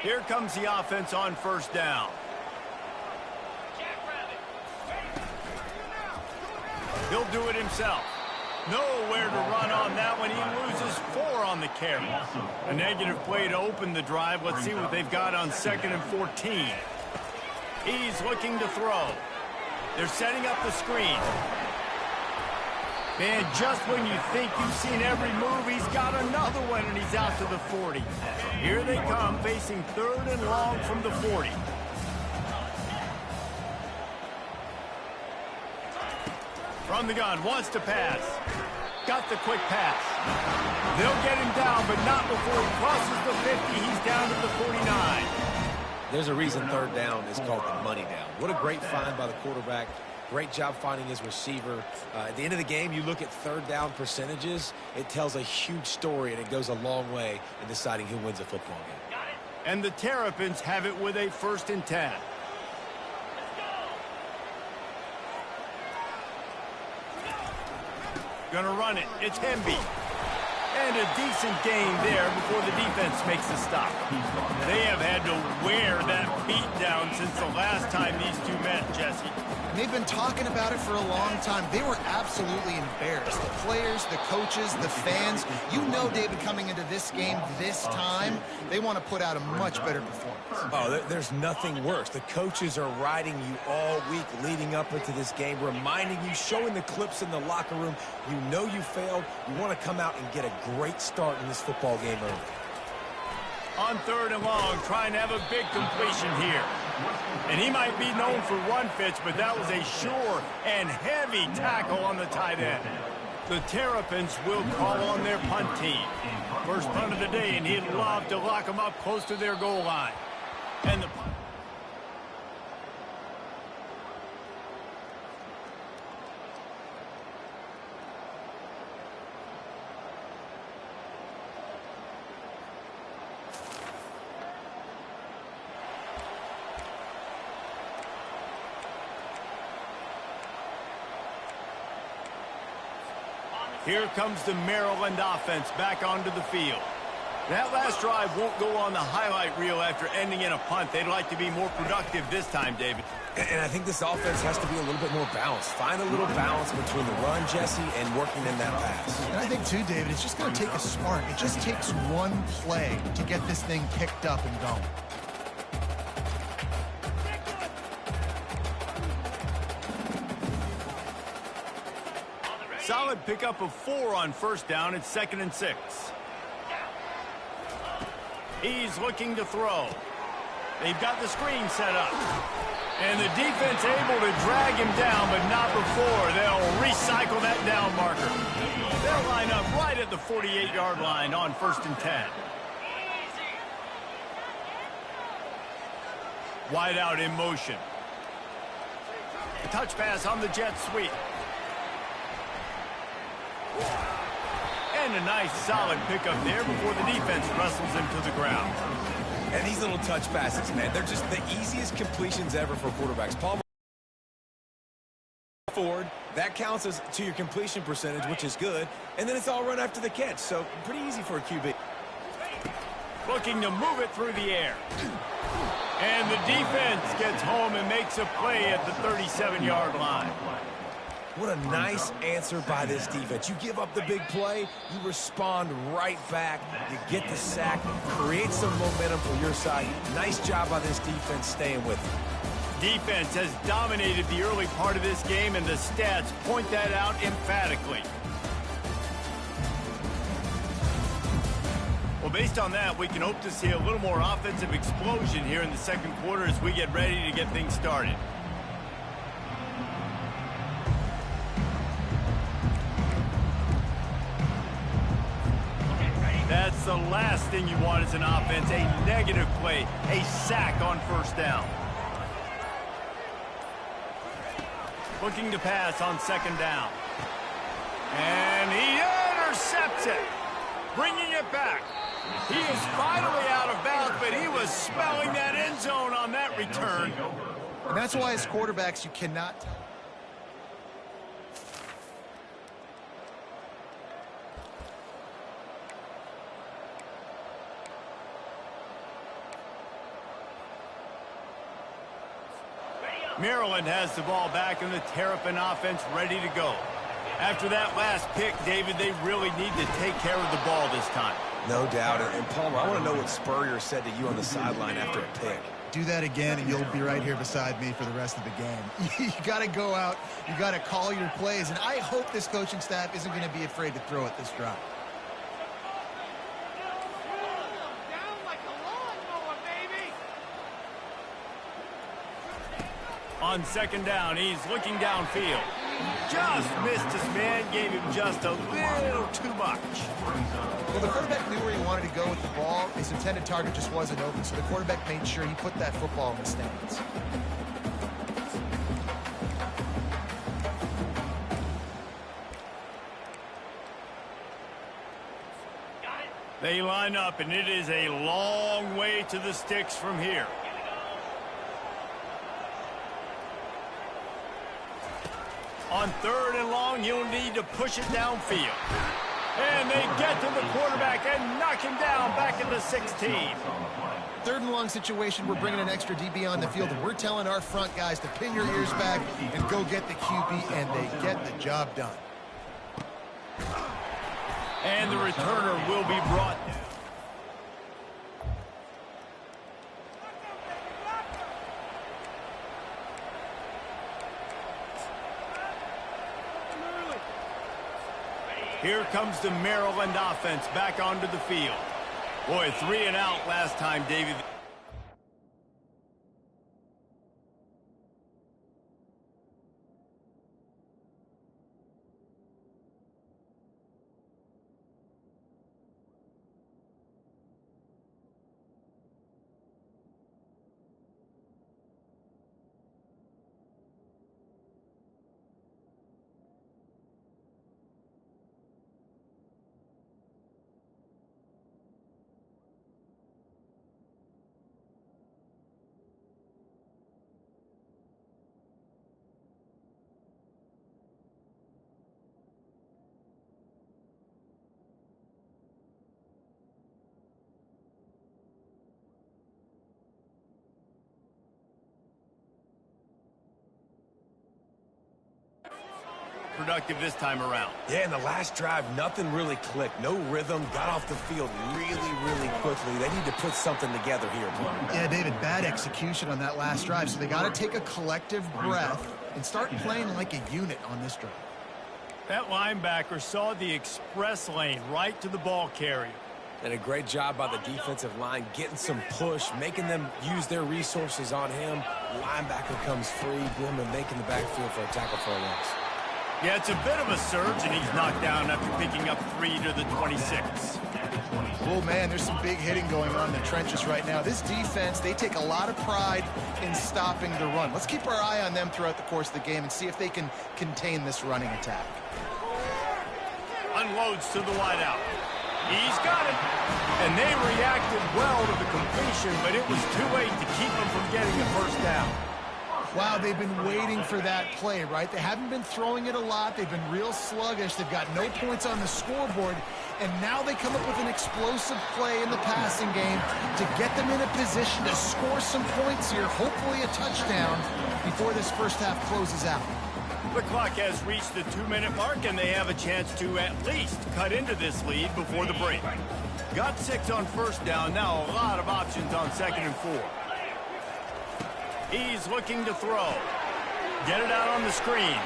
Here comes the offense on first down. He'll do it himself. Nowhere to run on that one. He loses 4 on the carry. A negative play to open the drive. Let's see what they've got on 2nd and 14. He's looking to throw. They're setting up the screen. Man, just when you think you've seen every move, he's got another one, and he's out to the 40. Here they come, facing 3rd and long from the 40. From the gun, wants to pass. Got the quick pass. They'll get him down, but not before he crosses the 50. He's down to the 49. There's a reason 3rd down is called the money down. What a great find by the quarterback. Great job finding his receiver. At the end of the game, you look at 3rd down percentages. It tells a huge story, and it goes a long way in deciding who wins a football game. And the Terrapins have it with a 1st and 10. Gonna run it. It's Hemby. And a decent gain there before the defense makes a stop. They have had to wear that beat down since the last time these two met, Jesse. They've been talking about it for a long time. They were absolutely embarrassed. The players, the coaches, the fans. You know, David, coming into this game this time, they want to put out a much better performance. Oh, there's nothing worse. The coaches are riding you all week leading up into this game, reminding you, showing the clips in the locker room. You know you failed. You want to come out and get a great start in this football game early. On 3rd and long, trying to have a big completion here. And he might be known for run fits, but that was a sure and heavy tackle on the tight end. The Terrapins will call on their punt team. First punt of the day, and he'd love to lock them up close to their goal line. And the punt. Here comes the Maryland offense back onto the field. That last drive won't go on the highlight reel after ending in a punt. They'd like to be more productive this time, David. And I think this offense has to be a little bit more balanced. Find a little balance between the run, Jesse, and working in that pass. And I think, too, David, it's just going to take a spark. It just takes one play to get this thing picked up and going. Solid pickup of 4 on first down. It's 2nd and 6. He's looking to throw. They've got the screen set up. And the defense able to drag him down, but not before. They'll recycle that down marker. They'll line up right at the 48-yard line on 1st and 10. Wide out in motion. A touch pass on the jet sweep. And a nice solid pickup there before the defense wrestles him to the ground. And these little touch passes, man, they're just the easiest completions ever for quarterbacks. Palmer forward, that counts as to your completion percentage, which is good. And then it's all run after the catch, so pretty easy for a QB. Looking to move it through the air. And the defense gets home and makes a play at the 37-yard line. What a nice answer by this defense. You give up the big play, you respond right back, you get the sack, create some momentum for your side. Nice job by this defense staying with it. Defense has dominated the early part of this game, and the stats point that out emphatically. Well, based on that, we can hope to see a little more offensive explosion here in the second quarter as we get ready to get things started. That's the last thing you want as an offense, a negative play, a sack on first down. Looking to pass on 2nd down. And he intercepts it, bringing it back. He is finally out of bounds, but he was smelling that end zone on that return. And that's why as quarterbacks you cannot tell. Maryland has the ball back and the Terrapin offense ready to go. After that last pick, David, they really need to take care of the ball this time. No doubt. And Palmer, I want to know what Spurrier said to you on the sideline after a pick. Do that again, and you'll be right here beside me for the rest of the game. You got to go out. You got to call your plays, and I hope this coaching staff isn't going to be afraid to throw it this drive. On second down, he's looking downfield. Just missed his man, gave him just a little too much. Well, the quarterback knew where he wanted to go with the ball. His intended target just wasn't open, so the quarterback made sure he put that football in the stands. They line up, and it is a long way to the sticks from here. On third and long, he'll need to push it downfield. And they get to the quarterback and knock him down back at the 16. Third and long situation, we're bringing an extra DB on the field, and we're telling our front guys to pin your ears back and go get the QB, and they get the job done. And the returner will be brought down. Here comes the Maryland offense back onto the field. Boy, 3 and out last time, David. Productive this time around. Yeah, in the last drive, nothing really clicked. No rhythm, got off the field really quickly. They need to put something together here, Palmer. Yeah, David, bad execution on that last drive, so they got to take a collective breath and start playing like a unit on this drive. That linebacker saw the express lane right to the ball carrier. And a great job by the defensive line, getting some push, making them use their resources on him. Linebacker comes free, boom, and making the backfield for a tackle for a loss. Yeah, it's a bit of a surge, and he's knocked down after picking up 3 to the 26. Oh, man, there's some big hitting going on in the trenches right now. This defense, they take a lot of pride in stopping the run. Let's keep our eye on them throughout the course of the game and see if they can contain this running attack. Unloads to the wideout. He's got it. And they reacted well to the completion, but it was too late to keep them from getting the first down. Wow, they've been waiting for that play, right? They haven't been throwing it a lot. They've been real sluggish. They've got no points on the scoreboard. And now they come up with an explosive play in the passing game to get them in a position to score some points here, hopefully a touchdown, before this first half closes out. The clock has reached the 2-minute mark, and they have a chance to at least cut into this lead before the break. Got 6 on first down. Now a lot of options on 2nd and 4. He's looking to throw. Get it out on the screen.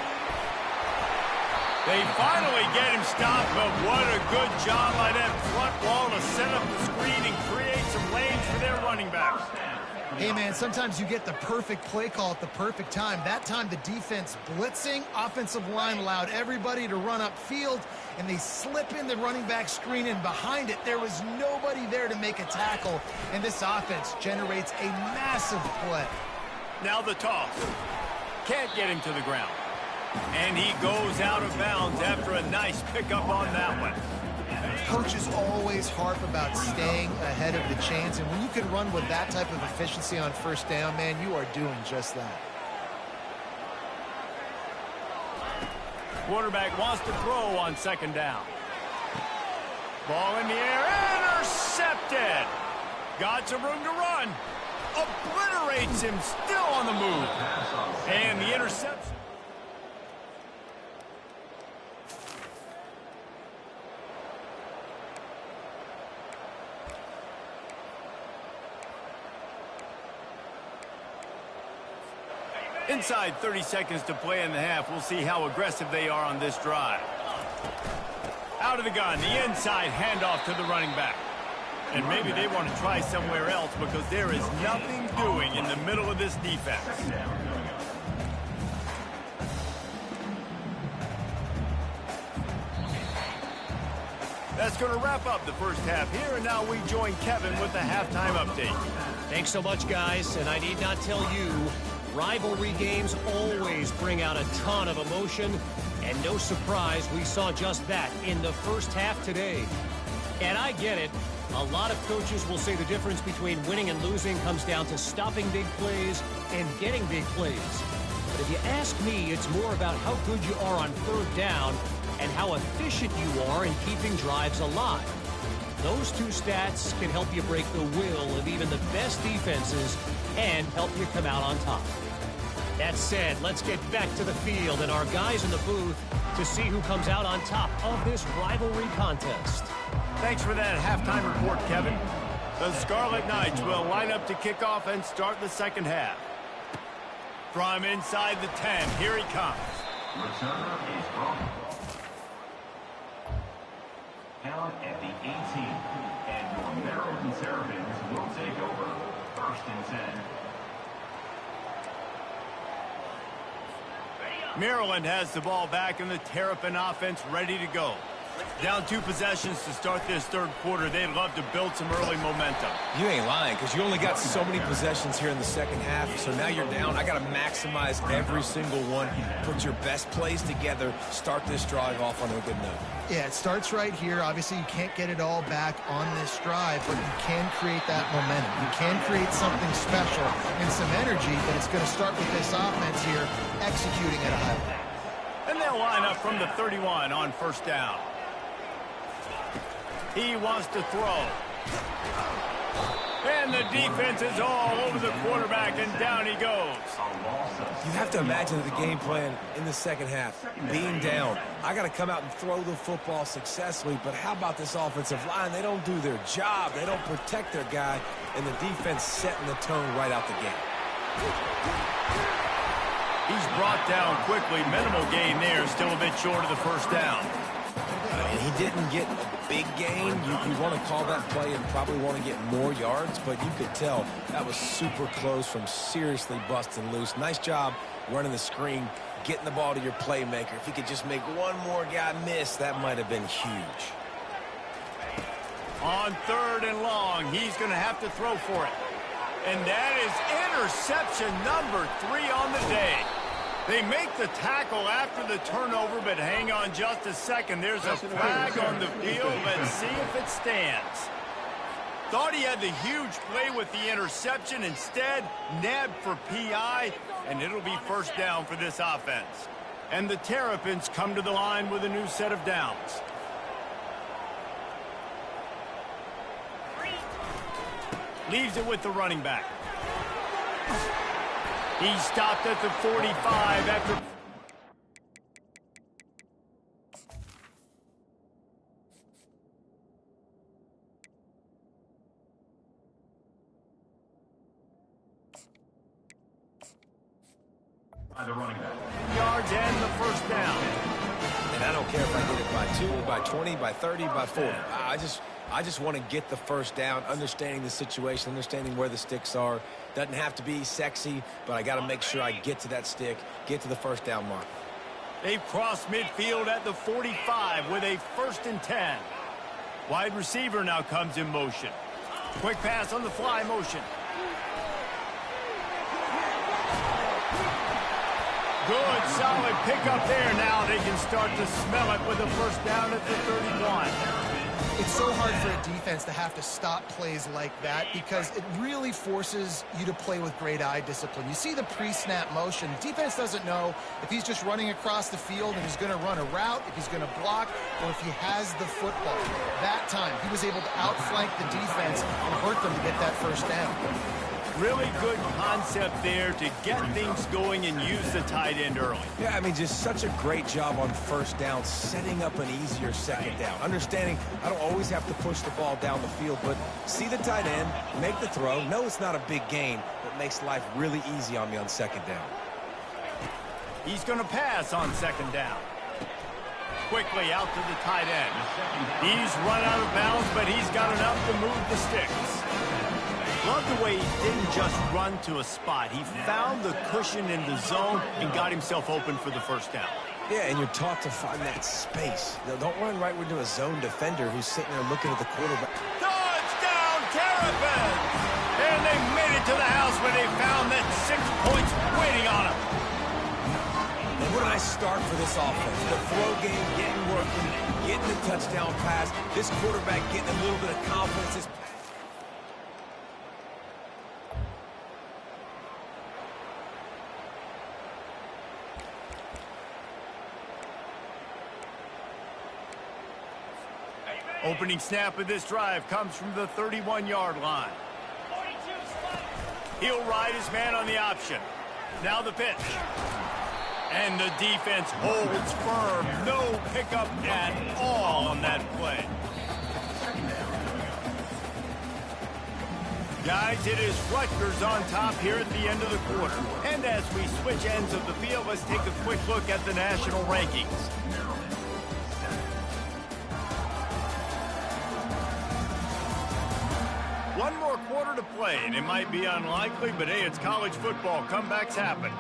They finally get him stopped, but what a good job by that front wall to set up the screen and create some lanes for their running backs. Hey, man, sometimes you get the perfect play call at the perfect time. That time the defense blitzing, offensive line allowed everybody to run upfield, and they slip in the running back screen, and behind it there was nobody there to make a tackle, and this offense generates a massive play. Now the toss. Can't get him to the ground. And he goes out of bounds after a nice pickup on that one. Coaches always harp about staying ahead of the chains, and when you can run with that type of efficiency on first down, man, you are doing just that. Quarterback wants to throw on 2nd down. Ball in the air, intercepted. Got some room to run. obliterates him, still on the move. And the interception. Inside 30 seconds to play in the half. We'll see how aggressive they are on this drive. Out of the gun, the inside handoff to the running back. And maybe they want to try somewhere else because there is nothing doing in the middle of this defense. That's going to wrap up the first half here, and now we join Kevin with the halftime update. Thanks so much, guys, and I need not tell you, rivalry games always bring out a ton of emotion, and no surprise, we saw just that in the first half today. And I get it. A lot of coaches will say the difference between winning and losing comes down to stopping big plays and getting big plays. But if you ask me, it's more about how good you are on third down and how efficient you are in keeping drives alive. Those two stats can help you break the will of even the best defenses and help you come out on top. That said, let's get back to the field and our guys in the booth to see who comes out on top of this rivalry contest. Thanks for that halftime report, Kevin. The Scarlet Knights will line up to kick off and start the second half. From inside the 10, here he comes. Returner is wrong. Down at the 18, and your Maryland Terrapins will take over. First and 10. Maryland has the ball back, and the Terrapin offense ready to go. Down 2 possessions to start this third quarter. They'd love to build some early momentum. You ain't lying, because you only got so many possessions here in the second half, so now you're down. I got to maximize every single one. Put your best plays together. Start this drive off on a good note. Yeah, it starts right here. Obviously, you can't get it all back on this drive, but you can create that momentum. You can create something special and some energy, but it's going to start with this offense here executing at a high level. And they'll line up from the 31 on first down. He wants to throw. And the defense is all over the quarterback, and down he goes. You have to imagine the game plan in the second half. Being down, I got to come out and throw the football successfully, but how about this offensive line? They don't do their job. They don't protect their guy, and the defense setting the tone right out the gate. He's brought down quickly. Minimal gain there, still a bit short of the first down. And he didn't get a big gain. You want to call that play and probably want to get more yards, but you could tell that was super close from seriously busting loose. Nice job running the screen, getting the ball to your playmaker. If he could just make one more guy miss, that might have been huge. On third and long, he's going to have to throw for it. And that is interception number 3 on the day. They make the tackle after the turnover, but hang on just a second. There's a flag on the field. Let's see if it stands. Thought he had the huge play with the interception. Instead, nabbed for PI, and it'll be first down for this offense. And the Terrapins come to the line with a new set of downs. Leaves it with the running back. He stopped at the 45 after... By the running back. yards and the first down. And I don't care if I get it by 2, by 20, by 30, by 40. I just want to get the first down, understanding the situation, understanding where the sticks are. Doesn't have to be sexy, but I got to make sure I get to that stick, get to the first down mark. They've crossed midfield at the 45 with a first and 10. Wide receiver now comes in motion. Quick pass on the fly motion. Good, solid pickup there. Now they can start to smell it with a first down at the 31. It's so hard for a defense to have to stop plays like that because it really forces you to play with great eye discipline. You see the pre-snap motion. Defense doesn't know if he's just running across the field and he's going to run a route, if he's going to block, or if he has the football. That time, he was able to outflank the defense and hurt them to get that first down. Really good concept there to get things going and use the tight end early. Yeah, I mean, just such a great job on first down, setting up an easier second down. Understanding I don't always have to push the ball down the field, but see the tight end, make the throw. No, it's not a big gain, but makes life really easy on me on second down. He's going to pass on second down. Quickly out to the tight end. He's run out of bounds, but he's got enough to move the sticks. Love the way he didn't just run to a spot. He found the cushion in the zone and got himself open for the first down. Yeah, and you're taught to find that space. Now, don't run right into a zone defender who's sitting there looking at the quarterback. Touchdown, Terrapins! And they made it to the house where they found that 6 points waiting on them. And what a nice start for this offense. The throw game getting working, getting the touchdown pass. This quarterback getting a little bit of confidence. Opening snap of this drive comes from the 31-yard line. He'll ride his man on the option. Now the pitch. And the defense holds firm. No pickup at all on that play. Guys, it is Rutgers on top here at the end of the quarter. And as we switch ends of the field, let's take a quick look at the national rankings. One more quarter to play, and it might be unlikely, but hey, it's college football. Comebacks happen.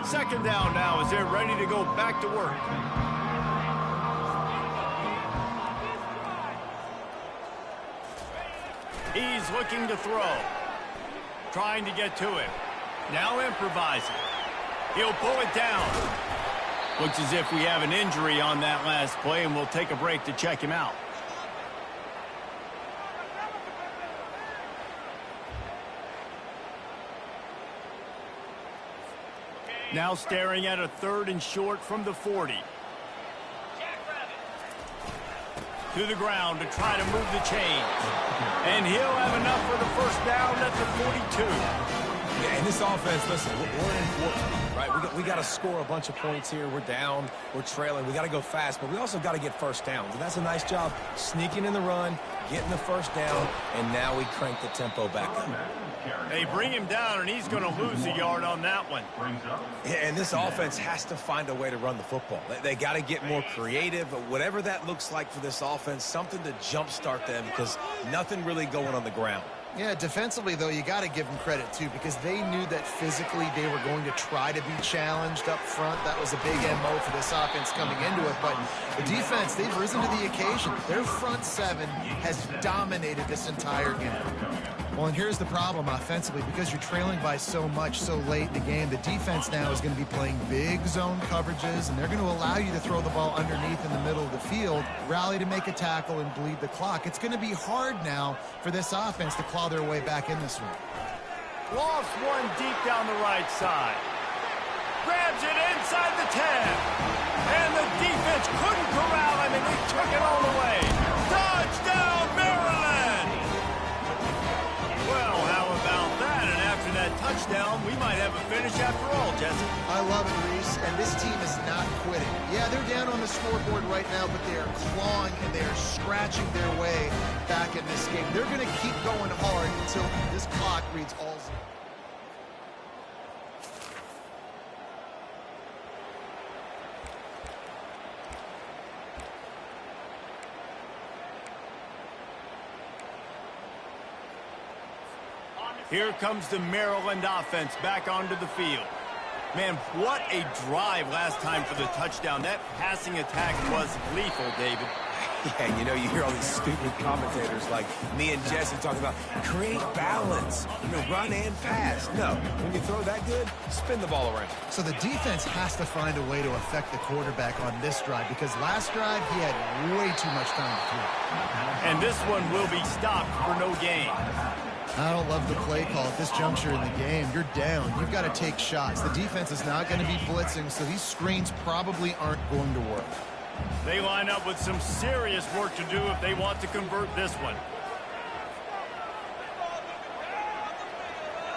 Second down now as they're ready to go back to work. He's looking to throw. Trying to get to it. Now improvising. He'll pull it down. Looks as if we have an injury on that last play, and we'll take a break to check him out. Now staring at a 3rd and short from the 40. To the ground to try to move the chains. And he'll have enough for the first down at the 42. Yeah, and this offense, listen, we're in fourth, right? We got to score a bunch of points here. We're down. We're trailing. We got to go fast, but we also got to get first downs. And that's a nice job sneaking in the run, getting the first down, and now we crank the tempo back up. They bring him down, and he's going to lose a yard on that one. Yeah, and this offense has to find a way to run the football. They got to get more creative, but whatever that looks like for this offense, something to jumpstart them because nothing really going on the ground. Yeah, defensively, though, you got to give them credit, too, because they knew that physically they were going to try to be challenged up front. That was a big MO for this offense coming into it. But the defense, they've risen to the occasion. Their front seven has dominated this entire game. Well, and here's the problem offensively. Because you're trailing by so much so late in the game, the defense now is going to be playing big zone coverages, and they're going to allow you to throw the ball underneath in the middle of the field, rally to make a tackle, and bleed the clock. It's going to be hard now for this offense to claw their way back in this one. Lofts one deep down the right side. Grabs it inside the 10. And the defense couldn't corral him, and they took it all the way. Touchdown, Maryland! Well, how about that? And after that touchdown, we might have a finish after all, Jesse. I love it, Reese, and this team is not quitting. Yeah, they're down on the scoreboard right now, but they are clawing and they are scratching their way back in this game. They're going to keep going hard until this clock reads all zero. Here comes the Maryland offense back onto the field. Man, what a drive last time for the touchdown. That passing attack was lethal, David. Yeah, you know, you hear all these stupid commentators like me and Jesse talking about create balance, run and pass. No, when you throw that good, spin the ball around. So the defense has to find a way to affect the quarterback on this drive because last drive he had way too much time to throw. And this one will be stopped for no gain. I don't love the play call at this juncture in the game. You're down. You've got to take shots. The defense is not going to be blitzing, so these screens probably aren't going to work. They line up with some serious work to do if they want to convert this one.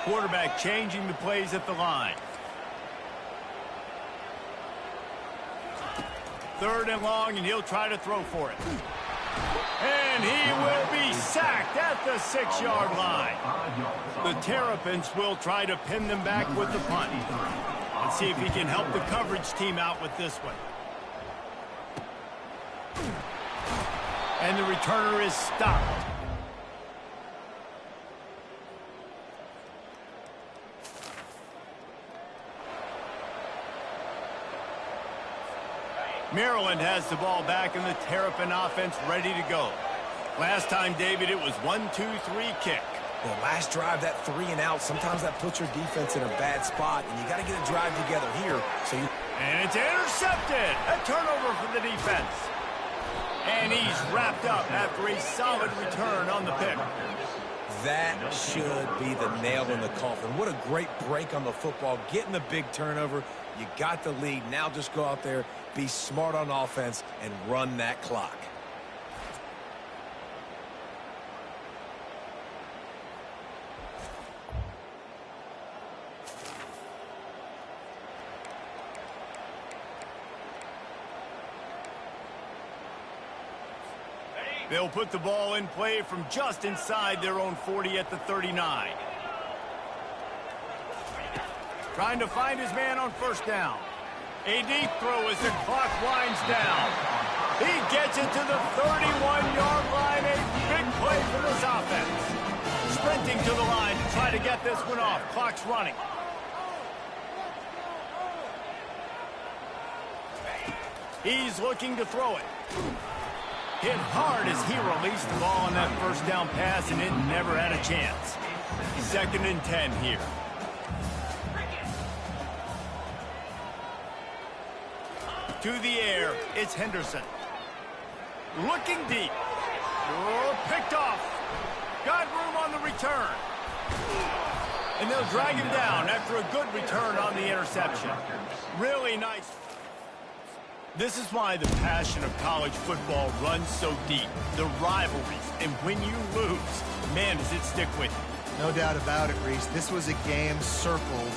Quarterback changing the plays at the line. 3rd and long, and he'll try to throw for it. And he will be sacked at the 6-yard line. The Terrapins will try to pin them back with the punt. Let's see if he can help the coverage team out with this one. And the returner is stopped. Maryland has the ball back and the Terrapin offense ready to go. Last time, David, it was 1-2-3 kick. Well, last drive, that 3 and out, sometimes that puts your defense in a bad spot, and you got to get a drive together here. And it's intercepted. A turnover for the defense. And he's wrapped up after a solid return on the pick. That should be the nail in the coffin. What a great break on the football. Getting the big turnover. You got the lead. Now just go out there, be smart on offense, and run that clock. They'll put the ball in play from just inside their own 40 at the 39. Trying to find his man on 1st down. A deep throw as the clock winds down. He gets it to the 31-yard line. A big play for this offense. Sprinting to the line to try to get this one off. Clock's running. He's looking to throw it. Hit hard as he released the ball on that 1st down pass, and it never had a chance. 2nd and 10 here. To the air, it's Henderson. Looking deep. Oh, picked off. Got room on the return. And they'll drag him down after a good return on the interception. Really nice. This is why the passion of college football runs so deep. The rivalries, and when you lose, man, does it stick with you. No doubt about it, Reese. This was a game circled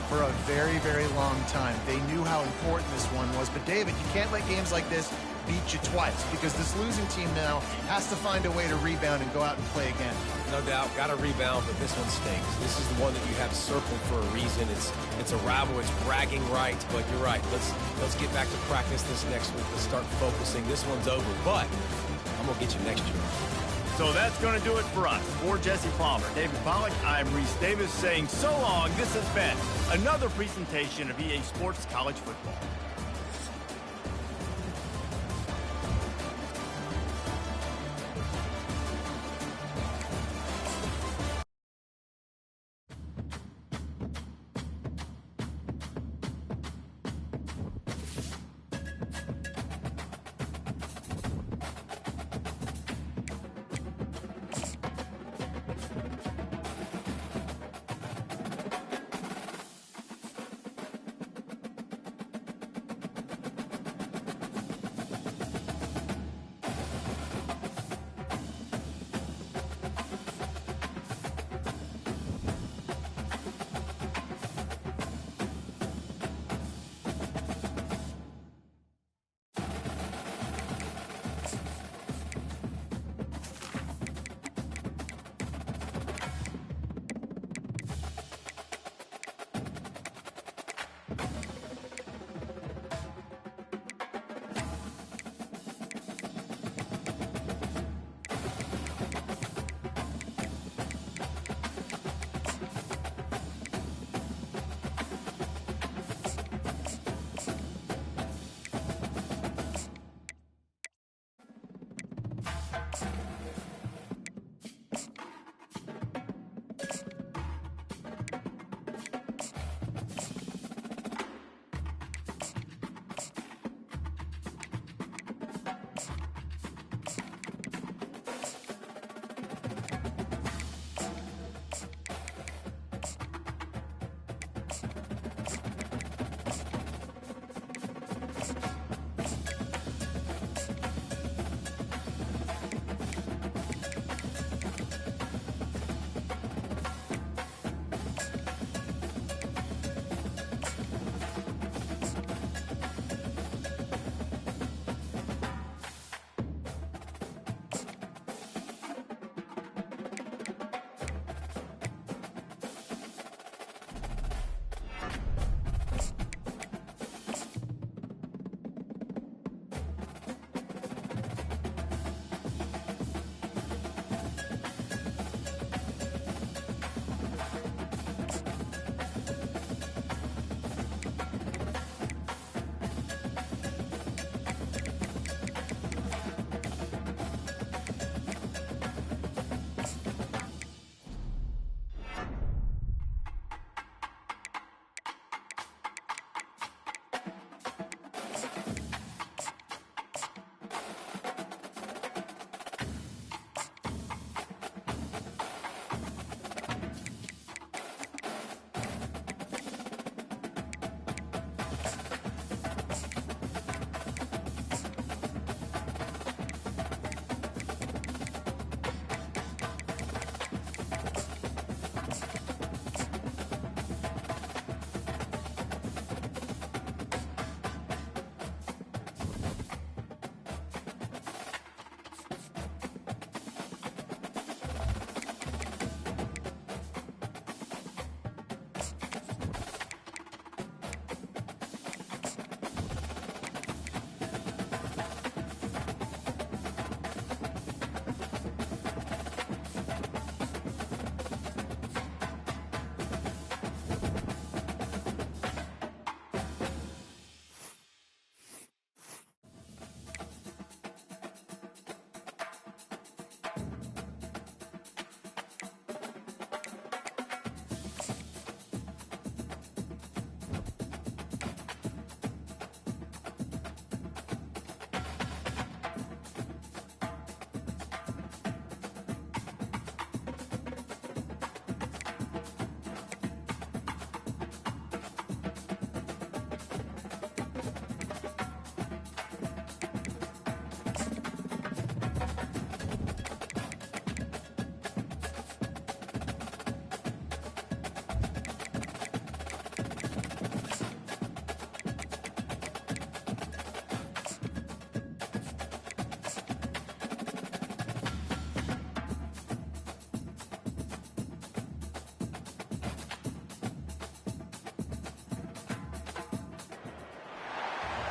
for a very, very long time. They knew how important this one was. But, David, you can't let games like this beat you twice, because this losing team now has to find a way to rebound and go out and play again. No doubt, got to rebound, but this one stinks. This is the one that you have circled for a reason. It's a rival, it's bragging rights, but you're right. Let's get back to practice this next week. Let's start focusing. This one's over, but I'm going to get you next year. So that's going to do it for us. For Jesse Palmer, David Pollack, I'm Reese Davis saying so long. This has been another presentation of EA Sports College Football.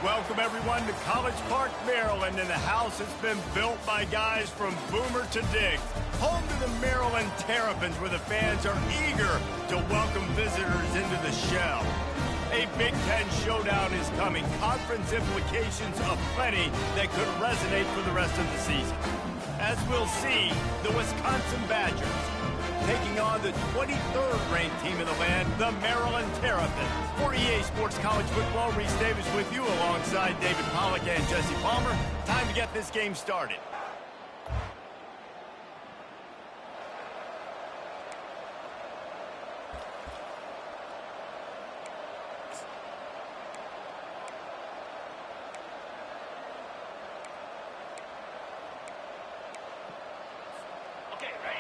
Welcome, everyone, to College Park, Maryland, and the house has been built by guys from Boomer to Diggs. Home to the Maryland Terrapins, where the fans are eager to welcome visitors into the shell. A Big Ten showdown is coming. Conference implications aplenty that could resonate for the rest of the season. As we'll see, the Wisconsin Badgers taking on the 23rd ranked team in the land, the Maryland Terrapins. For EA Sports College Football, Reese Davis with you alongside David Pollack and Jesse Palmer. Time to get this game started.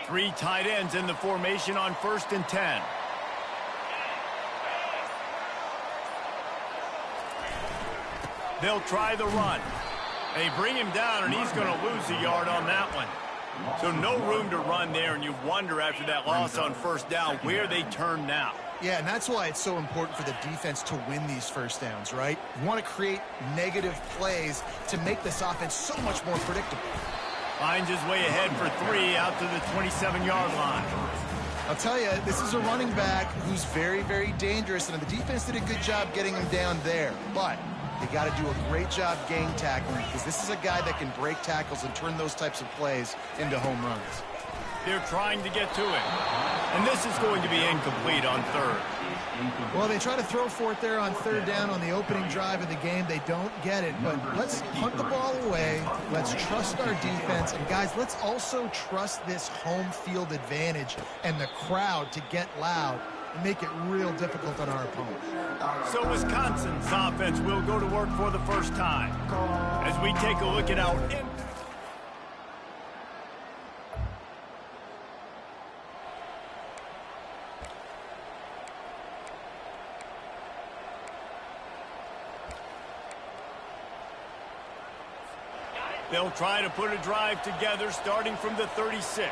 Three tight ends in the formation on 1st and 10. They'll try the run. They bring him down, and he's going to lose a yard on that one. So no room to run there, and you wonder after that loss on 1st down where they turn now. Yeah, and that's why it's so important for the defense to win these first downs, right? You want to create negative plays to make this offense so much more predictable. Finds his way ahead for 3 out to the 27-yard line. I'll tell you, this is a running back who's very, very dangerous, and the defense did a good job getting him down there. But they got to do a great job gang tackling, because this is a guy that can break tackles and turn those types of plays into home runs. They're trying to get to him. And this is going to be incomplete on 3rd. Well, they try to throw for it there on 3rd down on the opening drive of the game. They don't get it, but let's punt the ball away. Let's trust our defense. And, guys, let's also trust this home field advantage and the crowd to get loud and make it real difficult on our opponent. So Wisconsin's offense will go to work for the first time. As we take a look at our They'll try to put a drive together starting from the 36.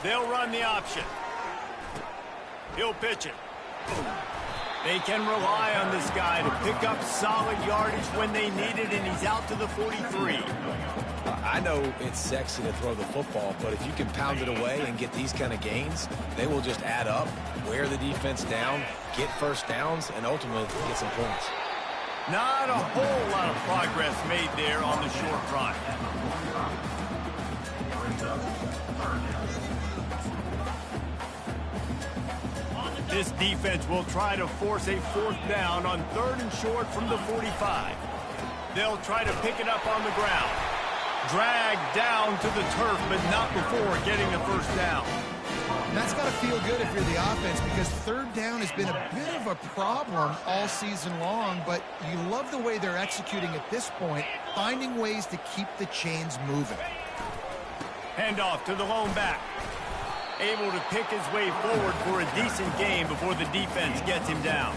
They'll run the option. He'll pitch it. They can rely on this guy to pick up solid yardage when they need it, and he's out to the 43. I know it's sexy to throw the football, but if you can pound it away and get these kind of gains, they will just add up, wear the defense down, get first downs, and ultimately get some points. Not a whole lot of progress made there on the short run. This defense will try to force a 4th down on 3rd and short from the 45. They'll try to pick it up on the ground. Dragged down to the turf, but not before getting the first down. And that's got to feel good if you're the offense, because 3rd down has been a bit of a problem all season long, but you love the way they're executing at this point, finding ways to keep the chains moving. Handoff to the lone back. Able to pick his way forward for a decent game before the defense gets him down.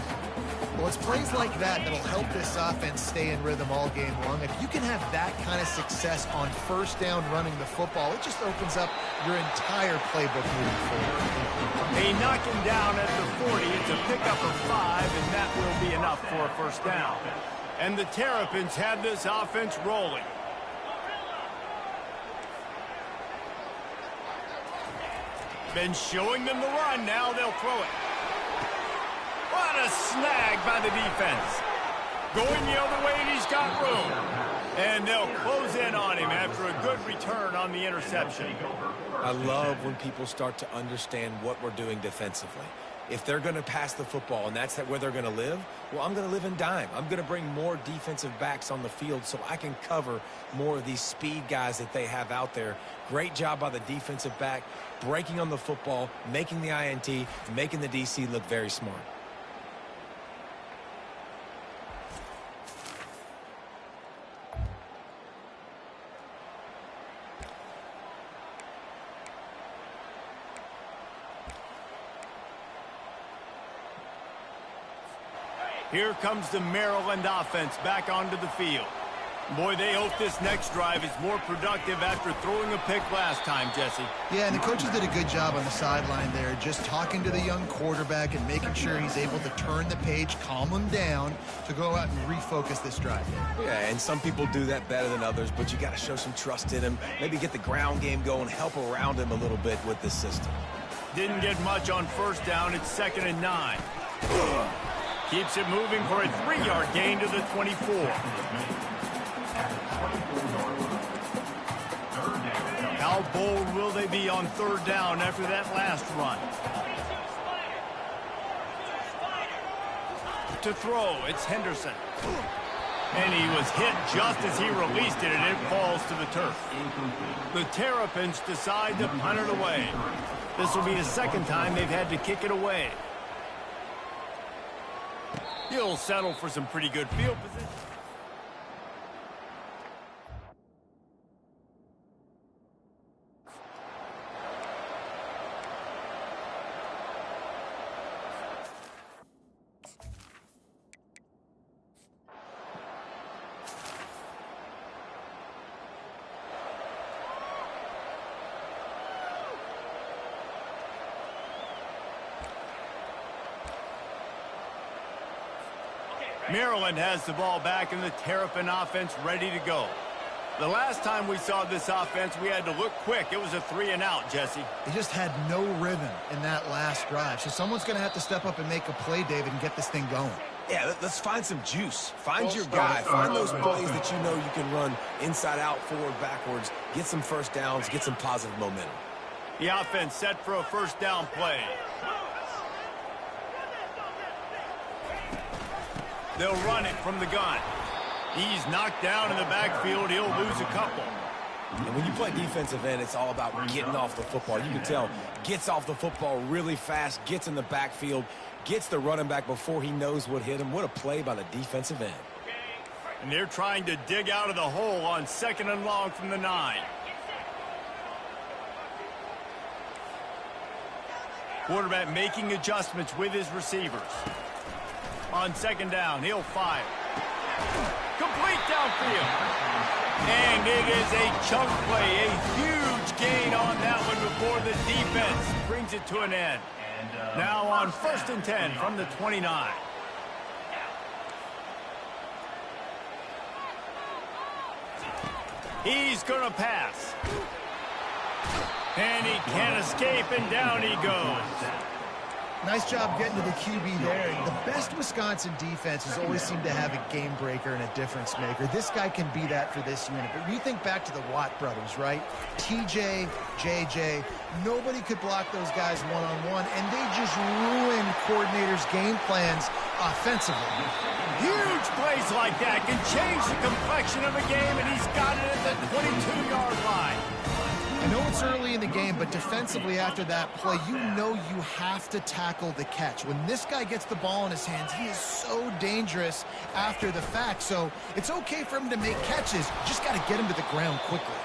Well, it's plays like that that'll help this offense stay in rhythm all game long. If you can have that kind of success on 1st down running the football, it just opens up your entire playbook moving forward. They knock him down at the 40. It's a pickup of 5, and that will be enough for a first down. And the Terrapins have this offense rolling. Been showing them the run. Now they'll throw it. What a snag by the defense. Going the other way, and he's got room. And they'll close in on him after a good return on the interception. I love when people start to understand what we're doing defensively. If they're going to pass the football and that's where they're going to live, well, I'm going to live in dime. I'm going to bring more defensive backs on the field so I can cover more of these speed guys that they have out there. Great job by the defensive back, breaking on the football, making the INT, making the DC look very smart. Here comes the Maryland offense back onto the field. Boy, they hope this next drive is more productive after throwing a pick last time, Jesse. Yeah, and the coaches did a good job on the sideline there, just talking to the young quarterback and making sure he's able to turn the page, calm him down to go out and refocus this drive. Yeah, and some people do that better than others, but you got to show some trust in him, maybe get the ground game going, help around him a little bit with this system. Didn't get much on first down. It's 2nd and 9. Keeps it moving for a 3-yard gain to the 24. How bold will they be on 3rd down after that last run? To throw, it's Henderson. And he was hit just as he released it, and it falls to the turf. The Terrapins decide to punt it away. This will be the 2nd time they've had to kick it away. He'll settle for some pretty good field position. Maryland has the ball back and the Terrapin offense ready to go. The last time we saw this offense, we had to look quick. It was a 3-and-out, Jesse. They just had no rhythm in that last drive. So someone's going to have to step up and make a play, David, and get this thing going. Yeah, let's find some juice. Find your guy. Find those plays that you know you can run inside out, forward, backwards. Get some first downs. Get some positive momentum. The offense set for a first down play. They'll run it from the gun. He's knocked down in the backfield. He'll lose a couple. And when you play defensive end, it's all about getting off the football. You can tell, gets off the football really fast, gets in the backfield, gets the running back before he knows what hit him. What a play by the defensive end. And they're trying to dig out of the hole on 2nd and long from the 9. Quarterback making adjustments with his receivers. On 2nd down, he'll fire. Complete downfield. And it is a chunk play, a huge gain on that one before the defense brings it to an end. Now on 1st and 10 from the 29. He's going to pass. And he can't escape, and down he goes. Nice job getting to the QB there. The best Wisconsin defenses always seem to have a game breaker and a difference maker. This guy can be that for this unit. But when you think back to the Watt brothers, right? TJ, JJ, nobody could block those guys one-on-one, and they just ruined coordinators' game plans offensively. Huge plays like that can change the complexion of a game, and he's got it at the 22-yard line. I know it's early in the game, but defensively after that play, you know you have to tackle the catch. When this guy gets the ball in his hands, he is so dangerous after the fact. So it's okay for him to make catches. You just got to get him to the ground quickly.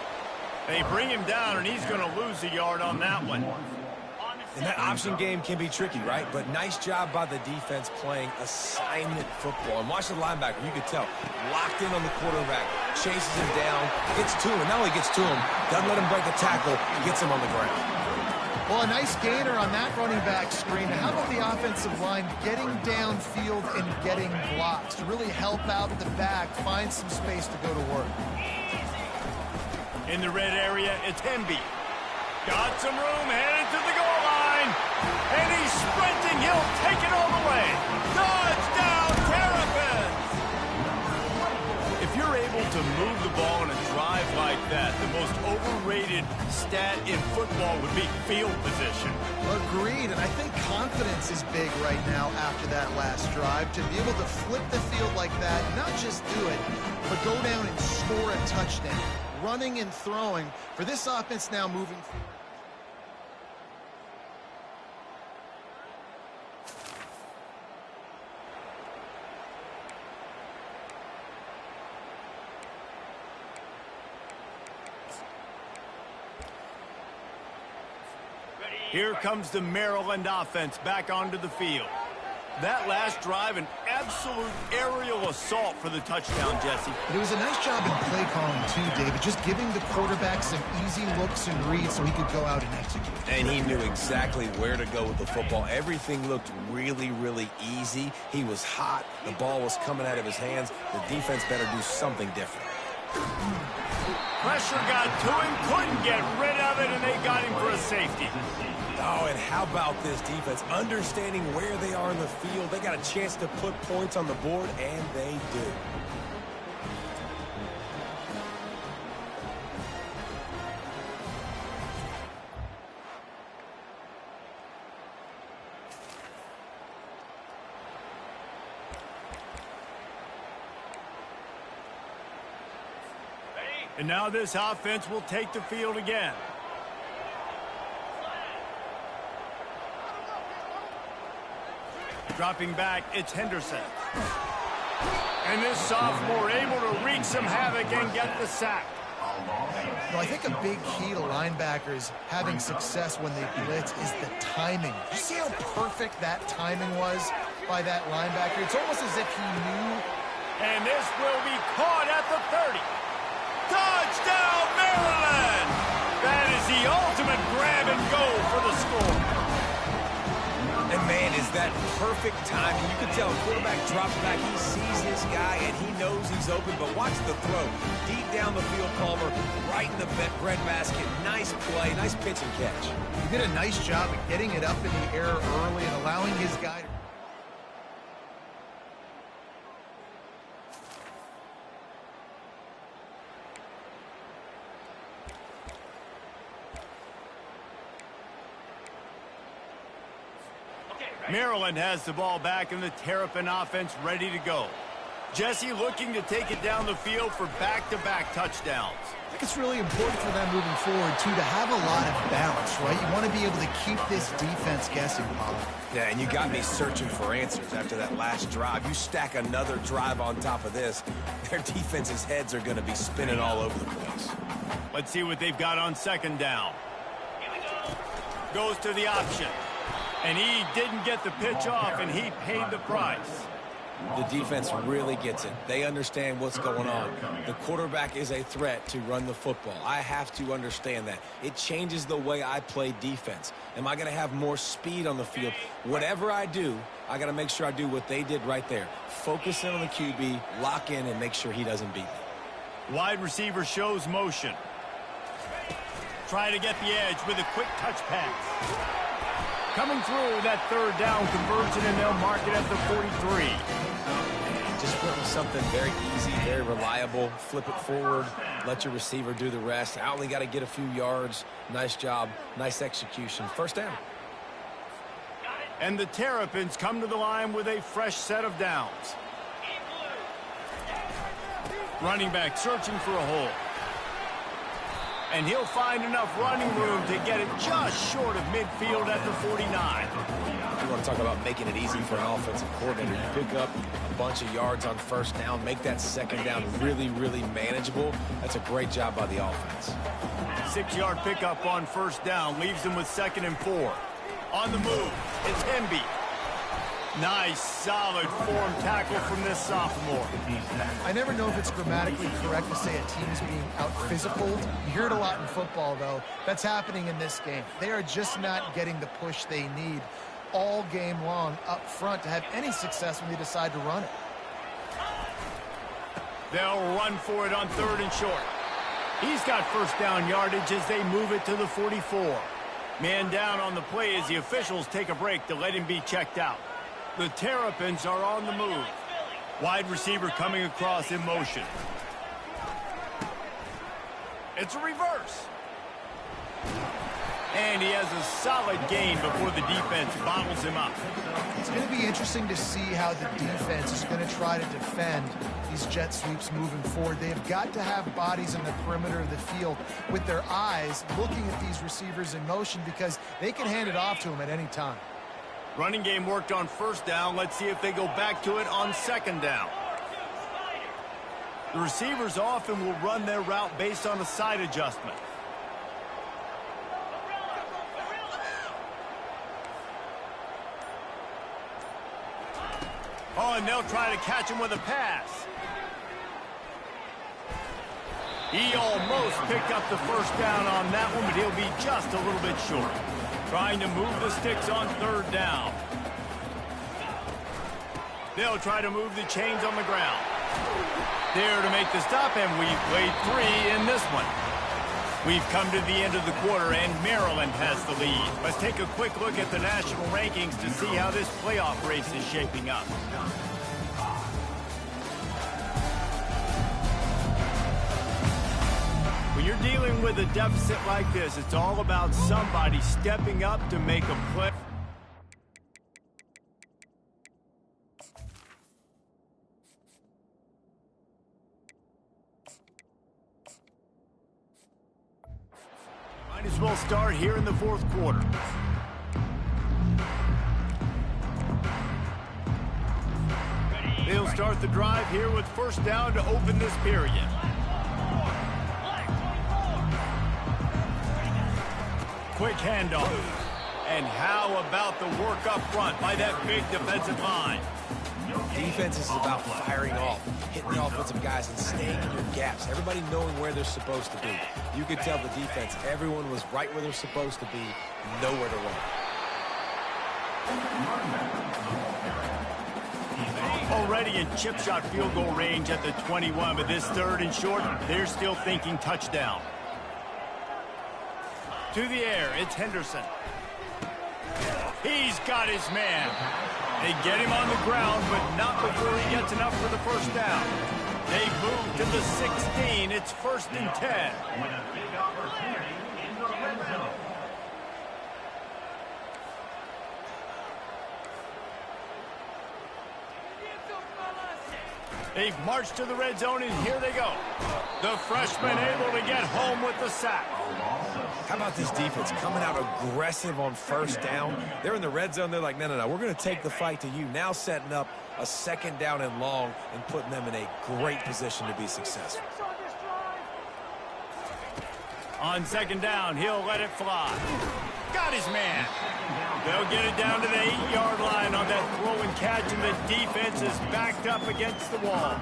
They bring him down, and he's going to lose a yard on that one. And that option game can be tricky, right? But nice job by the defense playing assignment football. And watch the linebacker. You could tell. Locked in on the quarterback. Chases him down. Gets to him. And not only gets to him, doesn't let him break the tackle. Gets him on the ground. Well, a nice gainer on that running back screen. How about the offensive line getting downfield and getting blocks to really help out the back, find some space to go to work? In the red area, it's Hemby. Got some room, headed to the goal line. And he's sprinting. He'll take it all the way. Touchdown, Terrapins! If you're able to move the ball in a drive like that, the most overrated stat in football would be field position. Agreed, and I think confidence is big right now after that last drive. To be able to flip the field like that, not just do it, but go down and score a touchdown. Running and throwing for this offense now moving forward. Here comes the Maryland offense back onto the field. That last drive, an absolute aerial assault for the touchdown, Jesse. But it was a nice job in play calling too, David, just giving the quarterback some easy looks and reads so he could go out and execute. And he knew exactly where to go with the football. Everything looked really, really easy. He was hot. The ball was coming out of his hands. The defense better do something different. Pressure got to him, couldn't get rid of it, and they got him for a safety. Oh, and how about this defense? Understanding where they are in the field. They got a chance to put points on the board, and they do. And now this offense will take the field again. Dropping back, it's Henderson. And this sophomore able to wreak some havoc and get the sack. You know, I think a big key to linebackers having success when they blitz is the timing. You see how perfect that timing was by that linebacker? It's almost as if he knew. And this will be caught at the 30. Touchdown, Maryland! That is the ultimate grab and go for the score. And, man, is that perfect timing. You can tell quarterback drops back. He sees his guy, and he knows he's open. But watch the throw. Deep down the field, Palmer, right in the breadbasket. Nice play, nice pitch and catch. He did a nice job of getting it up in the air early and allowing his guy to... Maryland has the ball back and the Terrapin offense ready to go. Jesse looking to take it down the field for back-to-back touchdowns. I think it's really important for them moving forward, too, to have a lot of balance, right? You want to be able to keep this defense guessing, Bob. Yeah, and you got me searching for answers after that last drive. You stack another drive on top of this, their defense's heads are going to be spinning all over the place. Let's see what they've got on second down. Goes to the option. And he didn't get the pitch off, and he paid the price. The defense really gets it. They understand what's going on. The quarterback is a threat to run the football. I have to understand that. It changes the way I play defense. Am I going to have more speed on the field? Whatever I do, I got to make sure I do what they did right there. Focus in on the QB, lock in, and make sure he doesn't beat me. Wide receiver shows motion. Try to get the edge with a quick touch pass. Coming through that third down conversion, and they'll mark it at the 43. Just went with something very easy, very reliable. Flip it forward, let your receiver do the rest. I only got to get a few yards. Nice job, nice execution. First down. And the Terrapins come to the line with a fresh set of downs. Running back searching for a hole. And he'll find enough running room to get it just short of midfield at the 49. You want to talk about making it easy for an offensive coordinator. You pick up a bunch of yards on first down, make that second down really, really manageable. That's a great job by the offense. 6-yard pickup on first down leaves them with 2nd and 4. On the move, it's Hemby. Nice, solid form tackle from this sophomore. I never know if it's grammatically correct to say a team is being out-physicaled. You hear it a lot in football, though. That's happening in this game. They are just not getting the push they need all game long up front to have any success when they decide to run it. They'll run for it on 3rd and short. He's got first down yardage as they move it to the 44. Man down on the play as the officials take a break to let him be checked out. The Terrapins are on the move. Wide receiver coming across in motion. It's a reverse. And he has a solid gain before the defense bottles him up. It's going to be interesting to see how the defense is going to try to defend these jet sweeps moving forward. They've got to have bodies in the perimeter of the field with their eyes looking at these receivers in motion because they can hand it off to them at any time. Running game worked on first down. Let's see if they go back to it on second down. The receivers often will run their route based on a side adjustment. ball, and they'll try to catch him with a pass. He almost picked up the first down on that one, but he'll be just a little bit short. Trying to move the sticks on third down. They'll try to move the chains on the ground. There to make the stop, and we've played 3 in this one. We've come to the end of the quarter, and Maryland has the lead. Let's take a quick look at the national rankings to see how this playoff race is shaping up. When you're dealing with a deficit like this, it's all about somebody stepping up to make a play. Might as well start here in the fourth quarter. They'll start the drive here with first down to open this period. Quick handoff. And how about the work up front by that big defensive line? Defense is about firing off, hitting the offensive guys, and staying in your gaps. Everybody knowing where they're supposed to be. You could tell the defense, everyone was right where they're supposed to be, nowhere to run. Already in chip shot field goal range at the 21, but this third and short, they're still thinking touchdown. To the air, it's Henderson. He's got his man. They get him on the ground, but not before he gets enough for the first down. They move to the 16. It's 1st and 10. With a big opportunity in the red zone. They've marched to the red zone, and here they go. The freshman able to get home with the sack. How about this defense coming out aggressive on first down? They're in the red zone. They're like, no, we're going to take the fight to you. Now setting up a second down and long and putting them in a great position to be successful. On second down, he'll let it fly. Got his man. They'll get it down to the 8-yard line on that throw and catch, and the defense is backed up against the wall.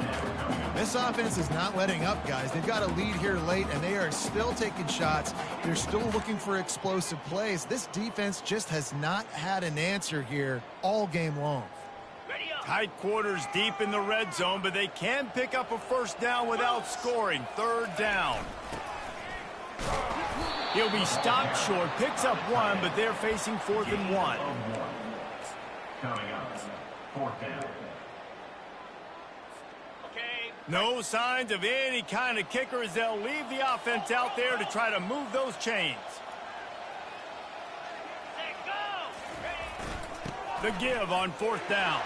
This offense is not letting up, guys. They've got a lead here late, and they are still taking shots. They're still looking for explosive plays. This defense just has not had an answer here all game long. Tight quarters deep in the red zone, but they can pick up a first down without scoring. Third down. He'll be stopped short, picks up 1, but they're facing 4th and 1. Coming up, 4th down. No signs of any kind of kicker as they'll leave the offense out there to try to move those chains. The give on 4th down.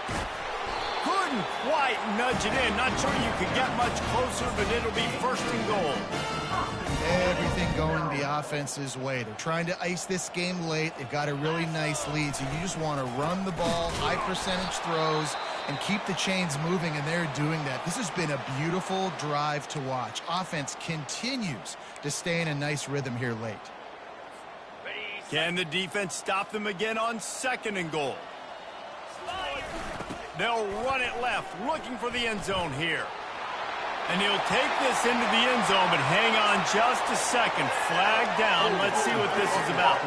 Couldn't quite nudge it in. Not sure you could get much closer, but it'll be 1st and goal. Everything going the offense's way. They're trying to ice this game late. They've got a really nice lead, so you just want to run the ball, high percentage throws, and keep the chains moving, and they're doing that. This has been a beautiful drive to watch. Offense continues to stay in a nice rhythm here late. Can the defense stop them again on 2nd and goal? They'll run it left, looking for the end zone here. And he'll take this into the end zone, but hang on just a second. Flag down. Let's see what this is about.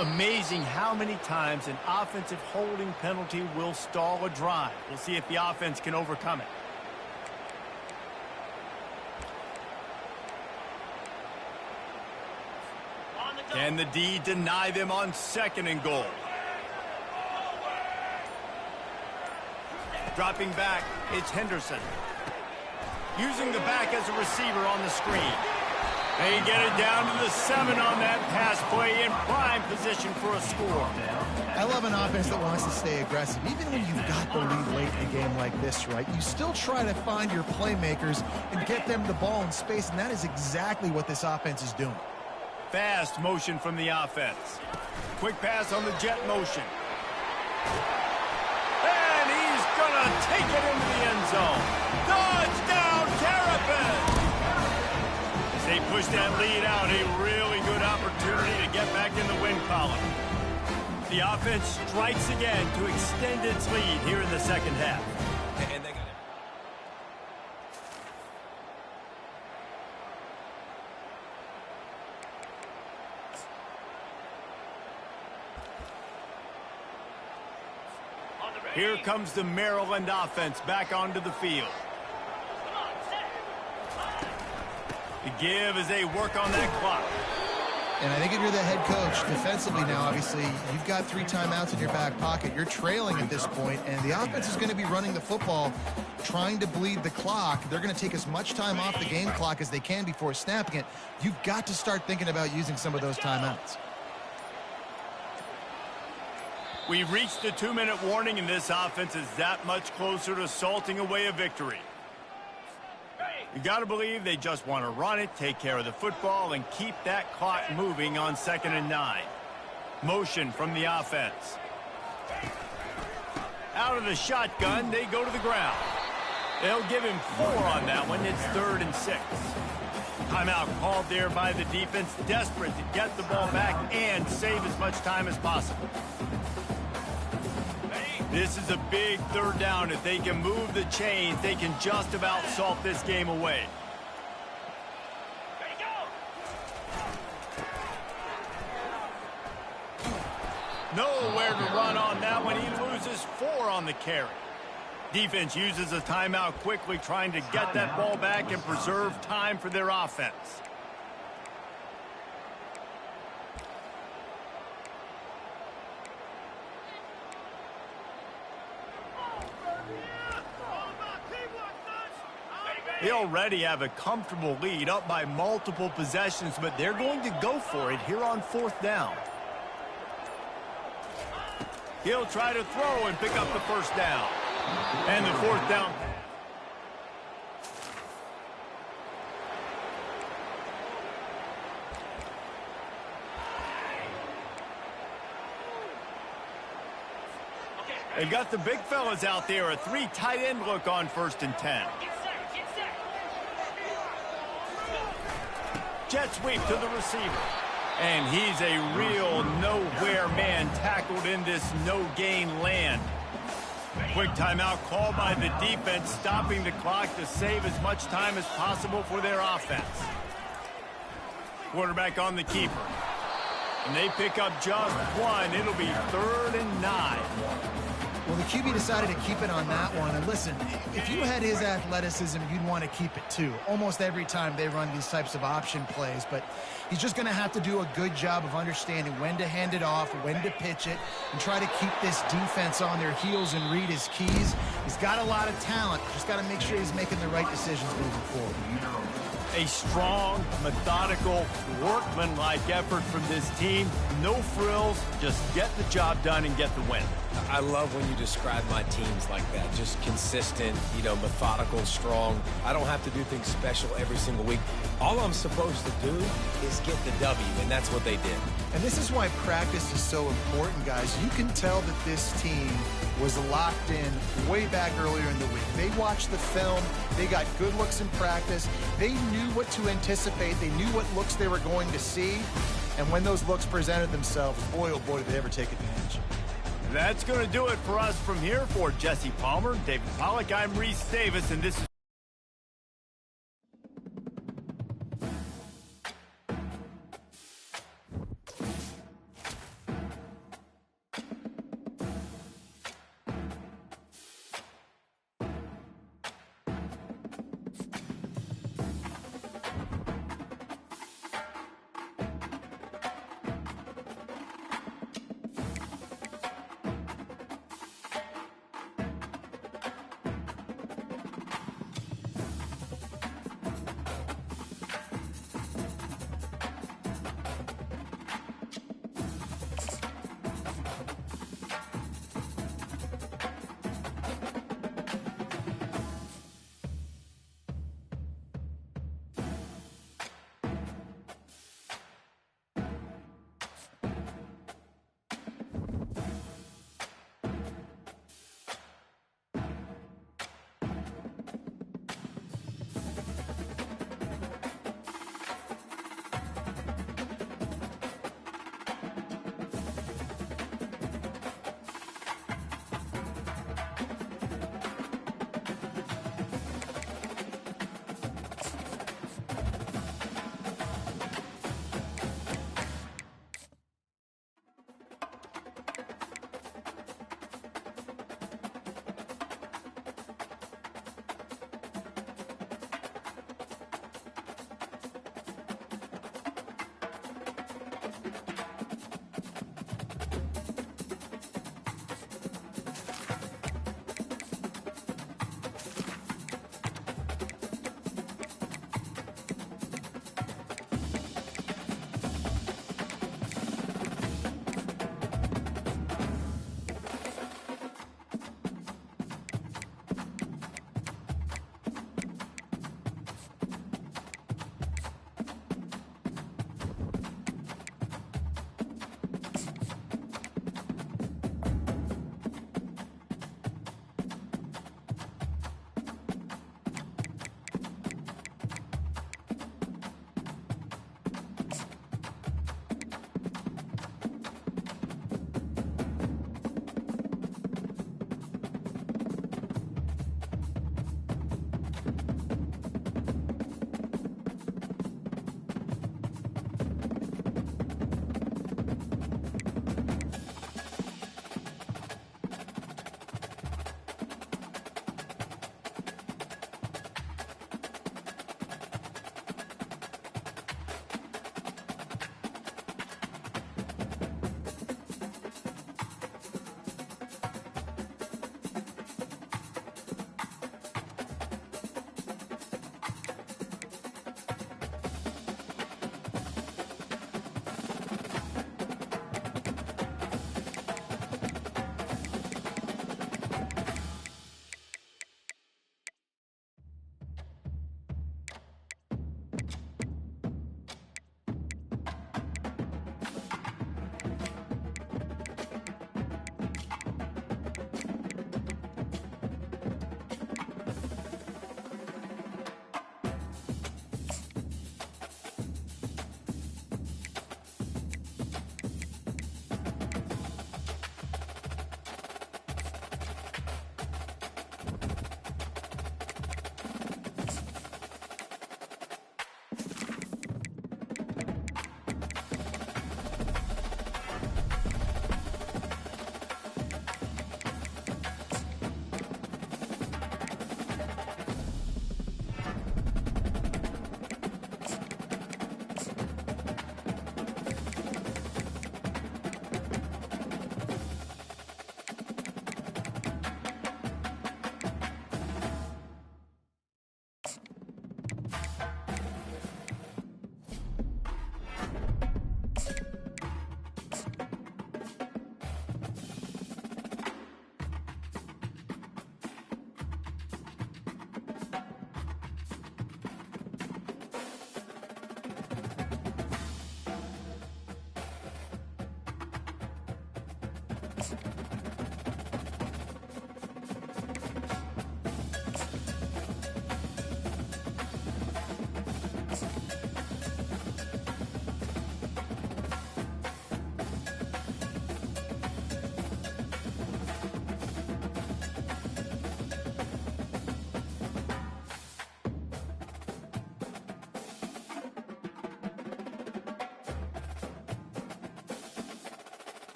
Amazing how many times an offensive holding penalty will stall a drive. We'll see if the offense can overcome it. Can the D deny them on 2nd and goal? Dropping back, it's Henderson. Using the back as a receiver on the screen. They get it down to the 7 on that pass play in prime position for a score. I love an offense that wants to stay aggressive. Even when you've got the lead late in a game like this, right, you still try to find your playmakers and get them the ball in space, and that is exactly what this offense is doing. Fast motion from the offense. Quick pass on the jet motion. And he's going to take it into the end zone. Touchdown, Terrapins! As they push that lead out, a really good opportunity to get back in the win column. The offense strikes again to extend its lead here in the second half. And they got it. Here comes the Maryland offense back onto the field. The give as they work on that clock. And I think if you're the head coach, defensively now, obviously, you've got 3 timeouts in your back pocket. You're trailing at this point, and the offense is going to be running the football, trying to bleed the clock. They're going to take as much time off the game clock as they can before snapping it. You've got to start thinking about using some of those timeouts. We've reached the 2-minute warning, and this offense is that much closer to salting away a victory. You got to believe they just want to run it, take care of the football, and keep that clock moving on 2nd and 9. Motion from the offense. Out of the shotgun, they go to the ground. They'll give him 4 on that one. It's 3rd and 6. Timeout called there by the defense, desperate to get the ball back and save as much time as possible. This is a big 3rd down. If they can move the chains, they can just about salt this game away. Nowhere to run on that one. He loses 4 on the carry. Defense uses a timeout quickly, trying to get that ball back and preserve time for their offense. They already have a comfortable lead, up by multiple possessions, but they're going to go for it here on 4th down. He'll try to throw and pick up the 1st down. And the 4th down. They've got the big fellas out there, a 3 tight end look on 1st and 10. Jet sweep to the receiver. And he's a real nowhere man, tackled in this no-gain land. Quick timeout called by the defense, stopping the clock to save as much time as possible for their offense. Quarterback on the keeper. And they pick up just 1. It'll be 3rd and 9. Well, the QB decided to keep it on that one. And listen, if you had his athleticism, you'd want to keep it too. Almost every time they run these types of option plays. But he's just going to have to do a good job of understanding when to hand it off, when to pitch it, and try to keep this defense on their heels and read his keys. He's got a lot of talent. Just got to make sure he's making the right decisions moving forward. A strong, methodical, workmanlike effort from this team. No frills, just get the job done and get the win. I love when you describe my teams like that. Just consistent, methodical, strong. I don't have to do things special every single week. All I'm supposed to do is get the W, and that's what they did. And this is why practice is so important, guys. You can tell that this team was locked in way back earlier in the week. They watched the film. They got good looks in practice. They knew what to anticipate. They knew what looks they were going to see. And when those looks presented themselves, boy, oh boy, did they ever take advantage. That's going to do it for us from here. For Jesse Palmer, David Pollack, I'm Reese Davis, and this is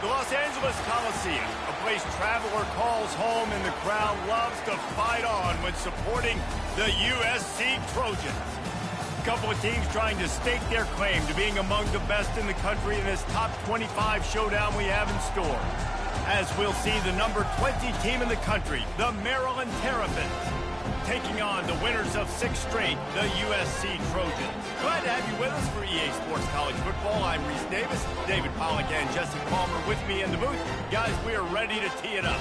The Los Angeles Coliseum, a place traveler calls home and the crowd loves to fight on when supporting the USC Trojans. A couple of teams trying to stake their claim to being among the best in the country in this top 25 showdown we have in store. As we'll see the number 20 team in the country, the Maryland Terrapins, taking on the winners of 6 straight, the USC Trojans. Glad to have you with us for EA Sports College Football. I'm Reese Davis, David Pollack and Jesse Palmer with me in the booth. Guys, we are ready to tee it up.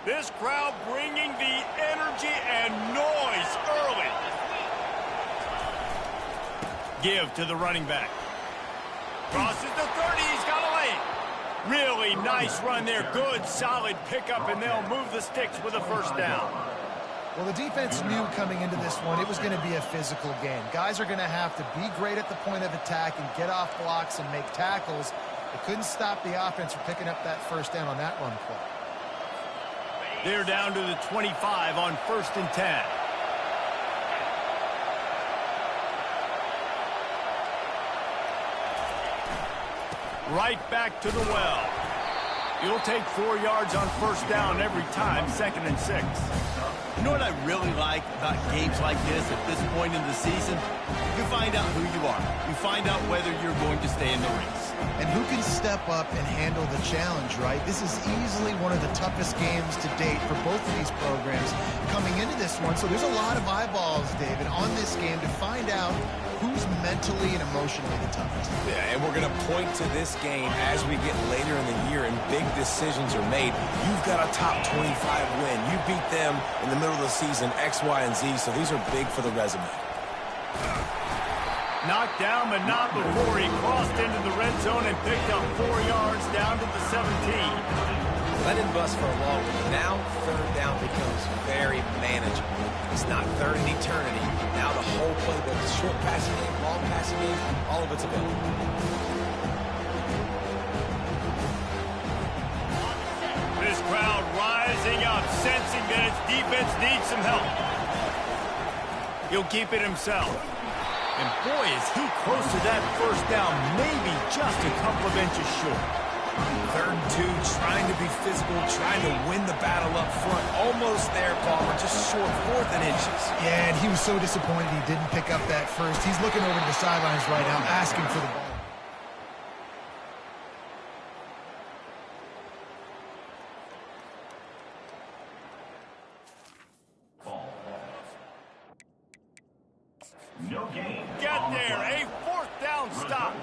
This crowd bringing the energy and noise early. Give to the running back. Crosses the 30. He's got a lane. Really nice run there. Good, solid pickup, and they'll move the sticks with a first down. Well, the defense knew coming into this one it was going to be a physical game. Guys are going to have to be great at the point of attack and get off blocks and make tackles. They couldn't stop the offense from picking up that first down on that run play. They're down to the 25 on 1st and 10. Right back to the well. You'll take 4 yards on first down every time, 2nd and 6. You know what I really like about games like this at this point in the season? You find out who you are. You find out whether you're going to stay in the race. And who can step up and handle the challenge, right? This is easily one of the toughest games to date for both of these programs coming into this one. So there's a lot of eyeballs, David, on this game to find out who's mentally and emotionally the toughest. Yeah, and we're going to point to this game as we get later in the year and big decisions are made. You've got a top 25 win. You beat them in the middle of the season, X, Y, and Z, so these are big for the resume. Knocked down, but not before he crossed into the red zone and picked up 4 yards down to the 17. Let him bust for a long one. Now, third down becomes very manageable. It's not third in eternity. Now the whole playbook, short passing game, long passing game, all of it's available. This crowd rising up, sensing that its defense needs some help. He'll keep it himself. And boy, is he close to that first down, maybe just a couple of inches short. 3rd and 2, trying to be physical, trying to win the battle up front. Almost there, Palmer, just short, 4th and inches. Yeah, and he was so disappointed he didn't pick up that first. He's looking over to the sidelines right now, asking for the ball. No gain. Get there, a 4th down stop.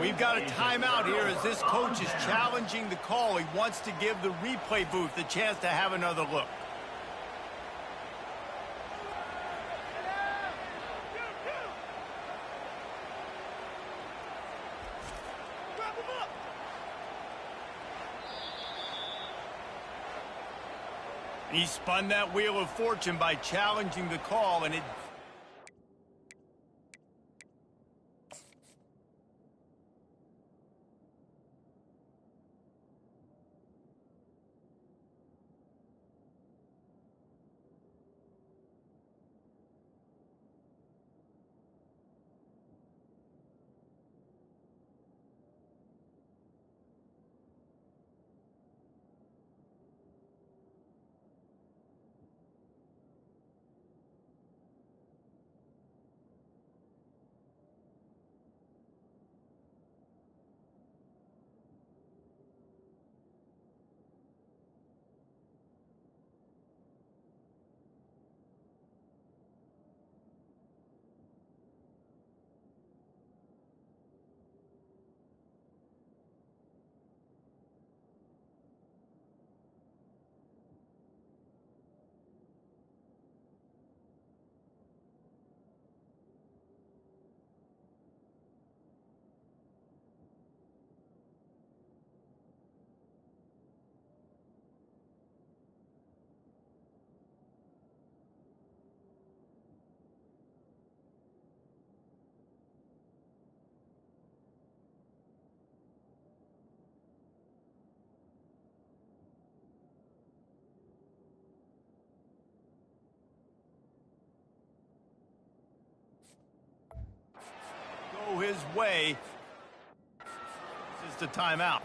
We've got a timeout here as this coach is challenging the call. He wants to give the replay booth the chance to have another look. He spun that wheel of fortune by challenging the call, and it... his way. This is the timeout.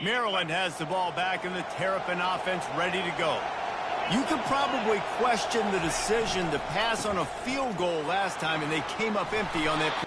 Maryland has the ball back in the Terrapin offense ready to go. You could probably question the decision to pass on a field goal last time, and they came up empty on that.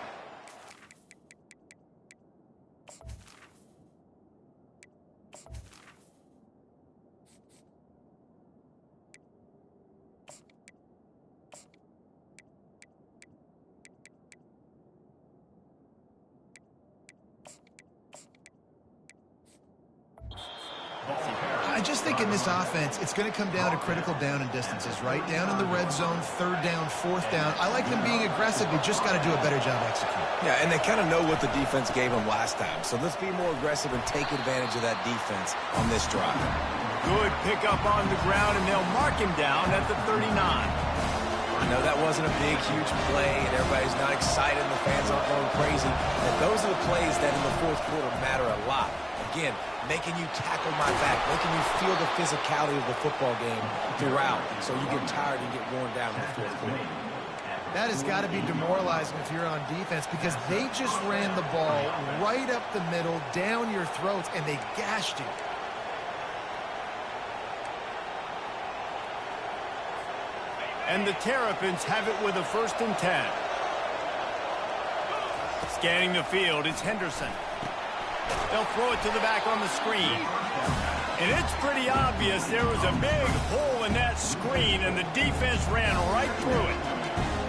I just think in this offense, it's going to come down to critical down and distances, right? Down in the red zone, third down, fourth down. I like them being aggressive. They just got to do a better job executing. Yeah, and they kind of know what the defense gave them last time. So let's be more aggressive and take advantage of that defense on this drive. Good pickup on the ground, and they'll mark him down at the 39. I know that wasn't a big, huge play, and everybody's not excited, and the fans aren't going crazy. And those are the plays that in the fourth quarter matter a lot. Again, making you tackle my back, making you feel the physicality of the football game throughout, so you get tired and get worn down in the fourth quarter. That has got to be demoralizing if you're on defense, because they just ran the ball right up the middle, down your throats, and they gashed you. And the Terrapins have it with a 1st and 10. Scanning the field, it's Henderson. They'll throw it to the back on the screen. And it's pretty obvious there was a big hole in that screen, and the defense ran right through it.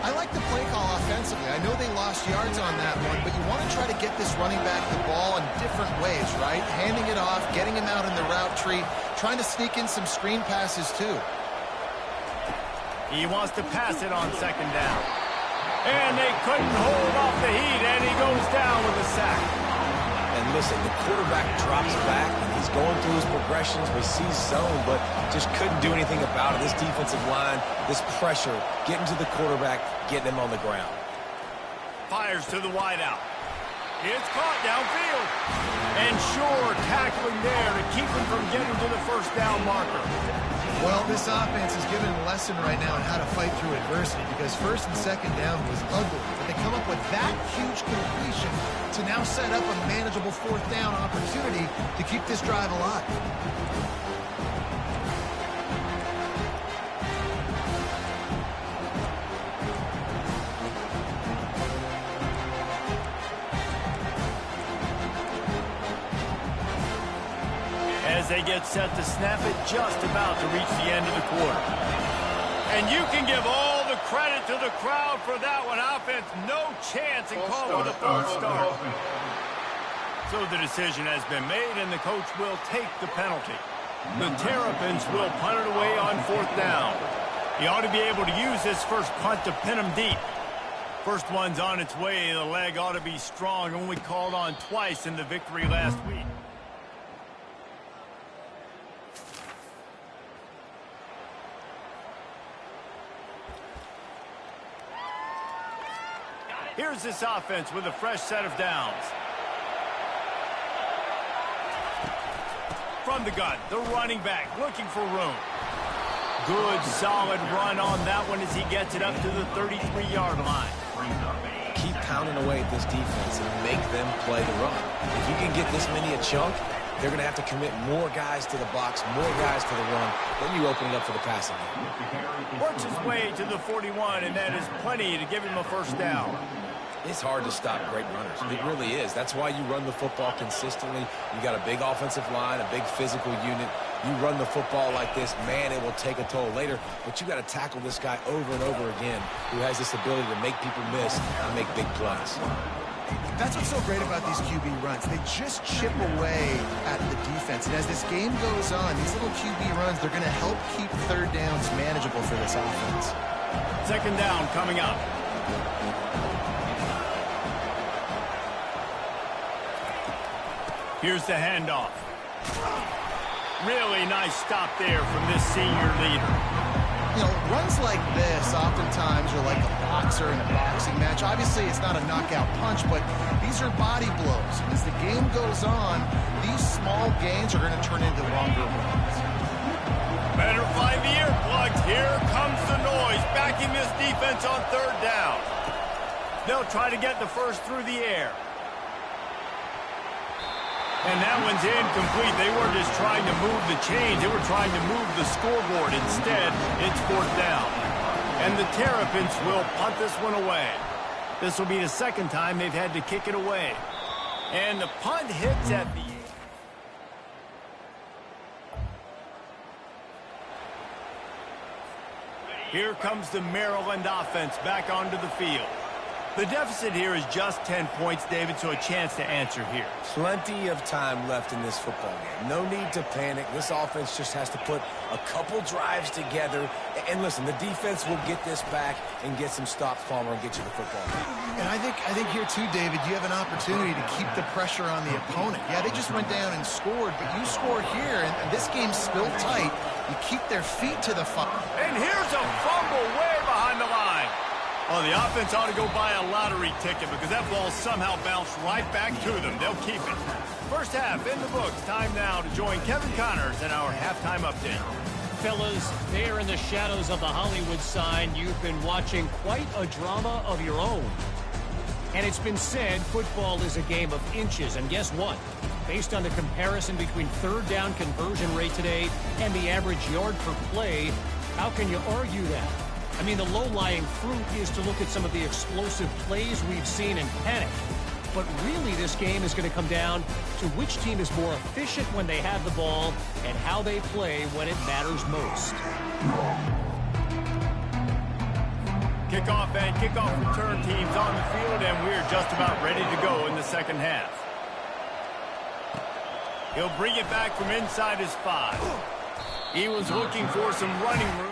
I like the play call offensively. I know they lost yards on that one, but you want to try to get this running back the ball in different ways, right? Handing it off, getting him out in the route tree, trying to sneak in some screen passes too. He wants to pass it on 2nd down. And they couldn't hold off the heat, and he goes down with a sack. And listen, the quarterback drops back, and he's going through his progressions. We see zone, but just couldn't do anything about it. This defensive line, this pressure, getting to the quarterback, getting him on the ground. Fires to the wideout. It's caught downfield. And sure, tackling there to keep him from getting to the 1st down marker. Well, this offense is giving a lesson right now on how to fight through adversity, because 1st and 2nd down was ugly. But they come up with that huge completion to now set up a manageable 4th down opportunity to keep this drive alive. As they get set to snap it, just about to reach the end of the quarter. And you can give all the credit to the crowd for that one. Offense, no chance, and call with a false start. So the decision has been made, and the coach will take the penalty. The Terrapins will punt it away on 4th down. He ought to be able to use this first punt to pin him deep. First one's on its way. The leg ought to be strong, only called on twice in the victory last week. Here's this offense with a fresh set of downs. From the gun, the running back looking for room. Good, solid run on that one as he gets it up to the 33-yard line. Keep pounding away at this defense and make them play the run. If you can get this many a chunk, they're going to have to commit more guys to the box, more guys to the run. Then you open it up for the passing game. Works his way to the 41, and that is plenty to give him a 1st down. It's hard to stop great runners. It really is. That's why you run the football consistently. You got a big offensive line, a big physical unit. You run the football like this, man, it will take a toll later. But you got to tackle this guy over and over again who has this ability to make people miss and make big plays. That's what's so great about these QB runs. They just chip away at the defense. And as this game goes on, these little QB runs, they're going to help keep 3rd downs manageable for this offense. 2nd down coming up. Here's the handoff. Really nice stop there from this senior leader. You know, runs like this oftentimes are like a boxer in a boxing match. Obviously, it's not a knockout punch, but these are body blows. As the game goes on, these small gains are going to turn into longer runs. Better find the earplugs. Here comes the noise, backing this defense on 3rd down. They'll try to get the first through the air. And that one's incomplete. They weren't just trying to move the chains. They were trying to move the scoreboard. Instead, it's fourth down. And the Terrapins will punt this one away. This will be the second time they've had to kick it away. And the punt hits at the... Here comes the Maryland offense back onto the field. The deficit here is just 10 points, David, so a chance to answer here. Plenty of time left in this football game. No need to panic. This offense just has to put a couple drives together. And listen, the defense will get this back and get some stops, Palmer, and get you the football. And I think here too, David, you have an opportunity to keep the pressure on the opponent. Yeah, they just went down and scored, but you score here, and this game's still tight. You keep their feet to the fire. And here's a fumble way behind the line. Oh, the offense ought to go buy a lottery ticket because that ball somehow bounced right back to them. They'll keep it. First half in the books. Time now to join Kevin Connors in our halftime update. Fellas, there in the shadows of the Hollywood sign, you've been watching quite a drama of your own. And it's been said football is a game of inches. And guess what? Based on the comparison between third down conversion rate today and the average yard per play, how can you argue that? I mean, the low-lying fruit is to look at some of the explosive plays we've seen and panic. But really, this game is going to come down to which team is more efficient when they have the ball and how they play when it matters most. Kickoff and kickoff return teams on the field, and we're just about ready to go in the second half. He'll bring it back from inside his 5. He was looking for some running room.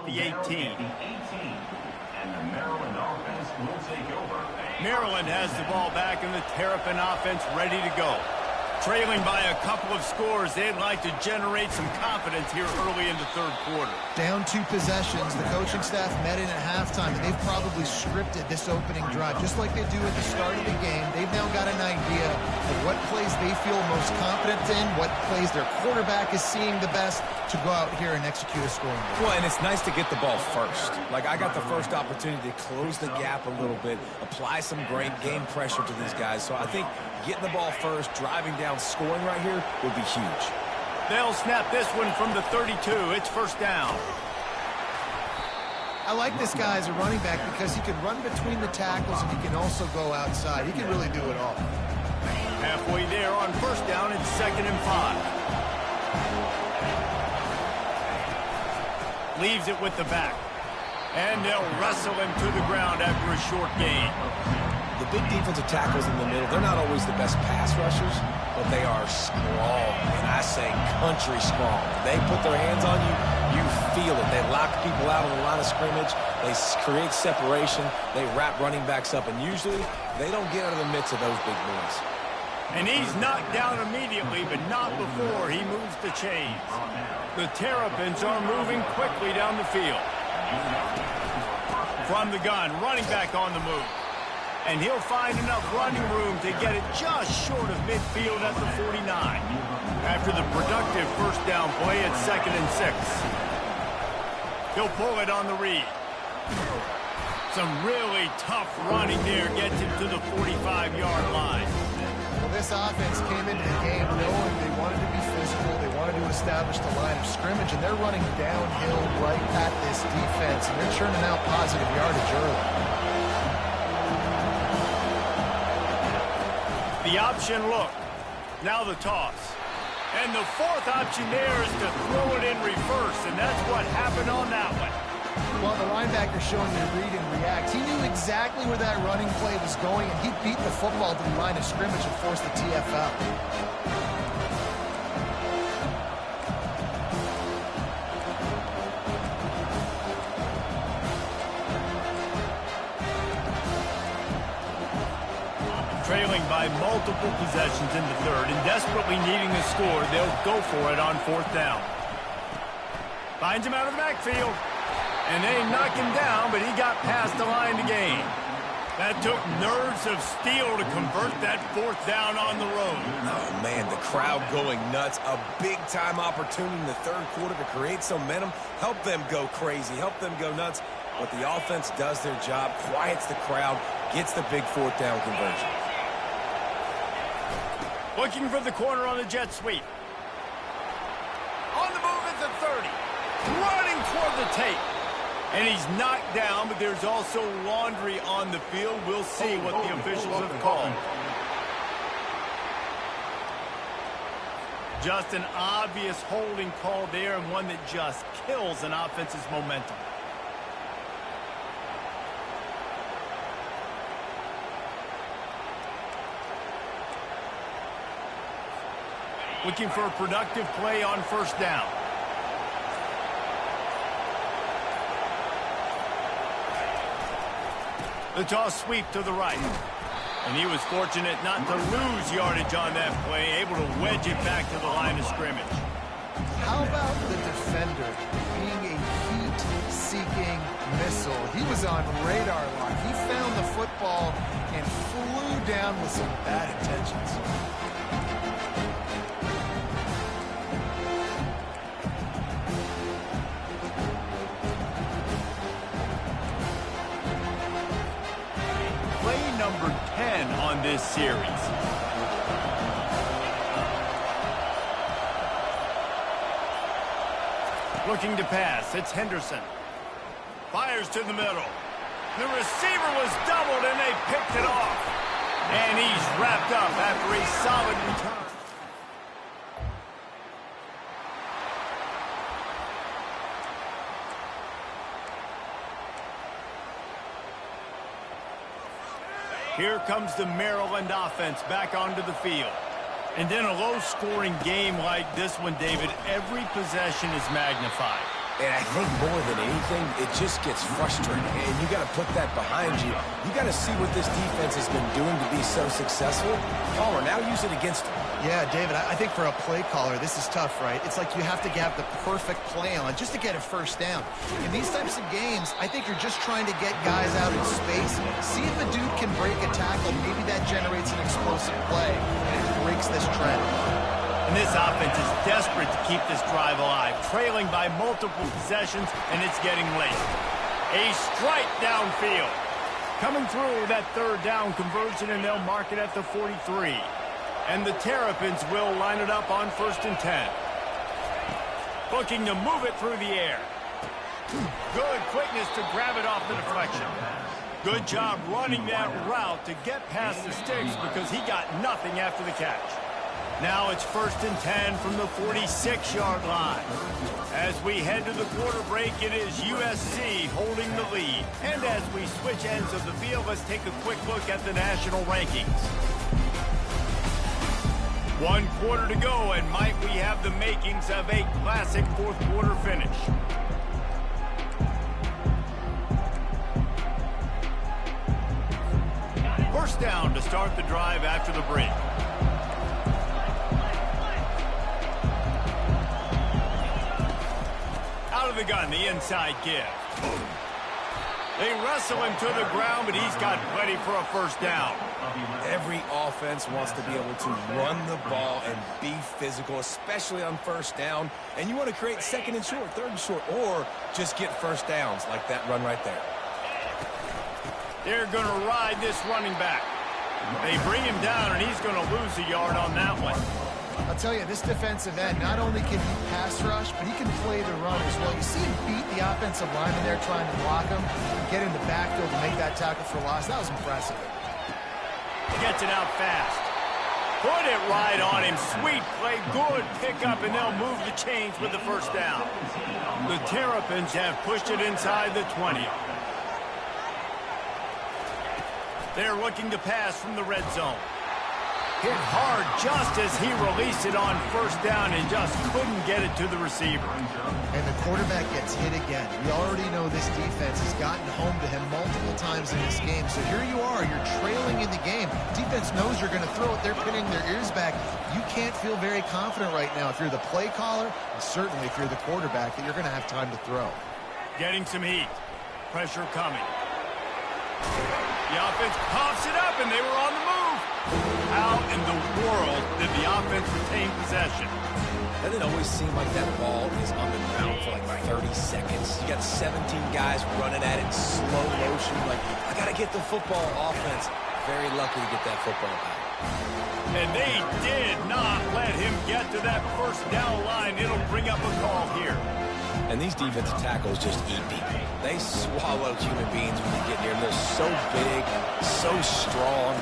The 18. And the Maryland offense will take over. Maryland has the ball back, and the Terrapin offense ready to go. Trailing by a couple of scores, they'd like to generate some confidence here early in the third quarter. Down 2 possessions, the coaching staff met in at halftime, and they've probably scripted this opening drive. Just like they do at the start of the game, they've now got an idea of what plays they feel most confident in, what plays their quarterback is seeing the best to go out here and execute a scoring goal. Well, and it's nice to get the ball first. Like, I got the first opportunity to close the gap a little bit, apply some great game pressure to these guys. So I think getting the ball first, driving down, scoring right here would be huge. They'll snap this one from the 32. It's first down. I like this guy as a running back because he can run between the tackles and he can also go outside. He can really do it all. Halfway there on first down, it's 2nd and 5. Leaves it with the back. And they'll wrestle him to the ground after a short gain. The big defensive tackles in the middle, they're not always the best pass rushers, but they are strong, and I say country strong. When they put their hands on you, you feel it. They lock people out on the line of scrimmage. They create separation. They wrap running backs up, and usually they don't get out of the midst of those big boys. And he's knocked down immediately, but not before he moves the chains. The Terrapins are moving quickly down the field. From the gun, running back on the move. And he'll find enough running room to get it just short of midfield at the 49. After the productive first down play, it's 2nd and 6. He'll pull it on the read. Some really tough running there gets him to the 45-yard line. Well, this offense came into the game knowing they wanted to be physical, they wanted to establish the line of scrimmage, and they're running downhill right at this defense, and they're churning out positive yardage early. The option look. Now the toss. And the 4th option there is to throw it in reverse, and that's what happened on that one. Well, the linebacker showing you read and react. He knew exactly where that running play was going, and he beat the football to the line of scrimmage and forced the TFL. Trailing by multiple possessions in the third and desperately needing a score, they'll go for it on 4th down. Finds him out of the backfield. And they knock him down, but he got past the line to gain. That took nerves of steel to convert that 4th down on the road. Oh, man, the crowd going nuts. A big-time opportunity in the third quarter to create some momentum, help them go crazy, help them go nuts. But the offense does their job, quiets the crowd, gets the big 4th down conversion. Looking for the corner on the jet sweep. On the move at the 30. Running toward the tape. And he's knocked down, but there's also laundry on the field. We'll see what the officials have called. Just an obvious holding call there, and one that just kills an offense's momentum. Looking for a productive play on first down. The toss sweep to the right. And he was fortunate not to lose yardage on that play, able to wedge it back to the line of scrimmage. How about the defender being a heat-seeking missile? He was on radar lock. He found the football and flew down with some bad intentions. Number 10 on this series. Looking to pass, it's Henderson. Fires to the middle. The receiver was doubled and they picked it off. And he's wrapped up after a solid return. Here comes the Maryland offense back onto the field. And in a low-scoring game like this one, David, every possession is magnified. And I think more than anything, it just gets frustrating. And you got to put that behind you. You got to see what this defense has been doing to be so successful. Palmer, now use it against them. Yeah, David, I think for a play caller, this is tough, right? It's like you have to have the perfect play on just to get a first down. In these types of games, I think you're just trying to get guys out in space, see if a dude can break a tackle. Maybe that generates an explosive play, and it breaks this trend. And this offense is desperate to keep this drive alive, trailing by multiple possessions, and it's getting late. A strike downfield. Coming through that third down conversion, and they'll mark it at the 43. And the Terrapins will line it up on 1st and 10. Looking to move it through the air. Good quickness to grab it off the deflection. Good job running that route to get past the sticks because he got nothing after the catch. Now it's 1st and 10 from the 46-yard line. As we head to the quarter break, it is USC holding the lead. And as we switch ends of the field, let's take a quick look at the national rankings. 1 quarter to go, and might we have the makings of a classic fourth quarter finish. First down to start the drive after the break. Out of the gun, the inside give. They wrestle him to the ground, but he's got plenty for a first down. Every offense wants to be able to run the ball and be physical, especially on first down. And you want to create 2nd and short, 3rd and short, or just get first downs like that run right there. They're going to ride this running back. They bring him down, and he's going to lose a yard on that one. I'll tell you, this defensive end, not only can he pass rush, but he can play the run as well. You see him beat the offensive lineman there trying to block him, get in the backfield to make that tackle for loss. That was impressive. Gets it out fast. Put it right on him. Sweet play, good pickup, and they'll move the chains with the first down. The Terrapins have pushed it inside the 20. They're looking to pass from the red zone. Hit hard just as he released it on first down and just couldn't get it to the receiver. And the quarterback gets hit again. We already know this defense has gotten home to him multiple times in this game. So here you are, you're trailing in the game. Defense knows you're going to throw it. They're pinning their ears back. You can't feel very confident right now if you're the play caller, and certainly if you're the quarterback, that you're going to have time to throw. Getting some heat. Pressure coming. The offense pops it up, and they were on the move. How in the world did the offense retain possession? Doesn't it always seem like that ball is on the ground for like 30 seconds? You got 17 guys running at it in slow motion. Like, I got to get the football. Offense, very lucky to get that football back. And they did not let him get to that first down line. It'll bring up a call here. And these defensive tackles just eat people. They swallow human beings when they get near them. They're so big, so strong.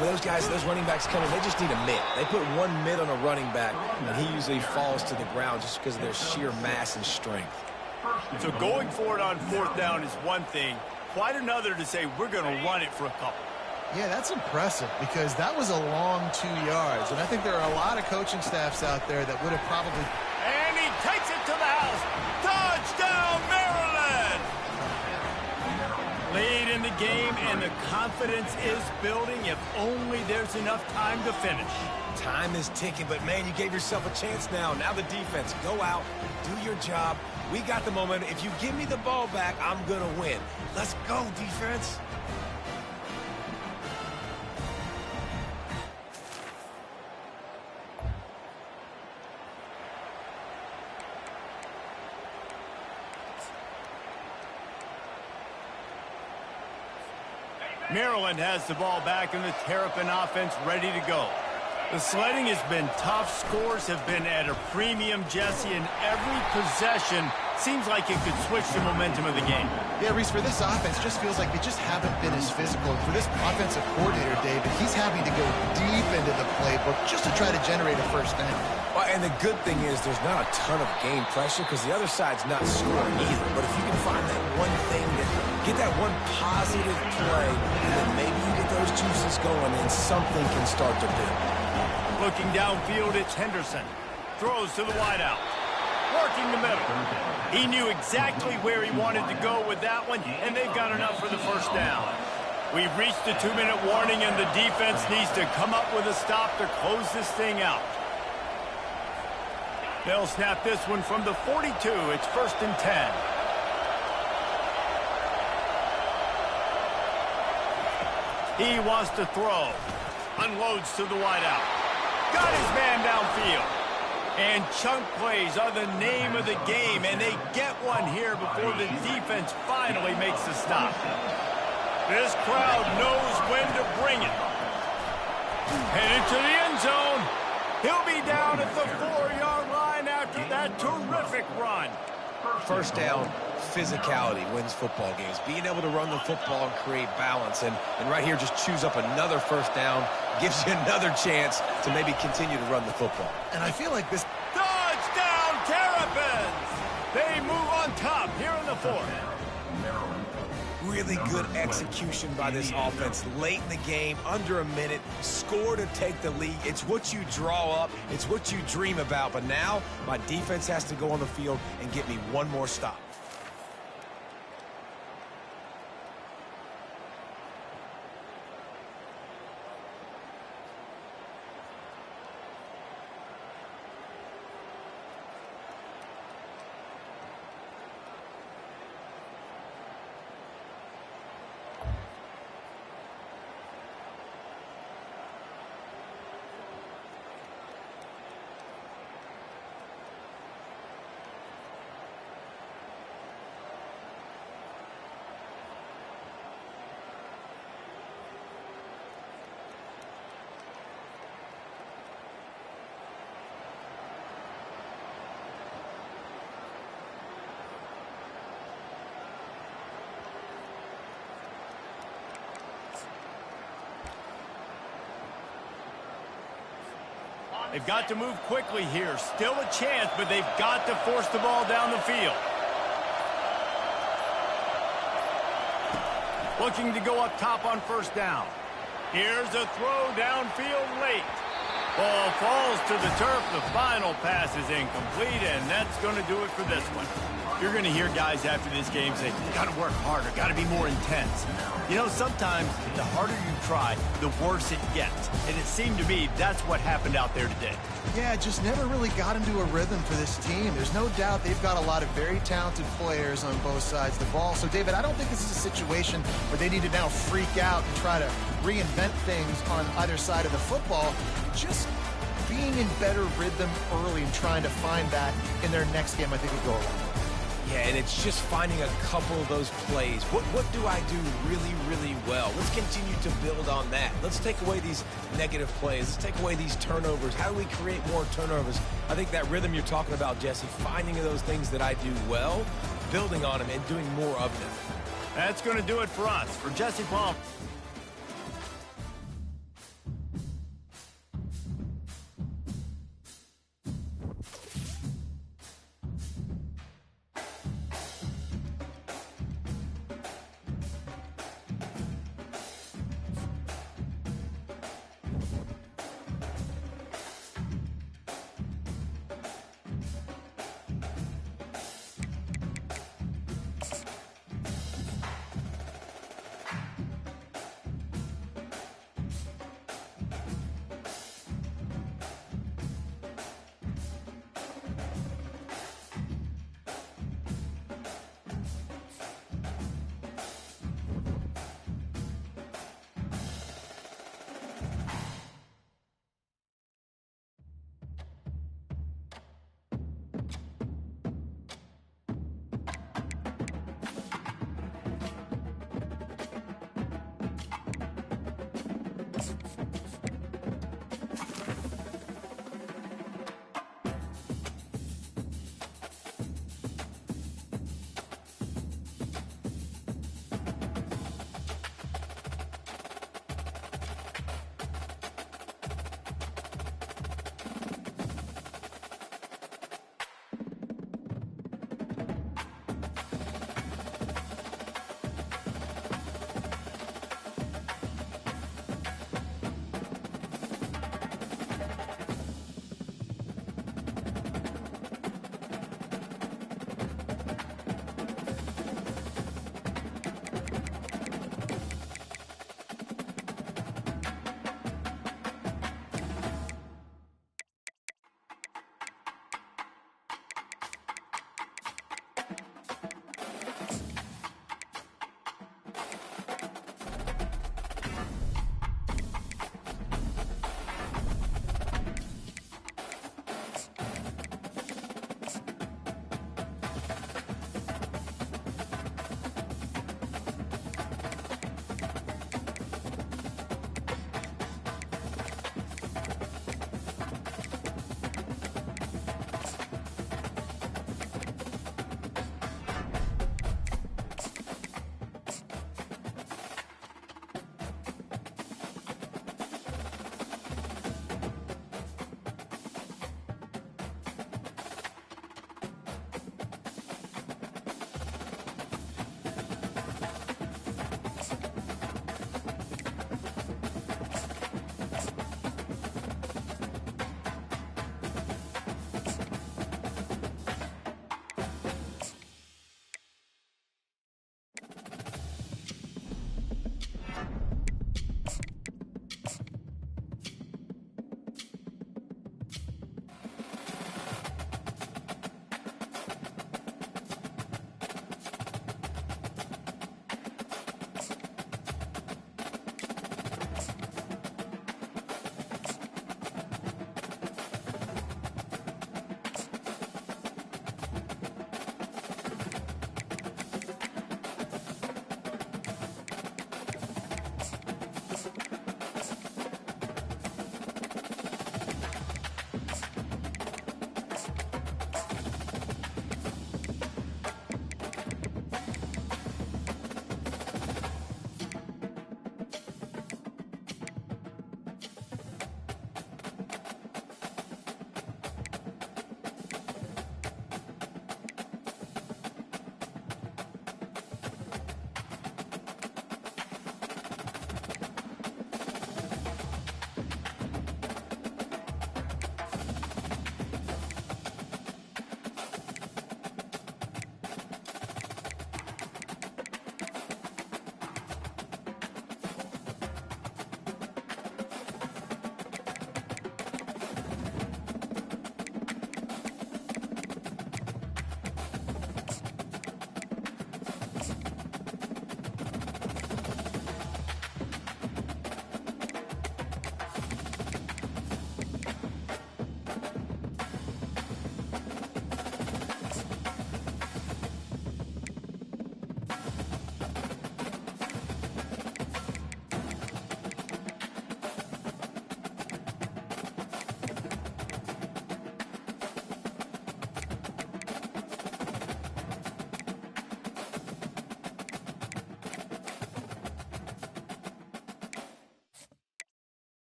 When those guys, those running backs come in, they just need a mid. They put one mid on a running back, and he usually falls to the ground just because of their sheer mass and strength. So going for it on fourth down is one thing. Quite another to say we're going to run it for a couple. Yeah, that's impressive because that was a long 2 yards. And I think there are a lot of coaching staffs out there that would have probably... And he takes it to the house. Touchdown, Maryland! Late in the game, and the confidence is building if only there's enough time to finish. Time is ticking, but, man, you gave yourself a chance now. Now the defense, go out, do your job. We got the momentum. If you give me the ball back, I'm going to win. Let's go, defense. Maryland has the ball back, and the Terrapin offense ready to go. The sledding has been tough. Scores have been at a premium, Jesse, and every possession seems like it could switch the momentum of the game. Yeah, Reese, for this offense, just feels like they just haven't been as physical. And for this offensive coordinator, David, he's having to go deep into the playbook just to try to generate a first down. Well, and the good thing is there's not a ton of game pressure because the other side's not scoring either. But if you can find that one thing, get that one positive play, and then maybe you get those juices going and something can start to build. Looking downfield, it's Henderson. Throws to the wideout. Working the middle. He knew exactly where he wanted to go with that one, and they've got enough for the first down. We've reached the 2-minute warning, and the defense needs to come up with a stop to close this thing out. They'll snap this one from the 42. It's 1st and 10. He wants to throw. Unloads to the wideout. Got his man downfield. And chunk plays are the name of the game, and they get one here before the defense finally makes the stop. This crowd knows when to bring it. Headed to the end zone. He'll be down at the 4-yard line after that terrific run. First down, physicality wins football games. Being able to run the football and create balance. And right here, just choose up another first down. Gives you another chance to maybe continue to run the football. And I feel like this... Touchdown, Terrapins! They move on top here in the 4th. Really good execution by this offense. Late in the game, under a minute, score to take the lead. It's what you draw up. It's what you dream about. But now, my defense has to go on the field and get me one more stop. They've got to move quickly here. Still a chance, but they've got to force the ball down the field. Looking to go up top on first down. Here's a throw downfield late. Ball falls to the turf. The final pass is incomplete, and that's going to do it for this one. You're going to hear guys after this game say, got to work harder, got to be more intense. You know, sometimes the harder you try, the worse it gets. And it seemed to me that's what happened out there today. Yeah, just never really got into a rhythm for this team. There's no doubt they've got a lot of very talented players on both sides of the ball. So, David, I don't think this is a situation where they need to now freak out and try to reinvent things on either side of the football. Just being in better rhythm early and trying to find that in their next game, I think would go a long way. Yeah, and it's just finding a couple of those plays. What do I do really, really well? Let's continue to build on that. Let's take away these negative plays. Let's take away these turnovers. How do we create more turnovers? I think that rhythm you're talking about, Jesse, finding those things that I do well, building on them, and doing more of them. That's going to do it for us. For Jesse Palmer.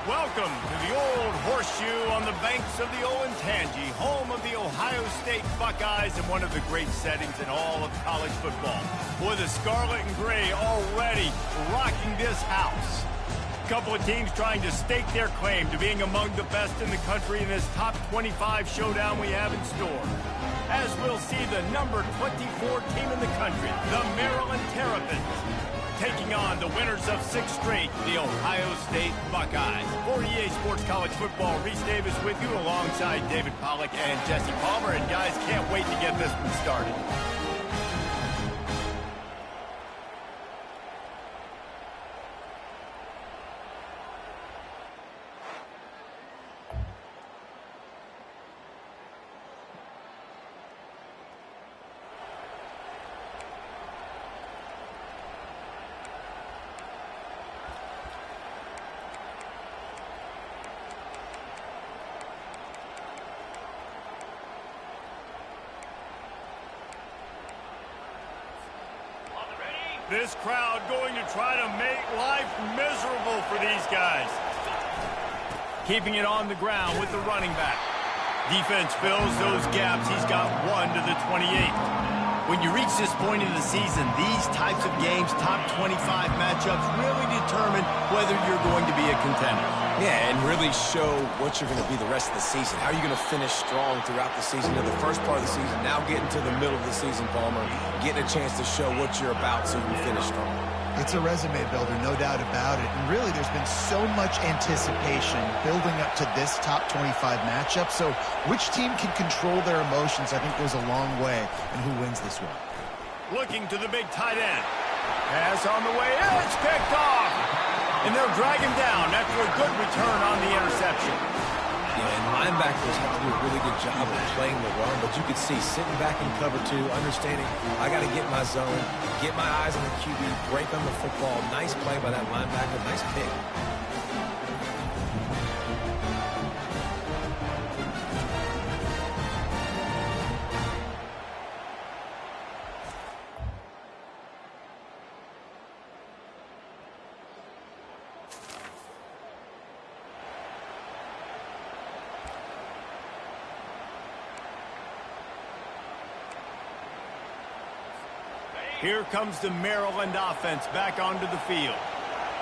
Welcome to the Old Horseshoe on the banks of the Olentangy, home of the Ohio State Buckeyes and one of the great settings in all of college football. Boy, the Scarlet and Gray already rocking this house. A couple of teams trying to stake their claim to being among the best in the country in this top 25 showdown we have in store. As we'll see the number 24 team in the country, the Maryland Terrapins, taking on the winners of 6 straight, the Ohio State Buckeyes. For EA Sports College Football, Reese Davis with you alongside David Pollack and Jesse Palmer. And guys, can't wait to get this one started. This crowd going to try to make life miserable for these guys. Keeping it on the ground with the running back. Defense fills those gaps. He's got 1 to the 28. When you reach this point in the season, these types of games, top 25 matchups, really determine whether you're going to be a contender. Yeah, and really show what you're going to be the rest of the season. How are you going to finish strong throughout the season, to the first part of the season, now getting to the middle of the season, Palmer, getting a chance to show what you're about so you can finish strong. It's a resume builder, no doubt about it. And really, there's been so much anticipation building up to this top 25 matchup. So which team can control their emotions, I think, goes a long way in who wins this one. Looking to the big tight end. Pass on the way. It's picked off. And they'll drag him down after a good return on the interception. Yeah, and linebackers have to do a really good job of playing the run, but you could see sitting back in cover two, understanding I got to get my zone, get my eyes on the QB, break on the football. Nice play by that linebacker. Nice pick. Here comes the Maryland offense back onto the field.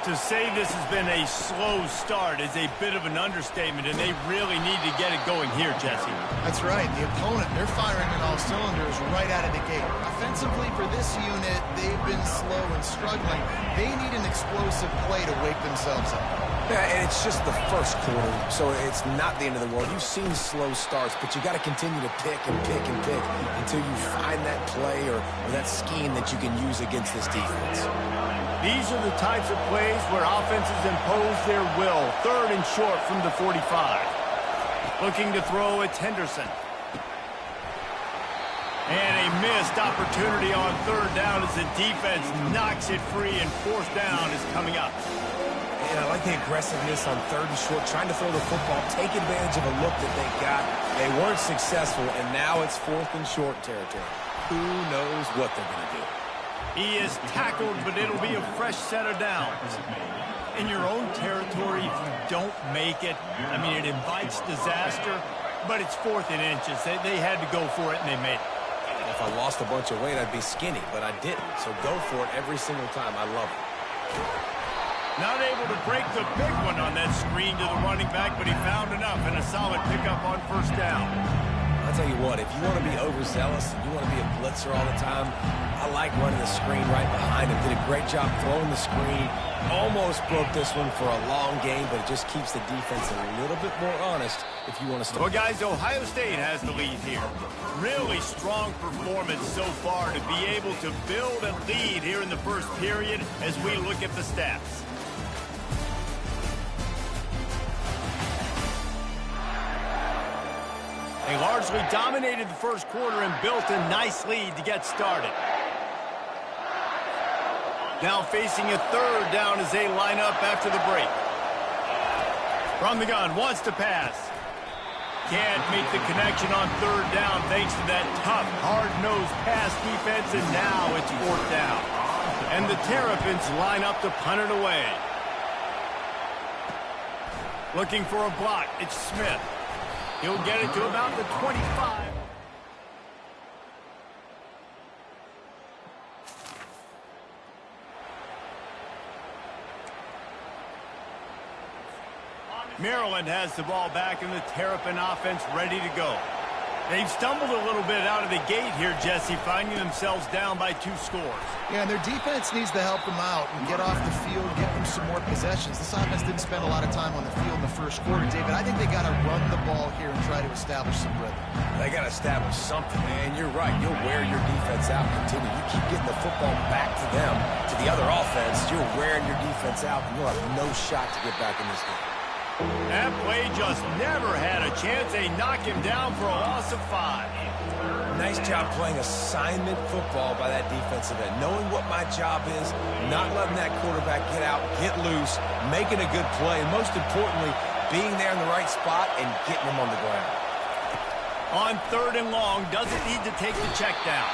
To say this has been a slow start is a bit of an understatement, and they really need to get it going here, Jesse. That's right. The opponent, they're firing on all cylinders right out of the gate. Offensively, for this unit, they've been slow and struggling. They need an explosive play to wake themselves up. Yeah, and it's just the first quarter, so it's not the end of the world. You've seen slow starts, but you got to continue to pick and pick and pick until you find that play or that scheme that you can use against this defense. These are the types of plays where offenses impose their will. Third and short from the 45. Looking to throw, it's Henderson. And a missed opportunity on third down as the defense knocks it free, and fourth down is coming up. And I like the aggressiveness on third and short, trying to throw the football, take advantage of a look that they got. They weren't successful, and now it's fourth and short territory. Who knows what they're going to do? He is tackled, but it'll be a fresh set of downs. In your own territory, if you don't make it, I mean, it invites disaster, but it's fourth and inches. They had to go for it, and they made it. If I lost a bunch of weight, I'd be skinny, but I didn't. So go for it every single time. I love it. Not able to break the big one on that screen to the running back, but he found enough and a solid pickup on first down. I'll tell you what, if you want to be overzealous and you want to be a blitzer all the time, I like running the screen right behind him. Did a great job throwing the screen. Almost broke this one for a long game, but it just keeps the defense a little bit more honest if you want to start. Well, guys, Ohio State has the lead here. Really strong performance so far to be able to build a lead here in the first period as we look at the stats. They largely dominated the first quarter and built a nice lead to get started. Now facing a third down as they line up after the break. From the gun, wants to pass. Can't make the connection on third down thanks to that tough, hard-nosed pass defense, and now it's fourth down. And the Terrapins line up to punt it away. Looking for a block, it's Smith. He'll get it to about the 25. Maryland has the ball back and the Terrapin offense ready to go. They've stumbled a little bit out of the gate here, Jesse, finding themselves down by 2 scores. Yeah, and their defense needs to help them out and get off the field, get them some more possessions. This offense didn't spend a lot of time on the field in the first quarter, David. I think they got to run the ball here and try to establish some rhythm. They got to establish something, man. You're right. You'll wear your defense out. Continue. You keep getting the football back to them, to the other offense. You're wearing your defense out, and you'll have no shot to get back in this game. That play just never had a chance. They knock him down for a loss of 5. Nice job playing assignment football by that defensive end. Knowing what my job is, not letting that quarterback get out, get loose, making a good play, and most importantly, being there in the right spot and getting him on the ground. On third and long, doesn't need to take the check down.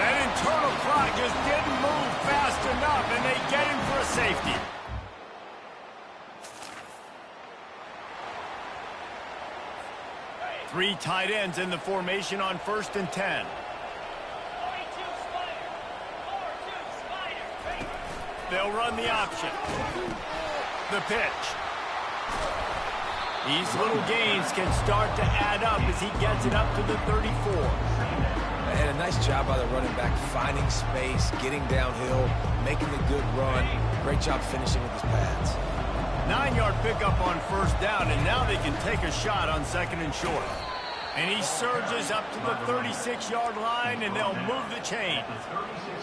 That internal clock just didn't move fast enough, and they get him for a safety. Three tight ends in the formation on 1st and 10. They'll run the option. The pitch. These little gains can start to add up as he gets it up to the 34. And a nice job by the running back, finding space, getting downhill, making a good run. Great job finishing with his pads. 9-yard pickup on first down, and now they can take a shot on second and short. And he surges up to the 36-yard line, and they'll move the chain.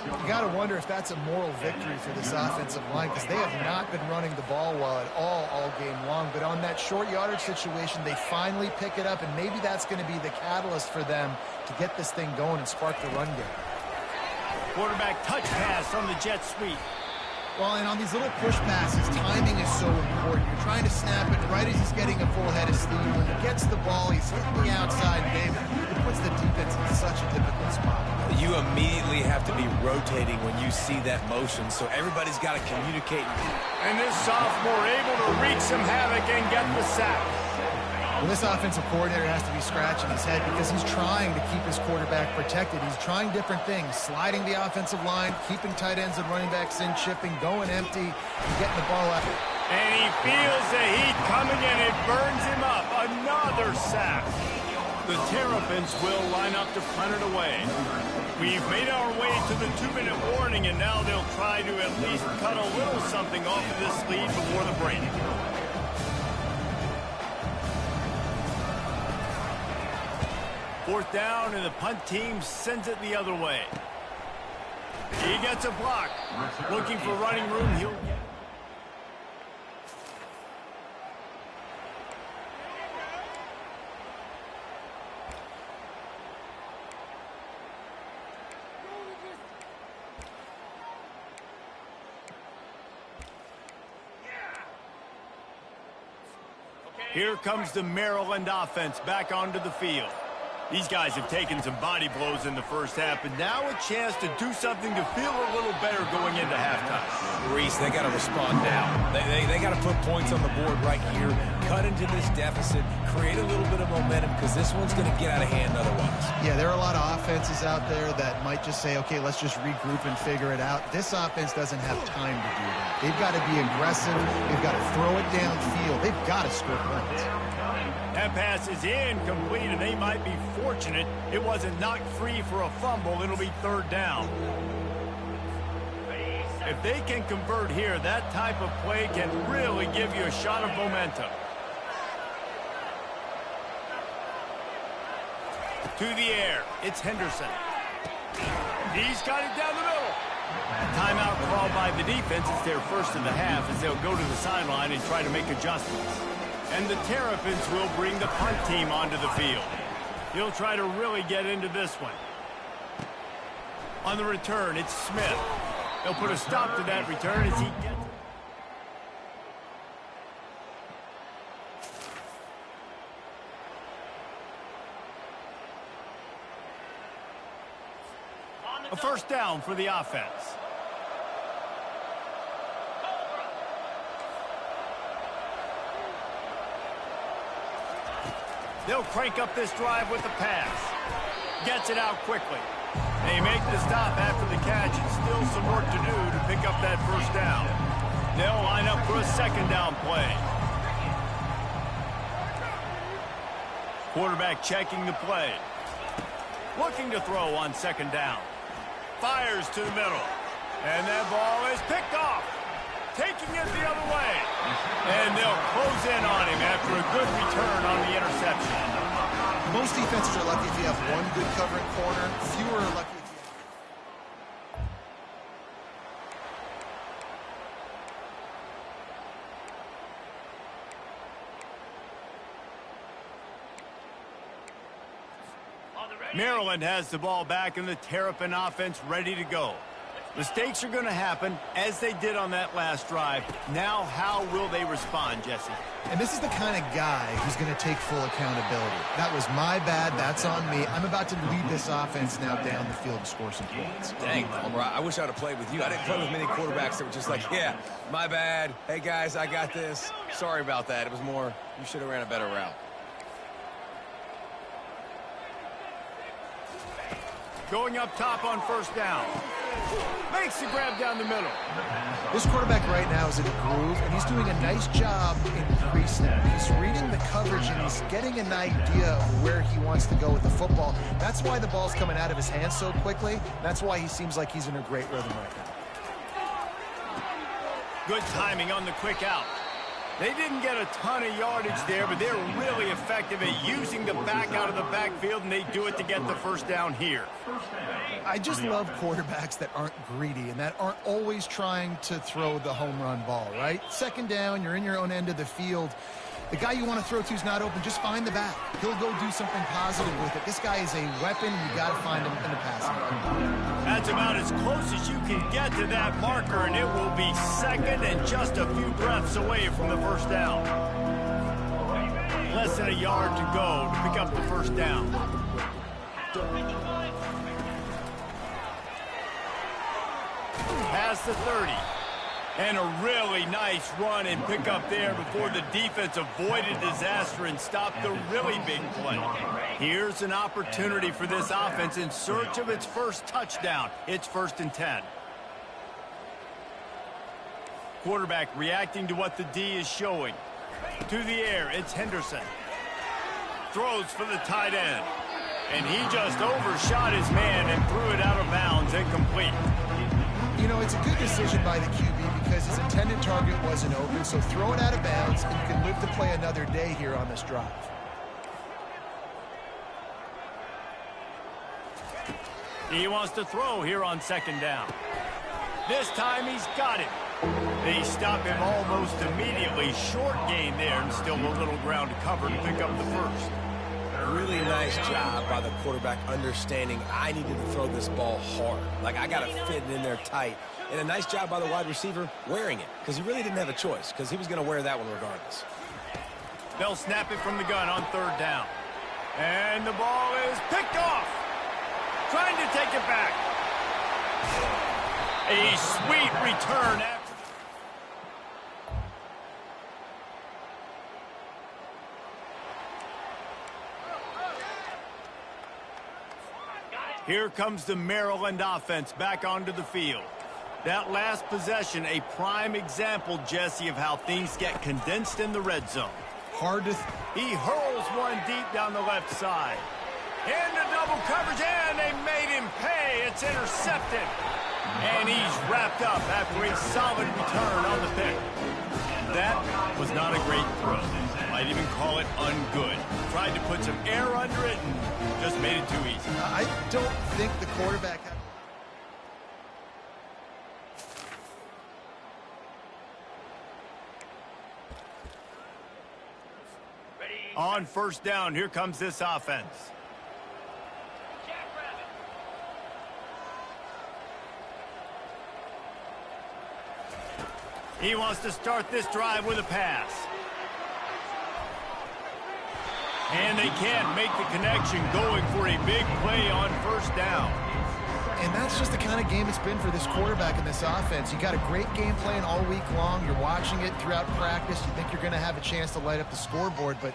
You got to wonder if that's a moral victory for this offensive line, because they have not been running the ball well at all game long. But on that short yardage situation, they finally pick it up, and maybe that's going to be the catalyst for them to get this thing going and spark the run game. Quarterback touch pass on the jet sweep. Well, and on these little push passes, timing is so important. You're trying to snap it right as he's getting a full head of steam. When he gets the ball, he's hitting the outside, David. It puts the defense in such a difficult spot. You immediately have to be rotating when you see that motion, so everybody's got to communicate. And this sophomore able to wreak some havoc and get the sack. Well, this offensive coordinator has to be scratching his head because he's trying to keep his quarterback protected. He's trying different things, sliding the offensive line, keeping tight ends and running backs in, chipping, going empty, and getting the ball out. And he feels the heat coming, and it burns him up. Another sack. The Terrapins will line up to punt it away. We've made our way to the 2-minute warning, and now they'll try to at least cut a little something off of this lead before the break. Fourth down, and the punt team sends it the other way. He gets a block. Looking for running room. He'll get. Here comes the Maryland offense back onto the field. These guys have taken some body blows in the first half, and now a chance to do something to feel a little better going into halftime. Reese, they got to respond now. They got to put points on the board right here, cut into this deficit, create a little bit of momentum, because this one's going to get out of hand otherwise. Yeah, there are a lot of offenses out there that might just say, okay, let's just regroup and figure it out. This offense doesn't have time to do that. They've got to be aggressive. They've got to throw it downfield. They've got to score points. That pass is incomplete, and they might be fortunate it wasn't knocked free for a fumble. It'll be third down. If they can convert here, that type of play can really give you a shot of momentum. To the air, it's Henderson. He's got it down the middle. Timeout called by the defense. It's their first of the half as they'll go to the sideline and try to make adjustments. And the Terrapins will bring the punt team onto the field. He'll try to really get into this one. On the return, it's Smith. They'll put a stop to that return as he gets it. A first down for the offense. They'll crank up this drive with the pass. Gets it out quickly. They make the stop after the catch, and still some work to do to pick up that first down. They'll line up for a second down play. Quarterback checking the play. Looking to throw on second down. Fires to the middle. And that ball is picked off. Taking it the other way. And they'll close in on him after a good return on the interception. Most defenses are lucky if you have one good covering corner. Fewer are lucky if you have. Maryland has the ball back, and the Terrapin offense ready to go. Mistakes are going to happen, as they did on that last drive. Now, how will they respond, Jesse? And this is the kind of guy who's going to take full accountability. That was my bad. That's on me. I'm about to lead this offense now down the field and score some points. Dang, Palmer, I wish I would have played with you. I didn't play with many quarterbacks that were just like, yeah, my bad. Hey, guys, I got this. Sorry about that. It was more, you should have ran a better route. Going up top on first down. Makes the grab down the middle. This quarterback right now is in a groove, and he's doing a nice job in pre-snap. He's reading the coverage, and he's getting an idea of where he wants to go with the football. That's why the ball's coming out of his hands so quickly. That's why he seems like he's in a great rhythm right now. Good timing on the quick out. They didn't get a ton of yardage there, but they're really effective at using the back out of the backfield, and they do it to get the first down here. I just love quarterbacks that aren't greedy and that aren't always trying to throw the home run ball, right? Second down, you're in your own end of the field. The guy you want to throw to is not open. Just find the back. He'll go do something positive with it. This guy is a weapon. You got to find him in the passing game. That's about as close as you can get to that marker, and it will be second and just a few breaths away from the first down. Less than a yard to go to pick up the first down. Past the 30. And a really nice run and pick up there before the defense avoided disaster and stopped the really big play. Here's an opportunity for this offense in search of its first touchdown. It's 1st and 10. Quarterback reacting to what the D is showing. To the air, it's Henderson. Throws for the tight end. And he just overshot his man and threw it out of bounds, incomplete. You know, it's a good decision by the QB because his intended target wasn't open, so throw it out of bounds, and you can live to play another day here on this drive. He wants to throw here on 2nd down. This time he's got it. They stop him almost immediately. Short gain there, and still a little ground to cover to pick up the first. Really nice job by the quarterback understanding I needed to throw this ball hard. Like, I got to fit it in there tight. And a nice job by the wide receiver wearing it, because he really didn't have a choice, because he was going to wear that one regardless. They'll snap it from the gun on 3rd down. And the ball is picked off. Trying to take it back. A sweet return after. Here comes the Maryland offense back onto the field. That last possession, a prime example, Jesse, of how things get condensed in the red zone. He hurls one deep down the left side. Into double coverage, and they made him pay. It's intercepted. And he's wrapped up after a solid return on the pick. That was not a great throw. Might even call it ungood. Tried to put some air under it and just made it too easy. I don't think the quarterback had... On 1st down, here comes this offense. He wants to start this drive with a pass. And they can't make the connection, going for a big play on 1st down. And that's just the kind of game it's been for this quarterback in this offense. You got a great game plan all week long. You're watching it throughout practice. You think you're going to have a chance to light up the scoreboard, but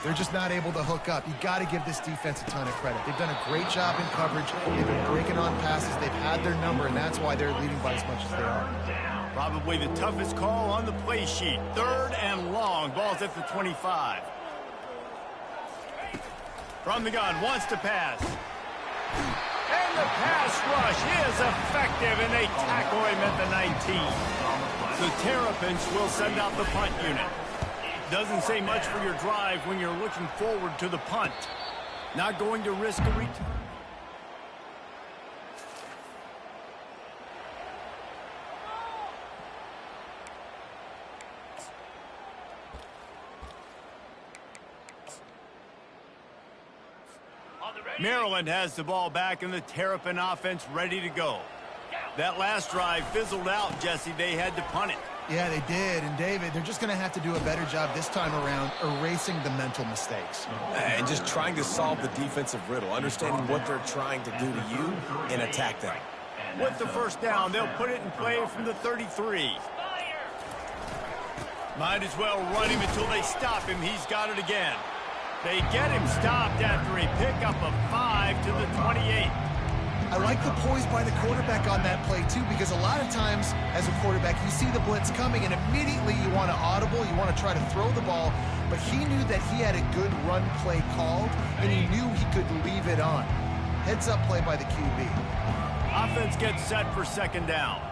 they're just not able to hook up. You got to give this defense a ton of credit. They've done a great job in coverage. They've been breaking on passes. They've had their number, and that's why they're leading by as much as they are. Probably the toughest call on the play sheet. 3rd and long. Ball's at the 25. From the gun, wants to pass. And the pass rush is effective, and they tackle him at the 19. The Terrapins will send out the punt unit. Doesn't say much for your drive when you're looking forward to the punt. Not going to risk a return. Maryland has the ball back, and the Terrapin offense ready to go. That last drive fizzled out, Jesse. They had to punt it. Yeah, they did. And, David, they're just going to have to do a better job this time around erasing the mental mistakes. And just trying to solve the defensive riddle, understanding what they're trying to do to you and attack them. With the 1st down, they'll put it in play from the 33. Might as well run him until they stop him. He's got it again. They get him stopped after a pickup of 5 to the 28. I like the poise by the quarterback on that play, too, because a lot of times as a quarterback, you see the blitz coming, and immediately you want to audible, you want to try to throw the ball, but he knew that he had a good run play called, and he knew he could leave it on. Heads-up play by the QB. Offense gets set for second down.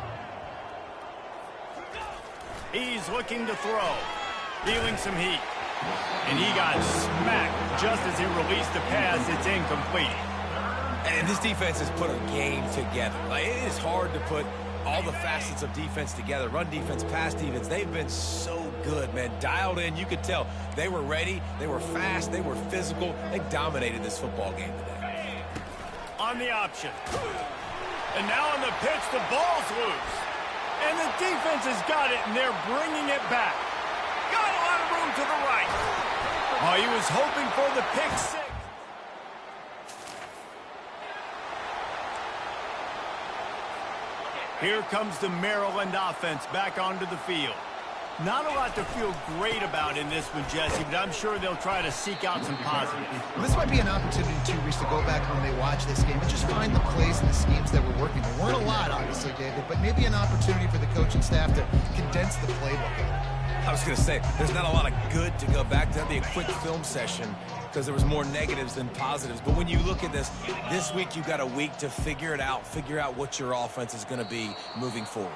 He's looking to throw, feeling some heat. And he got smacked just as he released the pass. It's incomplete. And this defense has put a game together. Like, it is hard to put all the facets of defense together. Run defense, pass defense. They've been so good, man. Dialed in. You could tell they were ready. They were fast. They were physical. They dominated this football game today. On the option. And now on the pitch, the ball's loose. And the defense has got it, and they're bringing it back. Got a lot of room to the right. Oh, he was hoping for the pick six. Here comes the Maryland offense back onto the field. Not a lot to feel great about in this one, Jesse, but I'm sure they'll try to seek out some positives. This might be an opportunity, too, Reese, to go back when they watch this game and just find the plays and the schemes that were working. There weren't a lot, obviously, David, but maybe an opportunity for the coaching staff to condense the playbook. I was going to say, there's not a lot of good to go back to. That'd be a quick film session because there was more negatives than positives. But when you look at this week you got a week to figure it out, figure out what your offense is going to be moving forward.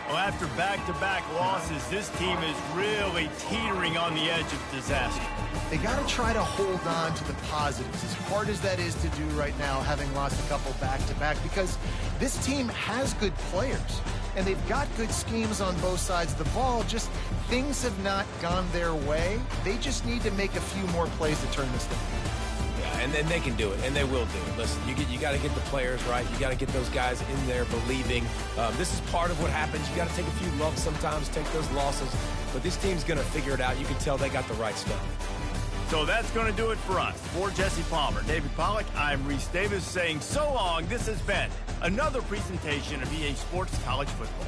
Well, after back-to-back losses, this team is really teetering on the edge of disaster. They got to try to hold on to the positives, as hard as that is to do right now, having lost a couple back-to-back, because this team has good players, and they've got good schemes on both sides of the ball. Just things have not gone their way. They just need to make a few more plays to turn this thing. And then they can do it, and they will do it. Listen, you got to get the players right. You got to get those guys in there believing. This is part of what happens. You got to take a few lumps sometimes, take those losses. But this team's going to figure it out. You can tell they got the right stuff. So that's going to do it for us. For Jesse Palmer, David Pollack, I'm Reese Davis saying so long. This has been another presentation of EA Sports College Football.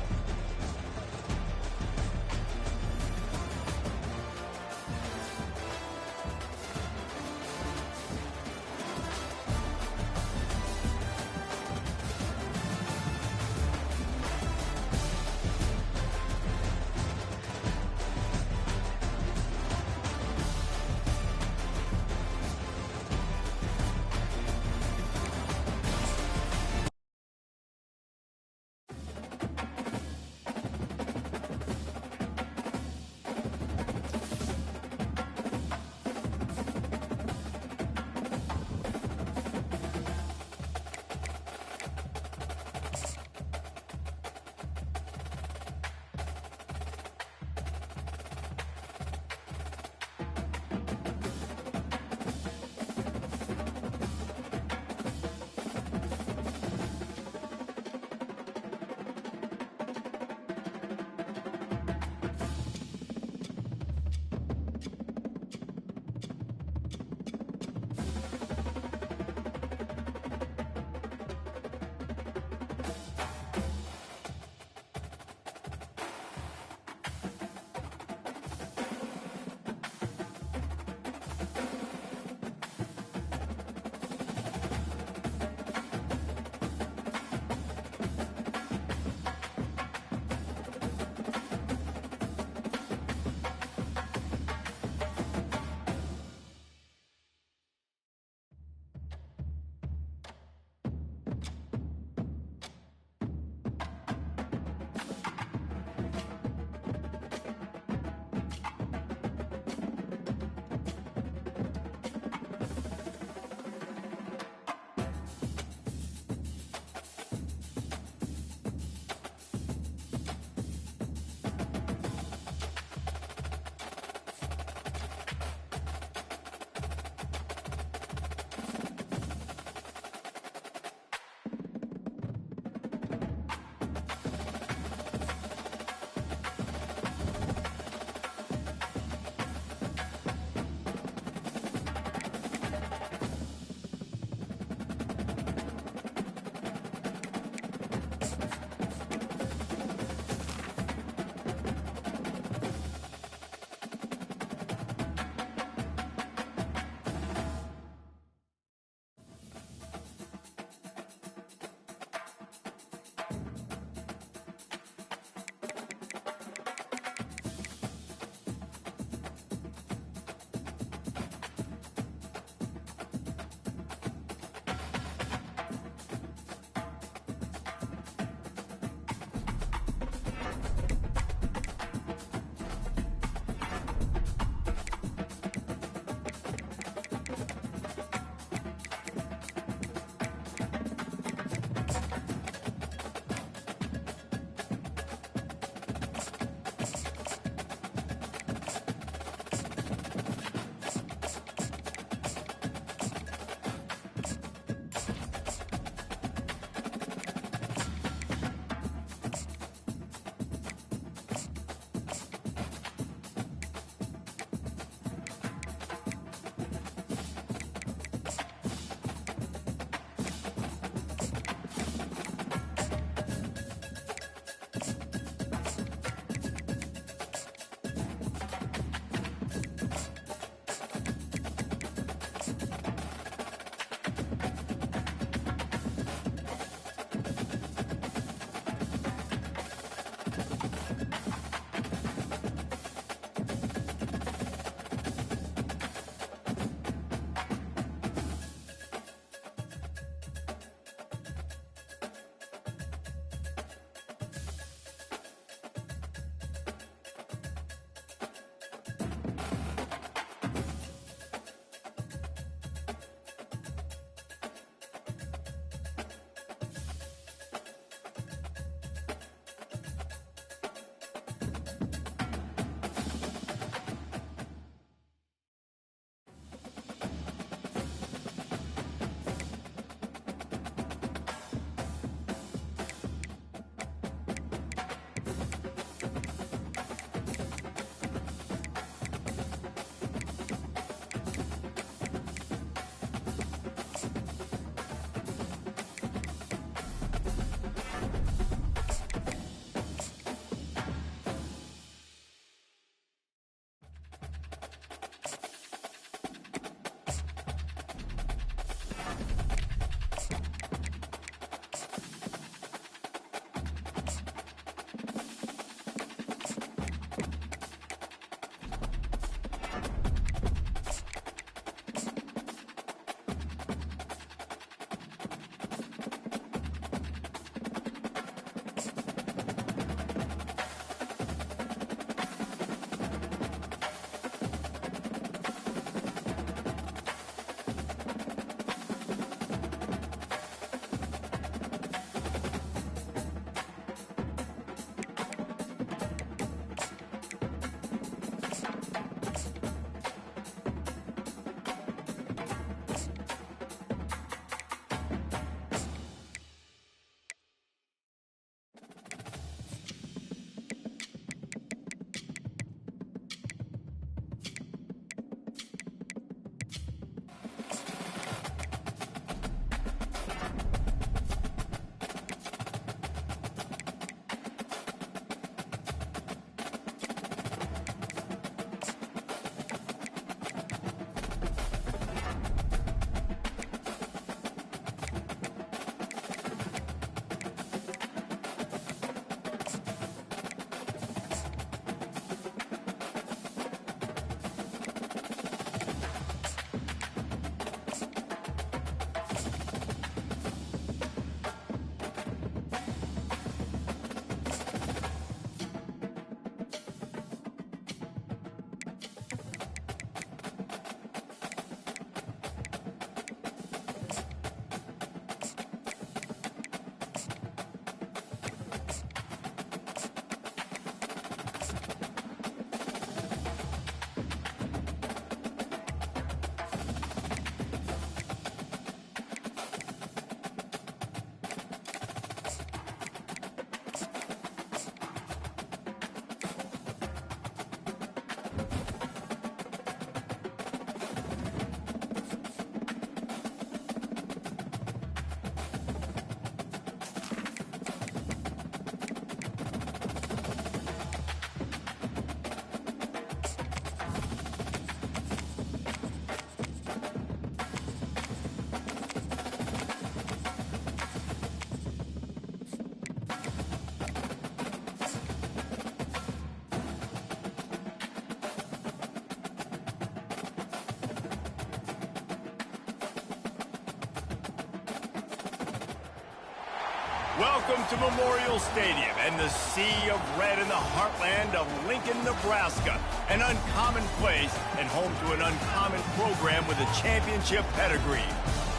Welcome to Memorial Stadium and the sea of red in the heartland of Lincoln, Nebraska. An uncommon place and home to an uncommon program with a championship pedigree.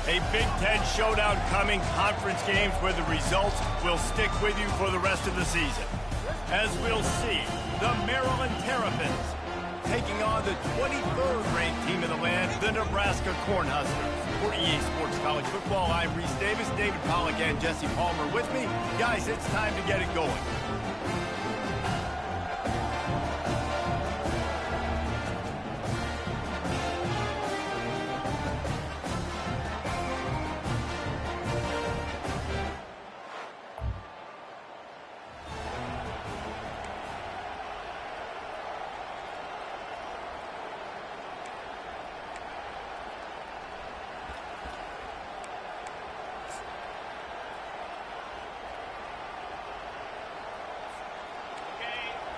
A Big Ten showdown coming, conference games where the results will stick with you for the rest of the season. As we'll see, the Maryland Terrapins taking on the 23rd ranked team in the land, the Nebraska Cornhuskers. For EA Sports College Football, I'm Reese Davis, David Pollack and Jesse Palmer with me. Guys, it's time to get it going.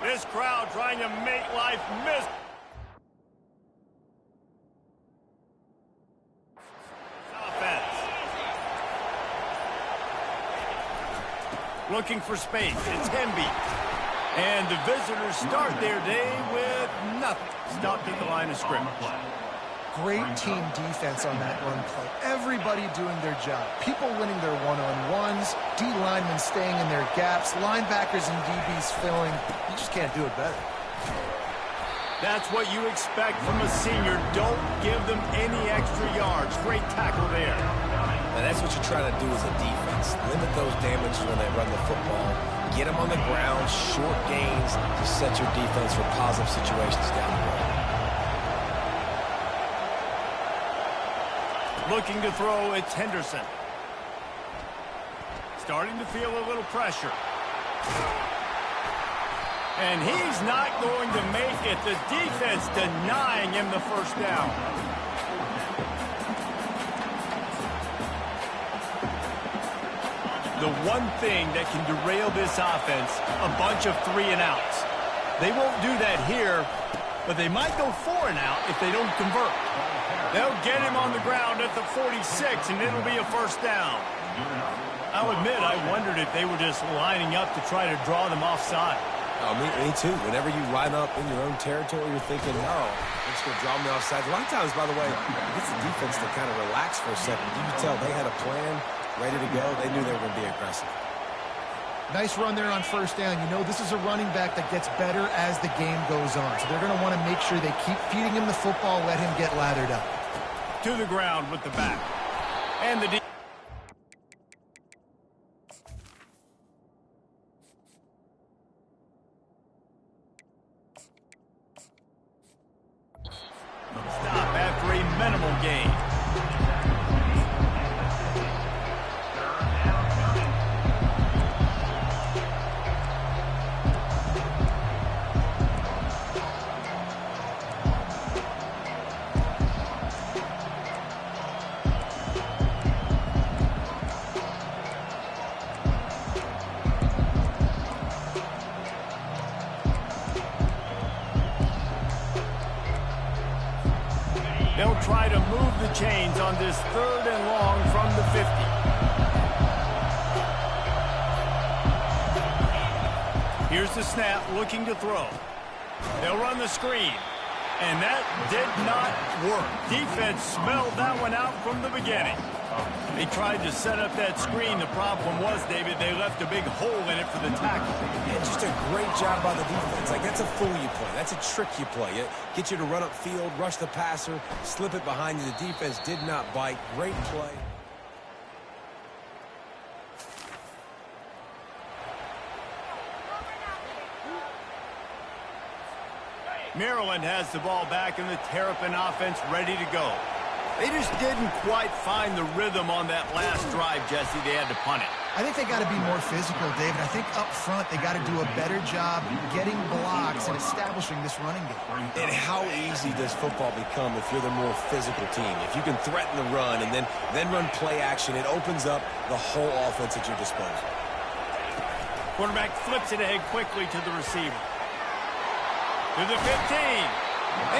This crowd trying to make life miserable. Offense. Looking for space. It's Hemby. And the visitors start their day with nothing. Stopped at the line of scrimmage. Great team defense on that run play. Everybody doing their job. People winning their one-on-ones, D linemen staying in their gaps, linebackers and DBs filling. You just can't do it better. That's what you expect from a senior. Don't give them any extra yards. Great tackle there. And that's what you're trying to do as a defense. Limit those damages when they run the football. Get them on the ground, short gains to set your defense for positive situations down the road. Looking to throw, it's Henderson. Starting to feel a little pressure. And he's not going to make it. The defense denying him the first down. The one thing that can derail this offense, a bunch of 3-and-outs. They won't do that here, but they might go 4-and-out if they don't convert. They'll get him on the ground at the 46, and it'll be a first down. I'll admit, I wondered if they were just lining up to try to draw them offside. Oh, me too. Whenever you line up in your own territory, you're thinking, no, I'm just going to draw them offside. A lot of times, by the way, it gets the defense to kind of relax for a second. You can tell they had a plan, ready to go. They knew they were going to be aggressive. Nice run there on first down. You know this is a running back that gets better as the game goes on. So they're going to want to make sure they keep feeding him the football, let him get lathered up. To the ground with the back. And the stop after a minimal gain. They'll try to move the chains on this 3rd and long from the 50. Here's the snap, looking to throw. They'll run the screen. And that did not work. Defense smelled that one out from the beginning. They tried to set up that screen. The problem was, David, they left a big hole in it for the tackle. Yeah, just a great job by the defense. Like, that's a fool you play. That's a trick you play. It gets you to run upfield, rush the passer, slip it behind you. The defense did not bite. Great play. Maryland has the ball back and the Terrapin offense ready to go. They just didn't quite find the rhythm on that last drive, Jesse. They had to punt it. I think they got to be more physical, David. I think up front they got to do a better job getting blocks and establishing this running game. And how easy does football become if you're the more physical team? If you can threaten the run and then run play action, it opens up the whole offense at your disposal. Quarterback flips it ahead quickly to the receiver. To the 15.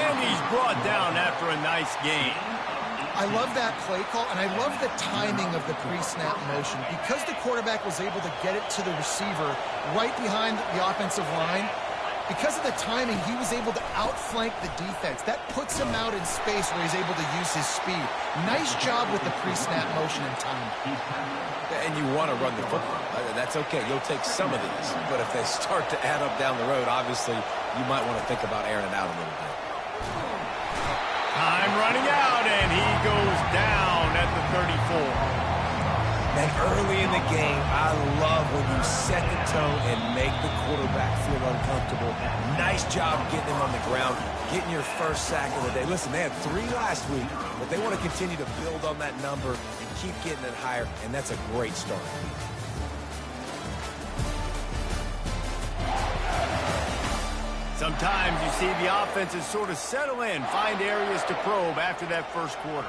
And he's brought down after a nice gain. I love that play call, and I love the timing of the pre-snap motion. Because the quarterback was able to get it to the receiver right behind the offensive line, because of the timing, he was able to outflank the defense. That puts him out in space where he's able to use his speed. Nice job with the pre-snap motion and timing. And you want to run the football. That's okay. You'll take some of these. But if they start to add up down the road, obviously, you might want to think about airing it out a little bit. Time running out, and he goes down at the 34. Man, early in the game, I love when you set the tone and make the quarterback feel uncomfortable. Nice job getting him on the ground, getting your first sack of the day. Listen, they had 3 last week, but they want to continue to build on that number and keep getting it higher, and that's a great start. Sometimes you see the offenses sort of settle in, find areas to probe after that first quarter.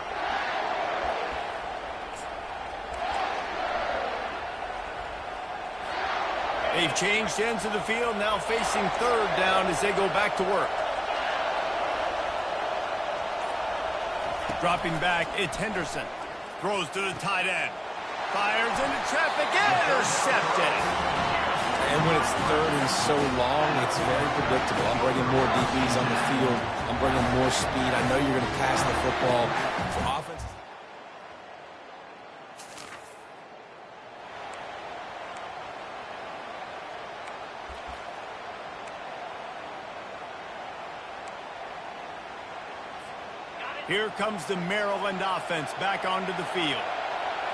They've changed ends of the field, now facing third down as they go back to work. Dropping back, it's Henderson. Throws to the tight end. Fires into traffic, intercepted. And when it's third and so long, it's very predictable. I'm bringing more DBs on the field. I'm bringing more speed. I know you're going to pass the football. For offense. Here comes the Maryland offense back onto the field.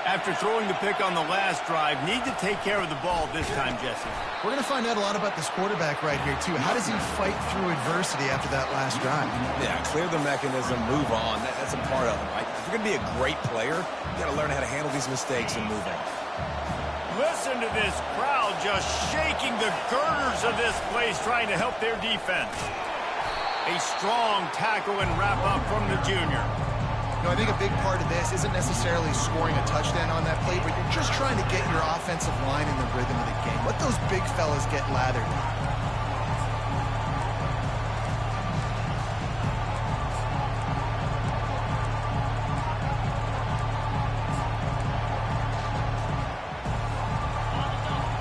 After throwing the pick on the last drive, need to take care of the ball this time, Jesse. We're going to find out a lot about this quarterback right here, too. How does he fight through adversity after that last drive? Yeah, clear the mechanism, move on. That's a part of it, right? If you're going to be a great player, you got to learn how to handle these mistakes and move on. Listen to this crowd just shaking the girders of this place, trying to help their defense. A strong tackle and wrap-up from the junior. You know, I think a big part of this isn't necessarily scoring a touchdown on that play, but you're just trying to get your offensive line in the rhythm of the game. Let those big fellas get lathered.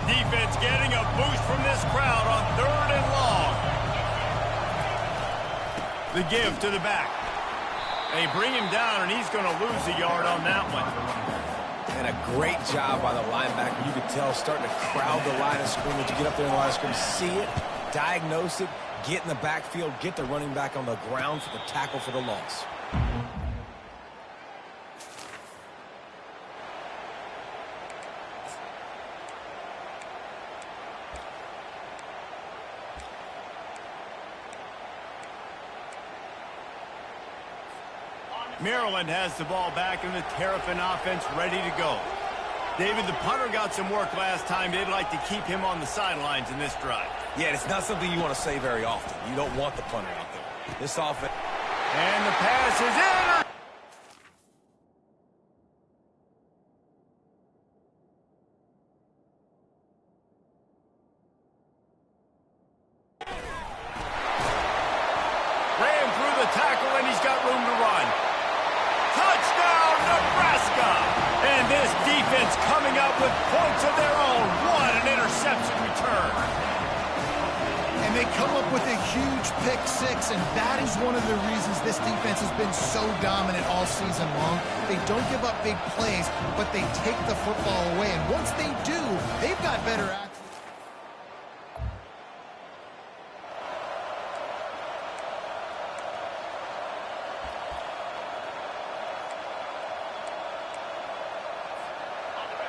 Defense getting a boost from this crowd on third and long. The give to the back. They bring him down, and he's going to lose a yard on that one. And a great job by the linebacker. You could tell starting to crowd the line of scrimmage. You get up there in the line of scrimmage, see it, diagnose it, get in the backfield, get the running back on the ground for the tackle for the loss. Maryland has the ball back and the Terrapin offense ready to go. David, the punter got some work last time. They'd like to keep him on the sidelines in this drive. Yeah, it's not something you want to say very often. You don't want the punter out there. This offense. And the pass is in. Ran through the tackle, and he's got room to run. Touchdown, Nebraska! And this defense coming up with points of their own. What an interception return. And they come up with a huge pick six, and that is one of the reasons this defense has been so dominant all season long. They don't give up big plays, but they take the football away. And once they do, they've got better athletes.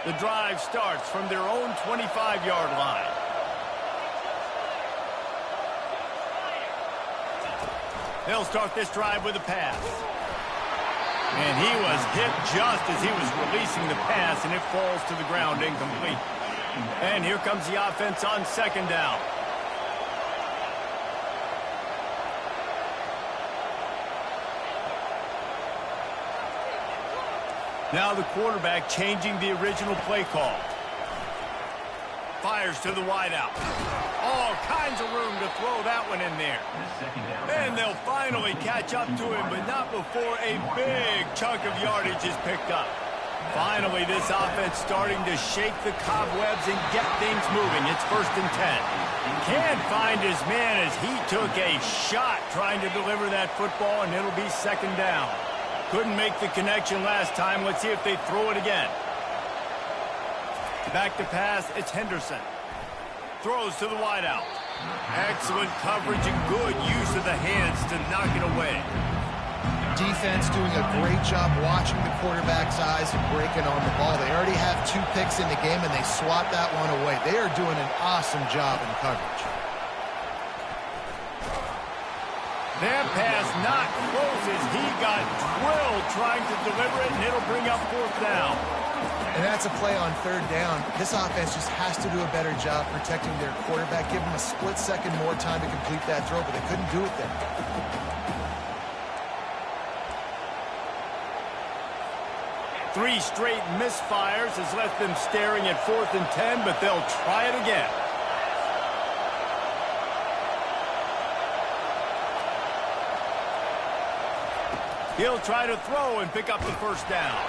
The drive starts from their own 25-yard line. They'll start this drive with a pass. And he was hit just as he was releasing the pass, and it falls to the ground incomplete. And here comes the offense on second down. Now the quarterback changing the original play call. Fires to the wideout. All kinds of room to throw that one in there. And they'll finally catch up to him, but not before a big chunk of yardage is picked up. Finally, this offense starting to shake the cobwebs and get things moving. It's 1st and 10. Can't find his man as he took a shot trying to deliver that football, and it'll be 2nd down. Couldn't make the connection last time. Let's see if they throw it again. Back to pass, it's Henderson. Throws to the wideout. Excellent coverage and good use of the hands to knock it away. Defense doing a great job watching the quarterback's eyes and breaking on the ball. They already have 2 picks in the game, and they swat that one away. They are doing an awesome job in coverage. That pass not close as he got drilled trying to deliver it, and it'll bring up 4th down. And that's a play on 3rd down. This offense just has to do a better job protecting their quarterback. Give them a split second more time to complete that throw, but they couldn't do it there. 3 straight misfires has left them staring at 4th and 10, but they'll try it again. He'll try to throw and pick up the 1st down.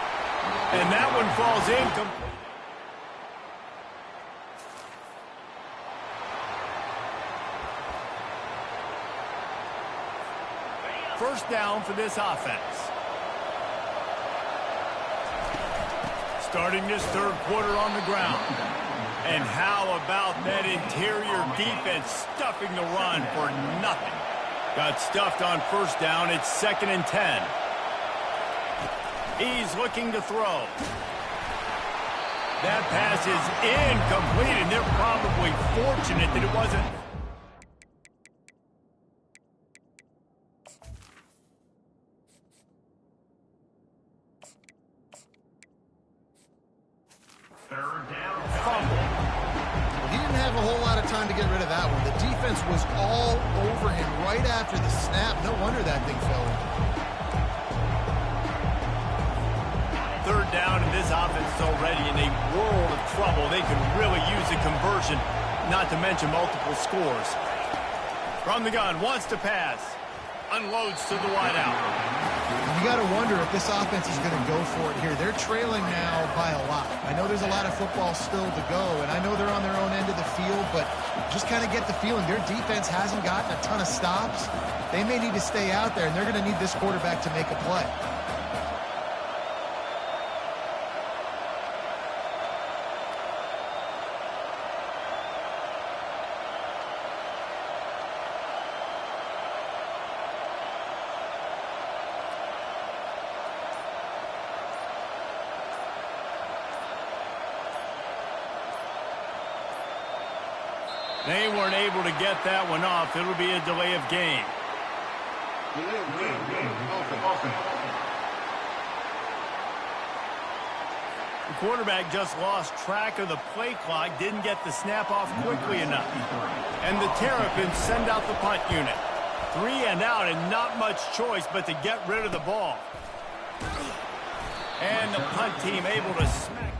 And that one falls incomplete. First down for this offense. Starting this 3rd quarter on the ground. And how about that interior defense stuffing the run for nothing? Got stuffed on 1st down. It's 2nd and 10. He's looking to throw. That pass is incomplete, and they're probably fortunate that it wasn't. He didn't have a whole lot of time to get rid of that one. The defense was all over him right after the snap. No wonder that thing fell in. 3rd down, and this offense is already in a world of trouble. They can really use a conversion, not to mention multiple scores. From the gun, wants to pass. Unloads to the wideout. You got to wonder if this offense is going to go for it here. They're trailing now by a lot. I know there's a lot of football still to go, and I know they're on their own end of the field, but just kind of get the feeling their defense hasn't gotten a ton of stops. They may need to stay out there, and they're going to need this quarterback to make a play. They weren't able to get that one off. It'll be a delay of game. The quarterback just lost track of the play clock, didn't get the snap off quickly enough. And the Terrapins send out the punt unit. 3 and out, and not much choice but to get rid of the ball. And the punt team able to smack it.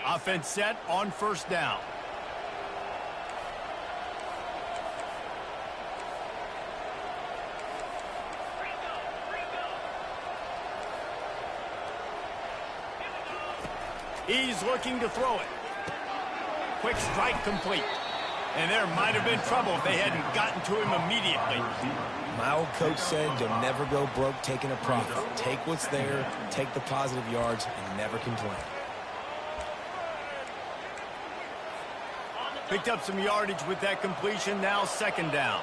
Offense set on 1st down. He's looking to throw it. Quick strike complete. And there might have been trouble if they hadn't gotten to him immediately. My old coach said you'll never go broke taking a profit. Take what's there, take the positive yards, and never complain. Picked up some yardage with that completion. Now 2nd down.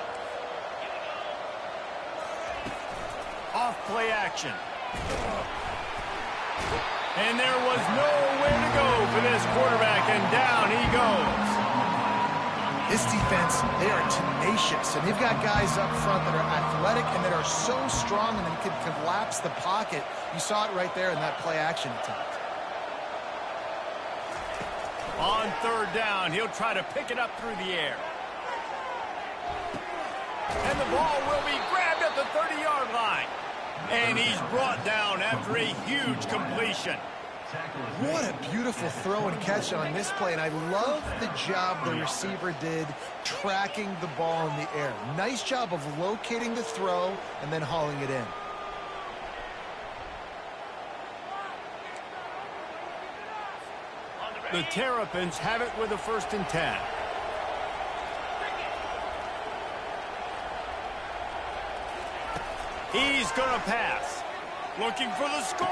Off play action. And there was nowhere to go for this quarterback, and down he goes. This defense, they are tenacious, and they've got guys up front that are athletic and that are so strong and they can collapse the pocket. You saw it right there in that play action attempt. On 3rd down, he'll try to pick it up through the air. And the ball will be grabbed at the 30-yard line. And he's brought down after a huge completion. What a beautiful throw and catch on this play, and I love the job the receiver did tracking the ball in the air. Nice job of locating the throw and then hauling it in. The Terrapins have it with a 1st and 10. He's going to pass. Looking for the score.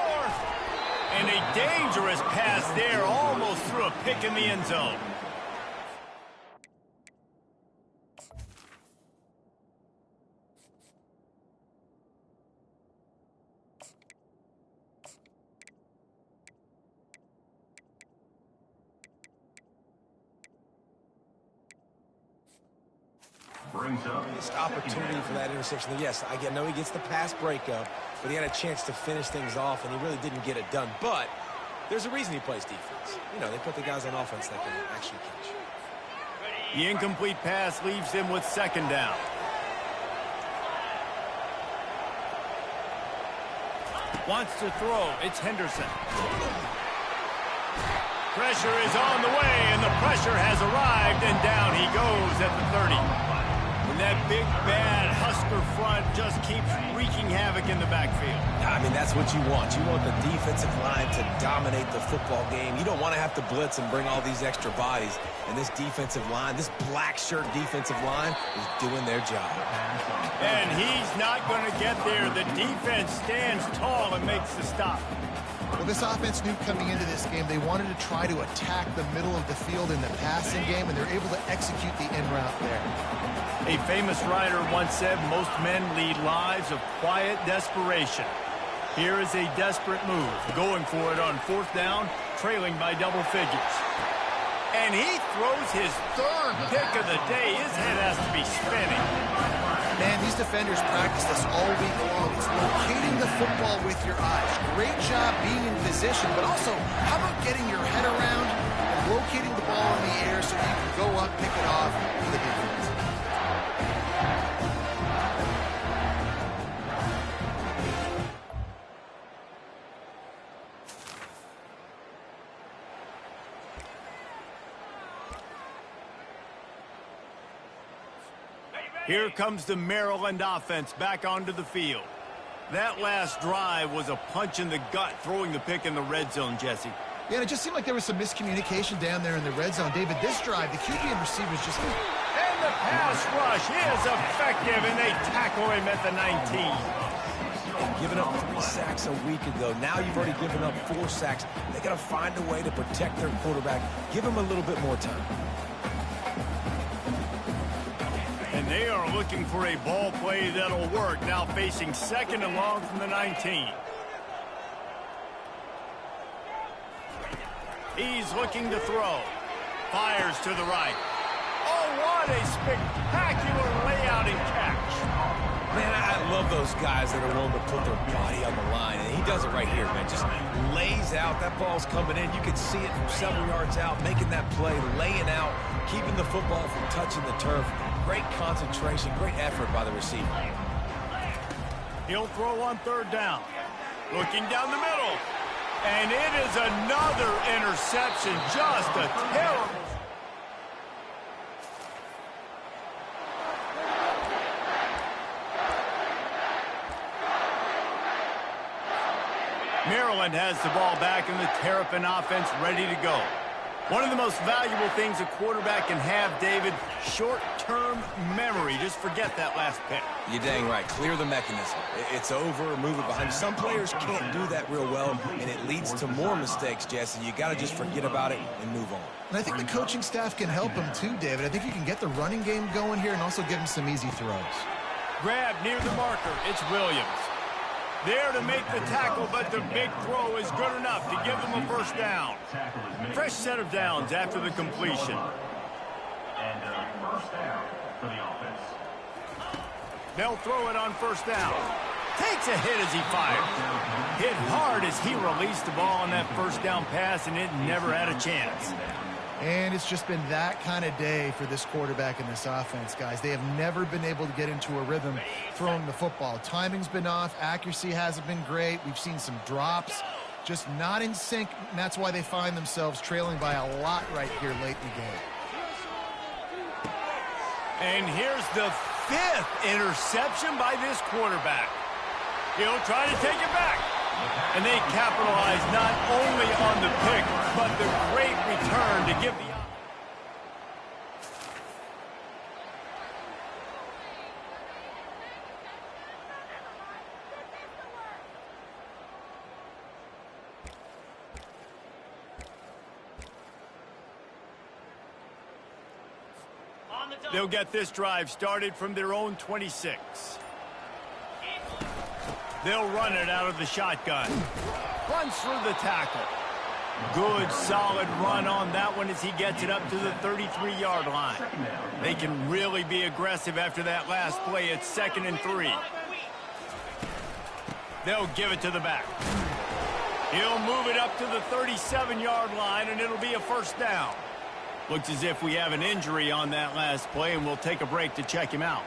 And a dangerous pass there, almost threw a pick in the end zone. Brings up Missed opportunity for that interception. Yes, I know he gets the pass breakup, but he had a chance to finish things off, and he really didn't get it done. But there's a reason he plays defense. You know, they put the guys on offense that can actually catch. The incomplete pass leaves him with 2nd down. Wants to throw. It's Henderson. Pressure is on the way, and the pressure has arrived, and down he goes at the 30. And that big, bad Husker front just keeps wreaking havoc in the backfield. I mean, that's what you want. You want the defensive line to dominate the football game. You don't want to have to blitz and bring all these extra bodies. And this defensive line, this black shirt defensive line, is doing their job. And he's not going to get there. The defense stands tall and makes the stop. Well, this offense knew coming into this game they wanted to try to attack the middle of the field in the passing game, and they're able to execute the in route there. A famous writer once said, most men lead lives of quiet desperation. Here is a desperate move, going for it on 4th down, trailing by double figures. And he throws his 3rd pick of the day. His head has to be spinning. Man, these defenders practice this all week long. It's locating the football with your eyes. Great job being in position, but also, how about getting your head around and locating the ball in the air so you can go up, pick it off for the defense. Here comes the Maryland offense back onto the field. That last drive was a punch in the gut, throwing the pick in the red zone, Jesse. Yeah, and it just seemed like there was some miscommunication down there in the red zone. David, this drive, the QB and receivers just... And the pass rush is effective, and they tackle him at the 19. Giving up 3 sacks a week ago. Now you've already given up 4 sacks. They got to find a way to protect their quarterback. Give him a little bit more time. And they are looking for a ball play that'll work. Now facing 2nd and long from the 19. He's looking to throw. Fires to the right. Oh, what a spectacular layout and catch. Man, I love those guys that are willing to put their body on the line. And he does it right here, man. Just lays out. That ball's coming in. You can see it from several yards out, making that play, laying out, keeping the football from touching the turf. Great concentration, great effort by the receiver. He'll throw on 3rd down. Looking down the middle. And it is another interception. Just a terrible. Maryland has the ball back, and the Terrapin offense ready to go. One of the most valuable things a quarterback can have, David, short-term memory. Just forget that last pick. You're dang right. Clear the mechanism. It's over, move it behind. Some players can't do that real well, and it leads to more mistakes, Jesse. You got to just forget about it and move on. And I think the coaching staff can help him too, David. I think you can get the running game going here and also give him some easy throws. Grab near the marker. It's Williams. There to make the tackle, but the big throw is good enough to give them a 1st down. Fresh set of downs after the completion. And 1st down for the offense. They'll throw it on 1st down. Takes a hit as he fires. Hit hard as he released the ball on that 1st down pass, and it never had a chance. And it's just been that kind of day for this quarterback and this offense, guys. They have never been able to get into a rhythm throwing the football. Timing's been off. Accuracy hasn't been great. We've seen some drops. Just not in sync, and that's why they find themselves trailing by a lot right here late in the game. And here's the 5th interception by this quarterback. He'll try to take it back. And they capitalize not only on the pick, but the great return to give the... They'll get this drive started from their own 26. They'll run it out of the shotgun. Runs through the tackle. Good, solid run on that one as he gets it up to the 33-yard line. They can really be aggressive after that last play. It's 2nd and 3. They'll give it to the back. He'll move it up to the 37-yard line, and it'll be a first down. Looks as if we have an injury on that last play, and we'll take a break to check him out.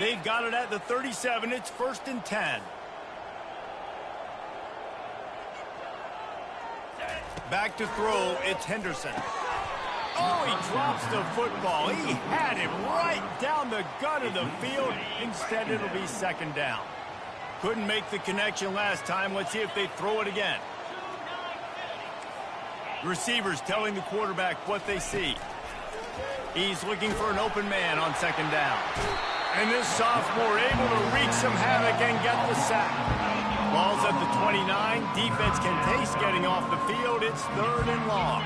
They've got it at the 37. It's 1st and 10. Back to throw. It's Henderson. Oh, he drops the football. He had him right down the gut of the field. Instead, it'll be 2nd down. Couldn't make the connection last time. Let's see if they throw it again. Receivers telling the quarterback what they see. He's looking for an open man on 2nd down. And this sophomore able to wreak some havoc and get the sack. Ball's at the 29. Defense can taste getting off the field. It's 3rd and long.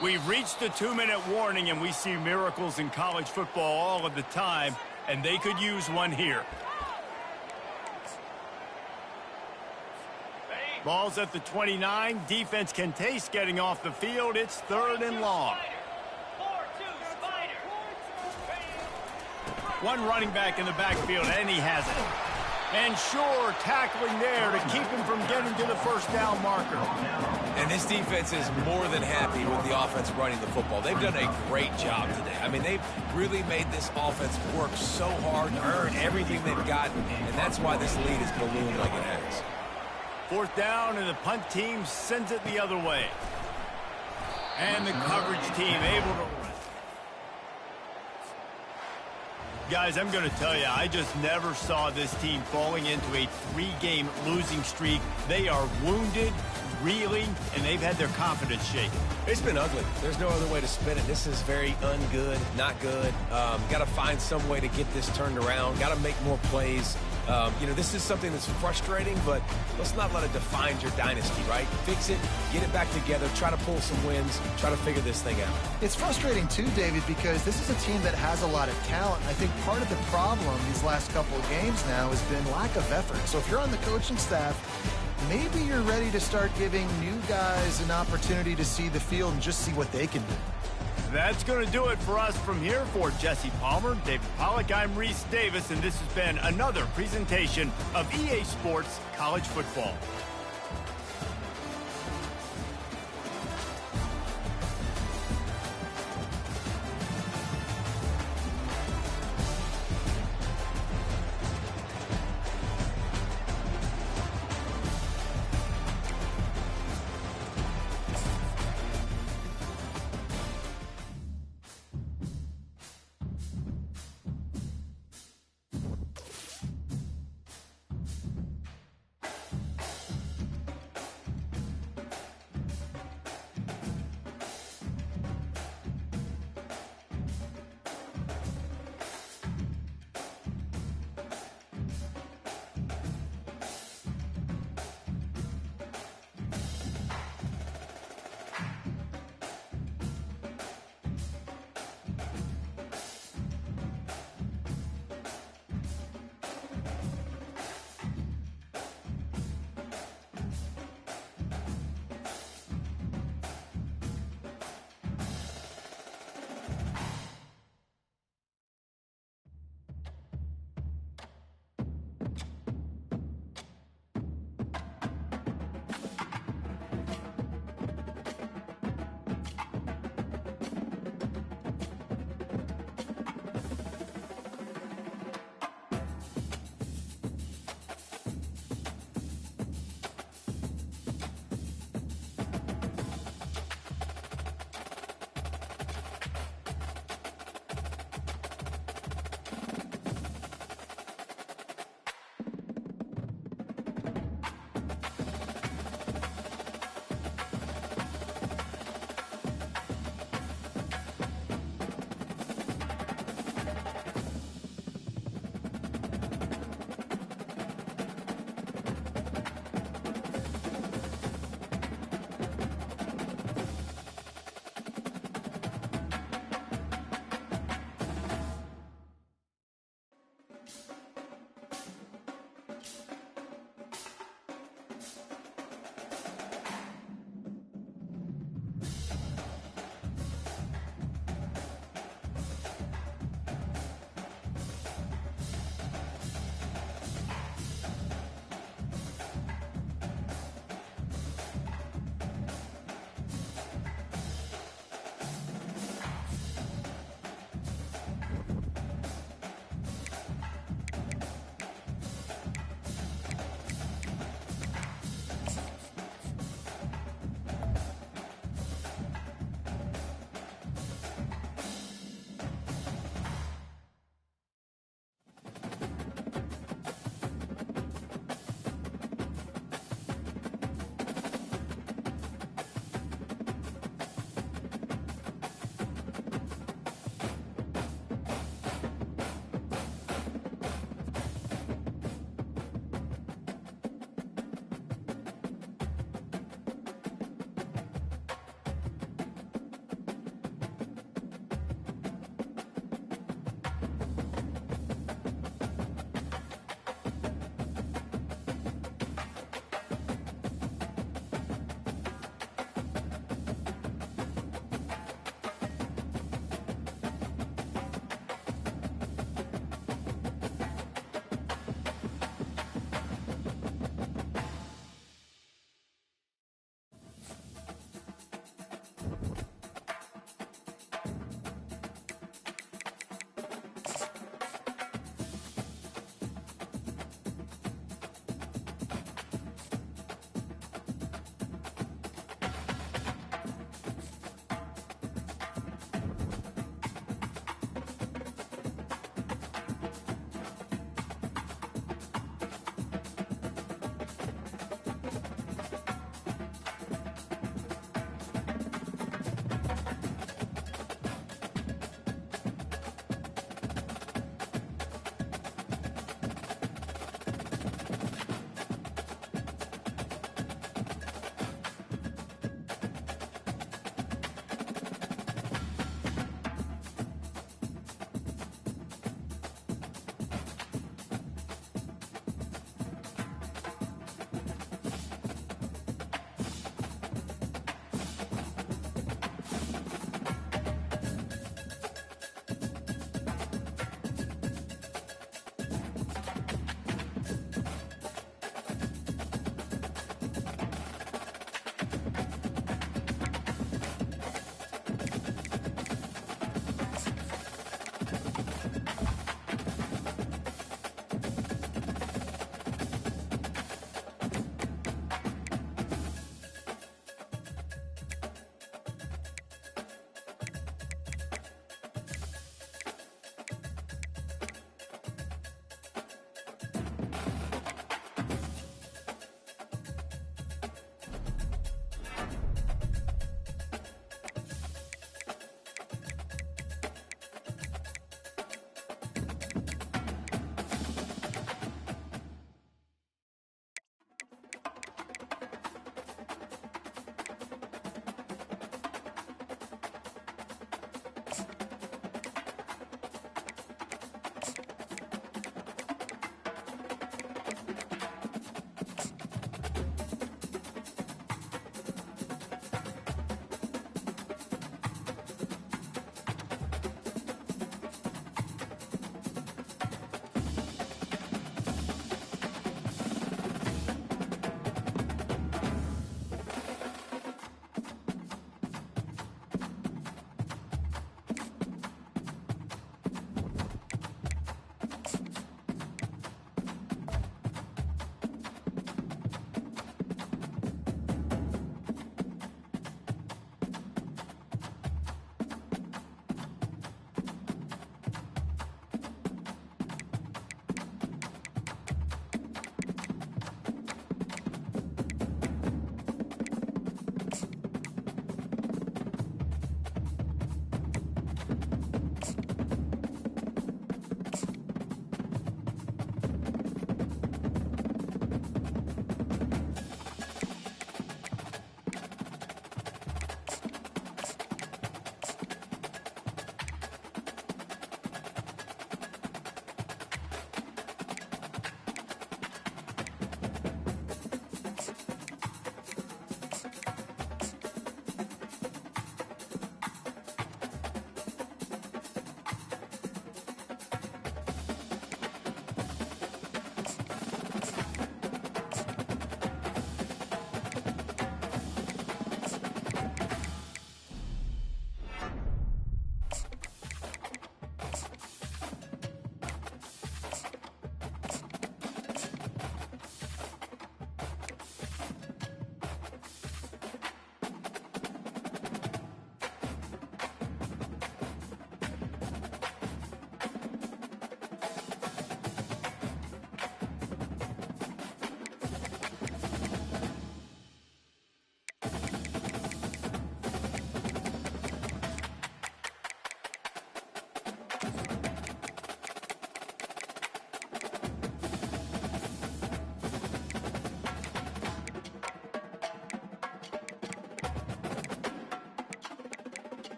We've reached the 2-minute warning, and we see miracles in college football all of the time, and they could use one here. Ball's at the 29. Defense can taste getting off the field. It's 3rd and long. One running back in the backfield, and he has it. And sure, tackling there to keep him from getting to the first down marker. And this defense is more than happy with the offense running the football. They've done a great job today. I mean, they've really made this offense work so hard to earn everything they've gotten, and that's why this lead is ballooned like it has. 4th down, and the punt team sends it the other way. And the coverage team able to... Guys, I'm going to tell you, I just never saw this team falling into a 3-game losing streak. They are wounded, reeling, and they've had their confidence shaken. It's been ugly. There's no other way to spin it. This is very ungood, not good. Got to find some way to get this turned around. Got to make more plays. You know, this is something that's frustrating, but let's not let it define your dynasty, right? Fix it, get it back together, try to pull some wins, try to figure this thing out. It's frustrating too, David, because this is a team that has a lot of talent. I think part of the problem these last couple of games now has been lack of effort. So if you're on the coaching staff, maybe you're ready to start giving new guys an opportunity to see the field and just see what they can do. That's going to do it for us from here. For Jesse Palmer, David Pollack, I'm Reese Davis, and this has been another presentation of EA Sports College Football.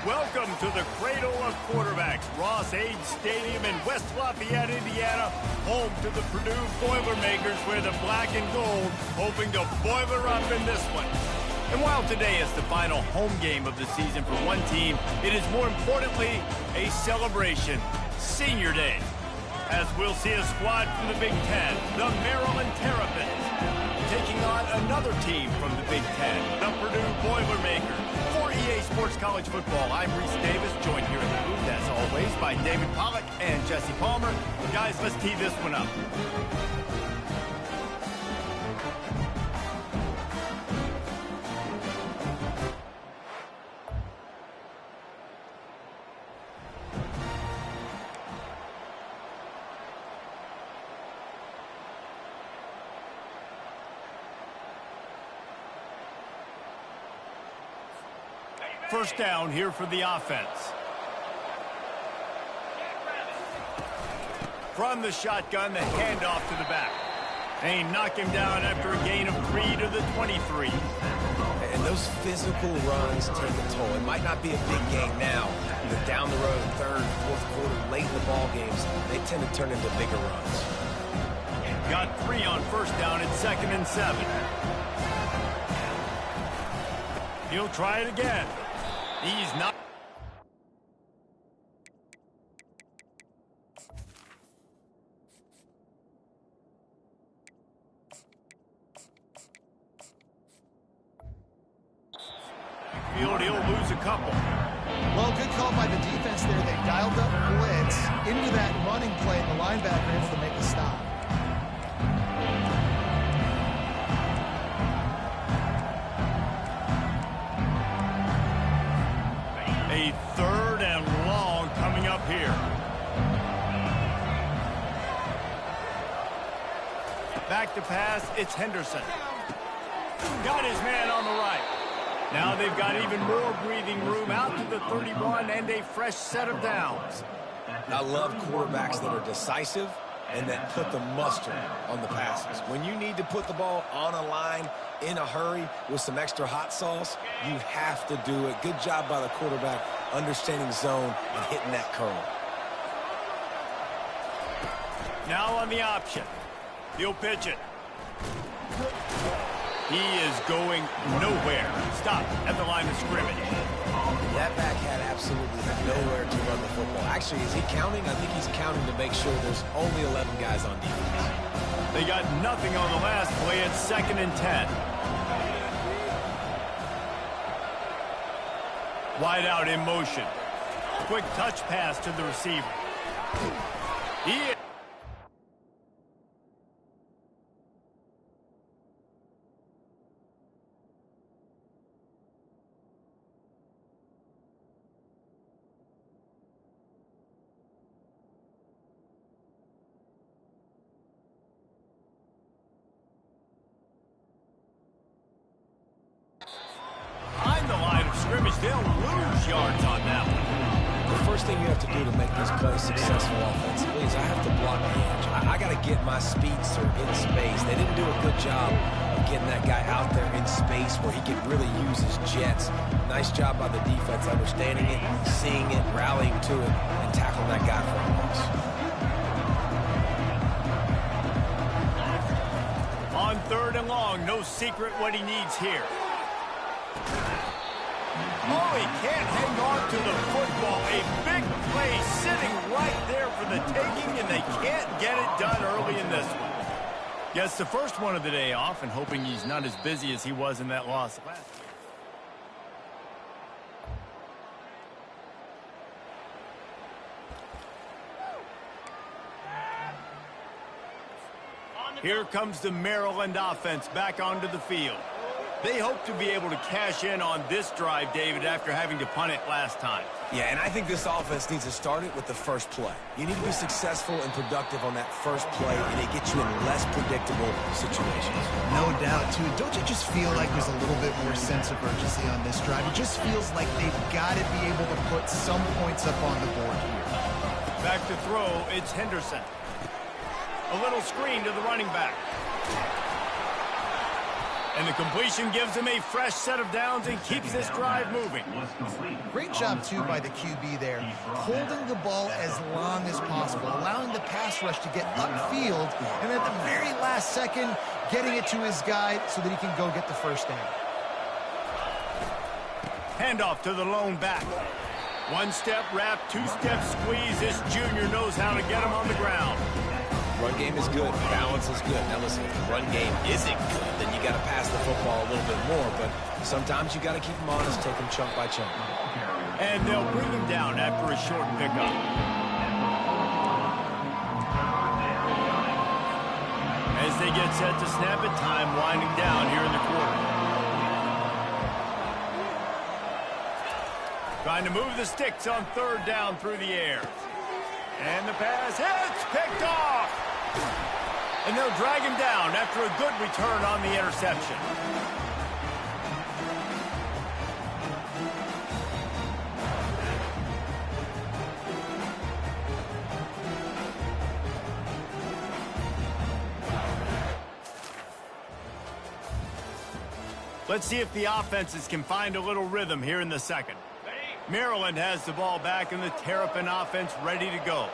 Welcome to the cradle of quarterbacks, Ross-Ade Stadium in West Lafayette, Indiana, home to the Purdue Boilermakers, where the black and gold hoping to boiler up in this one. And while today is the final home game of the season for one team, it is more importantly a celebration, Senior Day, as we'll see a squad from the Big Ten, the Maryland Terrapins, taking on another team from the Big Ten, the Purdue Boilermakers. For EA Sports College Football, I'm Reese Davis, joined here in the booth, as always, by David Pollack and Jesse Palmer. Guys, let's tee this one up. First down here for the offense. From the shotgun, the handoff to the back. They knock him down after a gain of 3 to the 23. And those physical runs take a toll. It might not be a big game now, but down the road, third, fourth quarter, late in the ball games, they tend to turn into bigger runs. Got 3 on first down. It's 2nd and 7. He'll try it again. He's not. He'll lose a couple. Well, good call by the defense there. They dialed up blitz into that running play, and the linebacker able to make a stop. A 3rd and long coming up here. Back to pass, it's Henderson. Got his man on the right. Now they've got even more breathing room out to the 31 and a fresh set of downs. I love quarterbacks that are decisive and that put the mustard on the passes. When you need to put the ball on a line in a hurry with some extra hot sauce, you have to do it. Good job by the quarterback understanding zone and hitting that curl. Now on the option. He'll pitch it. He is going nowhere. Stop at the line of scrimmage. That back had absolutely nowhere to run the football. Actually, is he counting? I think he's counting to make sure there's only 11 guys on defense. They got nothing on the last play. It's 2nd and 10. Wide out in motion. Quick touch pass to the receiver. Behind the line of scrimmage, they'll lose yards on that one. The first thing you have to do to make this play successful offensively is I have to block the edge. I got to get my speedster in space. They didn't do a good job of getting that guy out there in space where he could really use his jets. Nice job by the defense understanding it, seeing it, rallying to it, and tackling that guy for a loss. On 3rd and long, no secret what he needs here. Oh, he can't hang on to the football. A big play sitting right there for the taking, and they can't get it done early in this one. Gets the first one of the day off, and hoping he's not as busy as he was in that loss last week. Here comes the Maryland offense back onto the field. They hope to be able to cash in on this drive, David, after having to punt it last time. Yeah, and I think this offense needs to start it with the first play. You need to be successful and productive on that first play, and it gets you in less predictable situations. No doubt, too. Don't you just feel like there's a little bit more sense of urgency on this drive? It just feels like they've got to be able to put some points up on the board here. Back to throw, it's Henderson. A little screen to the running back. And the completion gives him a fresh set of downs and keeps this drive moving. Great job, too, by the QB there, holding the ball as long as possible, allowing the pass rush to get upfield, and at the very last second, getting it to his guy so that he can go get the first down. Handoff to the lone back. One-step wrap, two-step squeeze. This junior knows how to get him on the ground. Run game is good. Balance is good. Now listen, if the run game isn't good, then you got to pass the football a little bit more. But sometimes you got to keep them honest, take them chunk by chunk. And they'll bring him down after a short pickup. As they get set to snap it, time winding down here in the quarter. Trying to move the sticks on third down through the air. And the pass hits, picked off. And they'll drag him down after a good return on the interception. Let's see if the offenses can find a little rhythm here in the second. Maryland has the ball back and the Terrapin offense ready to go.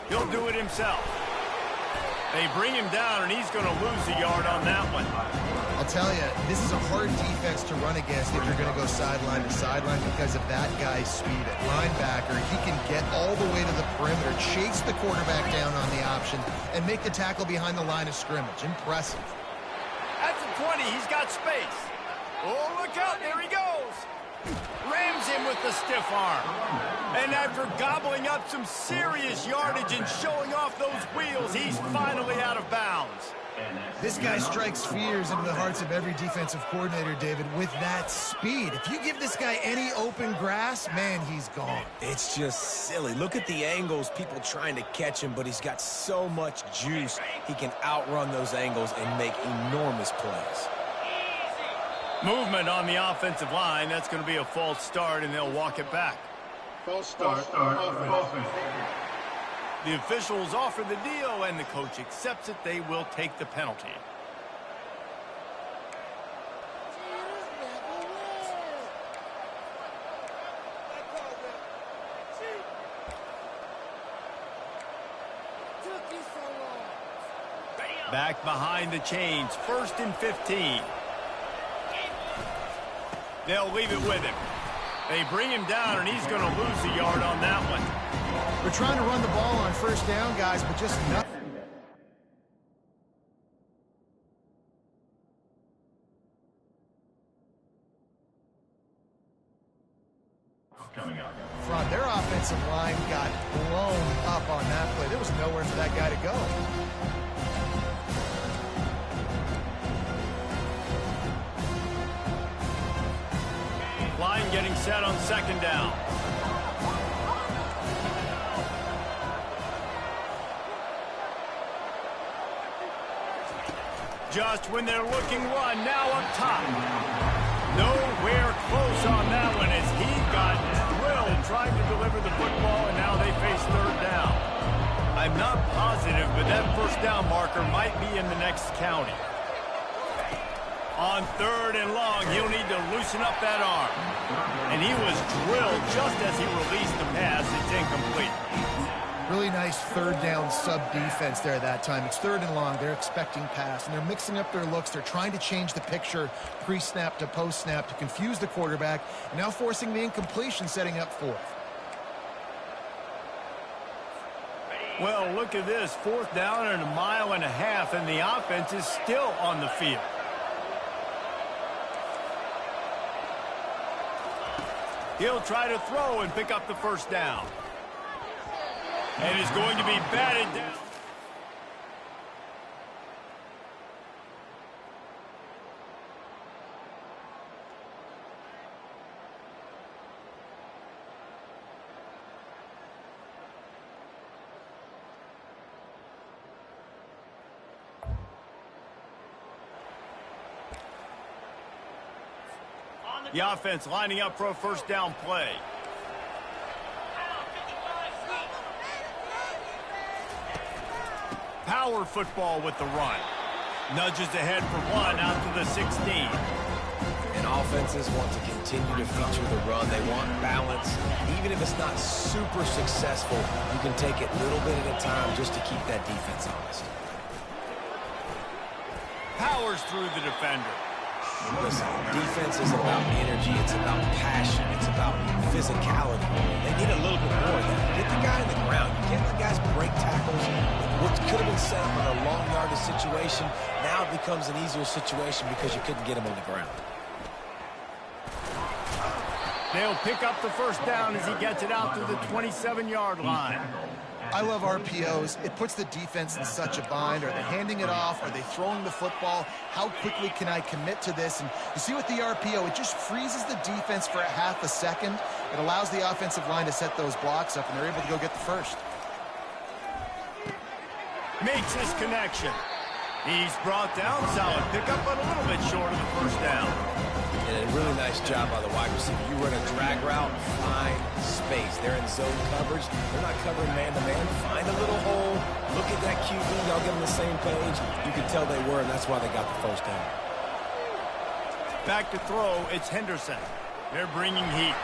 He'll do it himself. They bring him down, and he's going to lose a yard on that one. I'll tell you, this is a hard defense to run against if you're going to go sideline to sideline because of that guy's speed at linebacker. He can get all the way to the perimeter, chase the quarterback down on the option, and make the tackle behind the line of scrimmage. Impressive. At the 20, he's got space. Oh, look out, there he goes. Rams him with the stiff arm. And after gobbling up some serious yardage and showing off those wheels, he's finally out of bounds. This guy strikes fears into the hearts of every defensive coordinator, David, with that speed. If you give this guy any open grass, man, he's gone. It's just silly. Look at the angles, people trying to catch him, but he's got so much juice. He can outrun those angles and make enormous plays. Movement on the offensive line. That's going to be a false start, and they'll walk it back. False start. Offense. The officials offer the deal, and the coach accepts it. They will take the penalty. Back behind the chains, 1st and 15. They'll leave it with him. They bring him down, and he's going to lose a yard on that one. We're trying to run the ball on first down, guys, but just nothing. Coming up. Front, their offensive line got blown up on that play. There was nowhere for that guy to go. Line getting set on 2nd down. Just when they're looking run, now up top. Nowhere close on that one as he got drilled trying to deliver the football, and now they face 3rd down. I'm not positive, but that 1st down marker might be in the next county. On 3rd and long, he'll need to loosen up that arm. And he was drilled just as he released the pass. It's incomplete. Really nice 3rd down sub-defense there that time. It's 3rd and long. They're expecting pass, and they're mixing up their looks. They're trying to change the picture pre-snap to post-snap to confuse the quarterback, and now forcing the incompletion, setting up 4th. Well, look at this. 4th down and 1.5 miles, and the offense is still on the field. He'll try to throw and pick up the 1st down. And is going to be batted down. The offense lining up for a 1st down play. Power football with the run. Nudges ahead for one out to the 16. And offenses want to continue to feature the run. They want balance. Even if it's not super successful, you can take it little bit at a time just to keep that defense honest. Powers through the defender. Listen, defense is about energy. It's about passion. It's about physicality. They need a little bit more of that. Get the guy in the ground. You can't let guys break tackles. What could have been set up in a long yardage situation, now it becomes an easier situation because you couldn't get him on the ground. They'll pick up the first down as he gets it out to the 27-yard line. I love RPOs. It puts the defense in such a bind. Are they handing it off? Are they throwing the football? How quickly can I commit to this? And you see with the RPO, it just freezes the defense for a half a second. It allows the offensive line to set those blocks up, and they're able to go get the first. Makes his connection. He's brought down. Solid pickup, but a little bit short of the first down. And a really nice job by the wide receiver. You run a drag route, find space. They're in zone coverage. They're not covering man-to-man. Find a little hole. Look at that QB. Y'all get on the same page. You can tell they were, and that's why they got the first down. Back to throw. It's Henderson. They're bringing heat.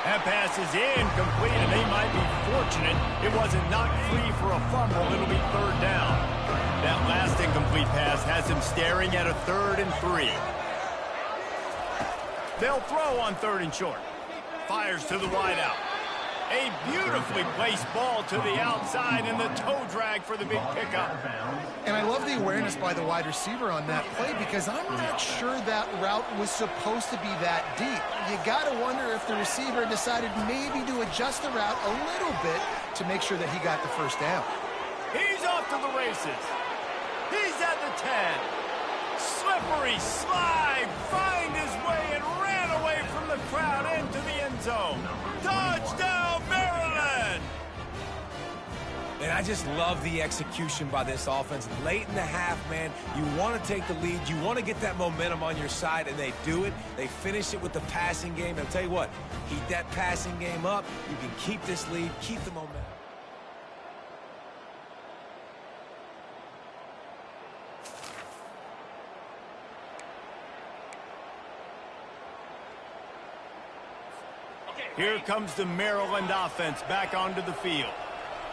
That pass is incomplete, and they might be fortunate it wasn't knocked free for a fumble. It'll be third down. That last incomplete pass has him staring at a 3rd and 3. They'll throw on 3rd and short. Fires to the wideout. A beautifully placed ball to the outside and the toe drag for the big pickup. And I love the awareness by the wide receiver on that play because I'm not sure that route was supposed to be that deep. You got to wonder if the receiver decided maybe to adjust the route a little bit to make sure that he got the first down. He's off to the races. He's at the 10. Slippery slide, find his way and ran away from the crowd into the end zone. Touchdown, Maryland! And I just love the execution by this offense. Late in the half, man, you want to take the lead. You want to get that momentum on your side, and they do it. They finish it with the passing game. And I'll tell you what, keep that passing game up. You can keep this lead, keep the momentum. Here comes the Maryland offense back onto the field.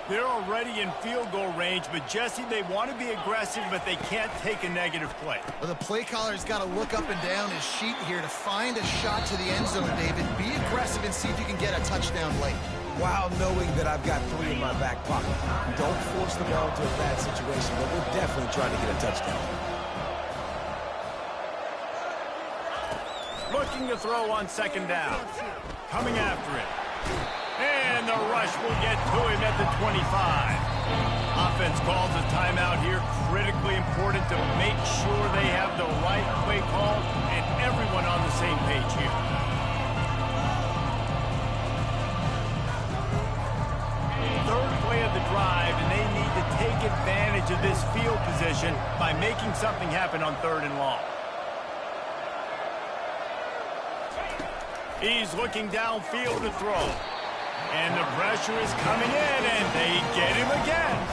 They're already in field goal range, but Jesse, they want to be aggressive, but they can't take a negative play. Well, the play caller's got to look up and down his sheet here to find a shot to the end zone, David. Be aggressive and see if you can get a touchdown late. While knowing that I've got 3 in my back pocket. Don't force the ball into a bad situation, but we're definitely trying to get a touchdown. Looking to throw on 2nd down. Coming after it. And the rush will get to him at the 25. Offense calls a timeout here. Critically important to make sure they have the right play call and everyone on the same page here. Third play of the drive, and they need to take advantage of this field position by making something happen on 3rd and long. He's looking downfield to throw. And the pressure is coming in, and they get him again.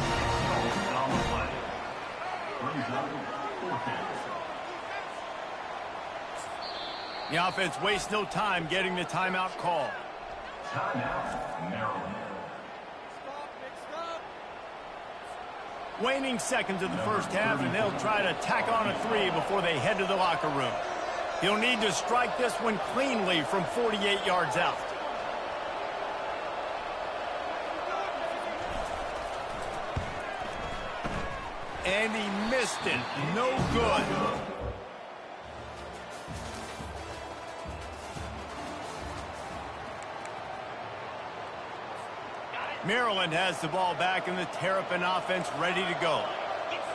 The offense wastes no time getting the timeout call. Timeout, Maryland. Waning seconds of the first half, and they'll try to tack on a 3 before they head to the locker room. He'll need to strike this one cleanly from 48 yards out. And he missed it. No good. Maryland has the ball back in the Terrapin offense ready to go.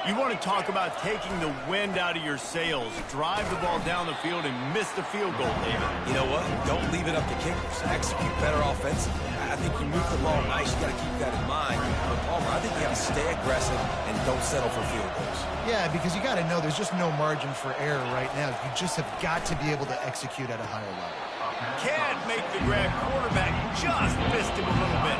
You want to talk about taking the wind out of your sails. Drive the ball down the field and miss the field goal, David. You know what? Don't leave it up to kickers. Execute better offensively. I think you move the ball nice. You got to keep that in mind. But Palmer, I think you got to stay aggressive and don't settle for field goals. Yeah, because you got to know there's just no margin for error right now. You just have got to be able to execute at a higher level. Can't make the grab. Quarterback just missed him a little bit.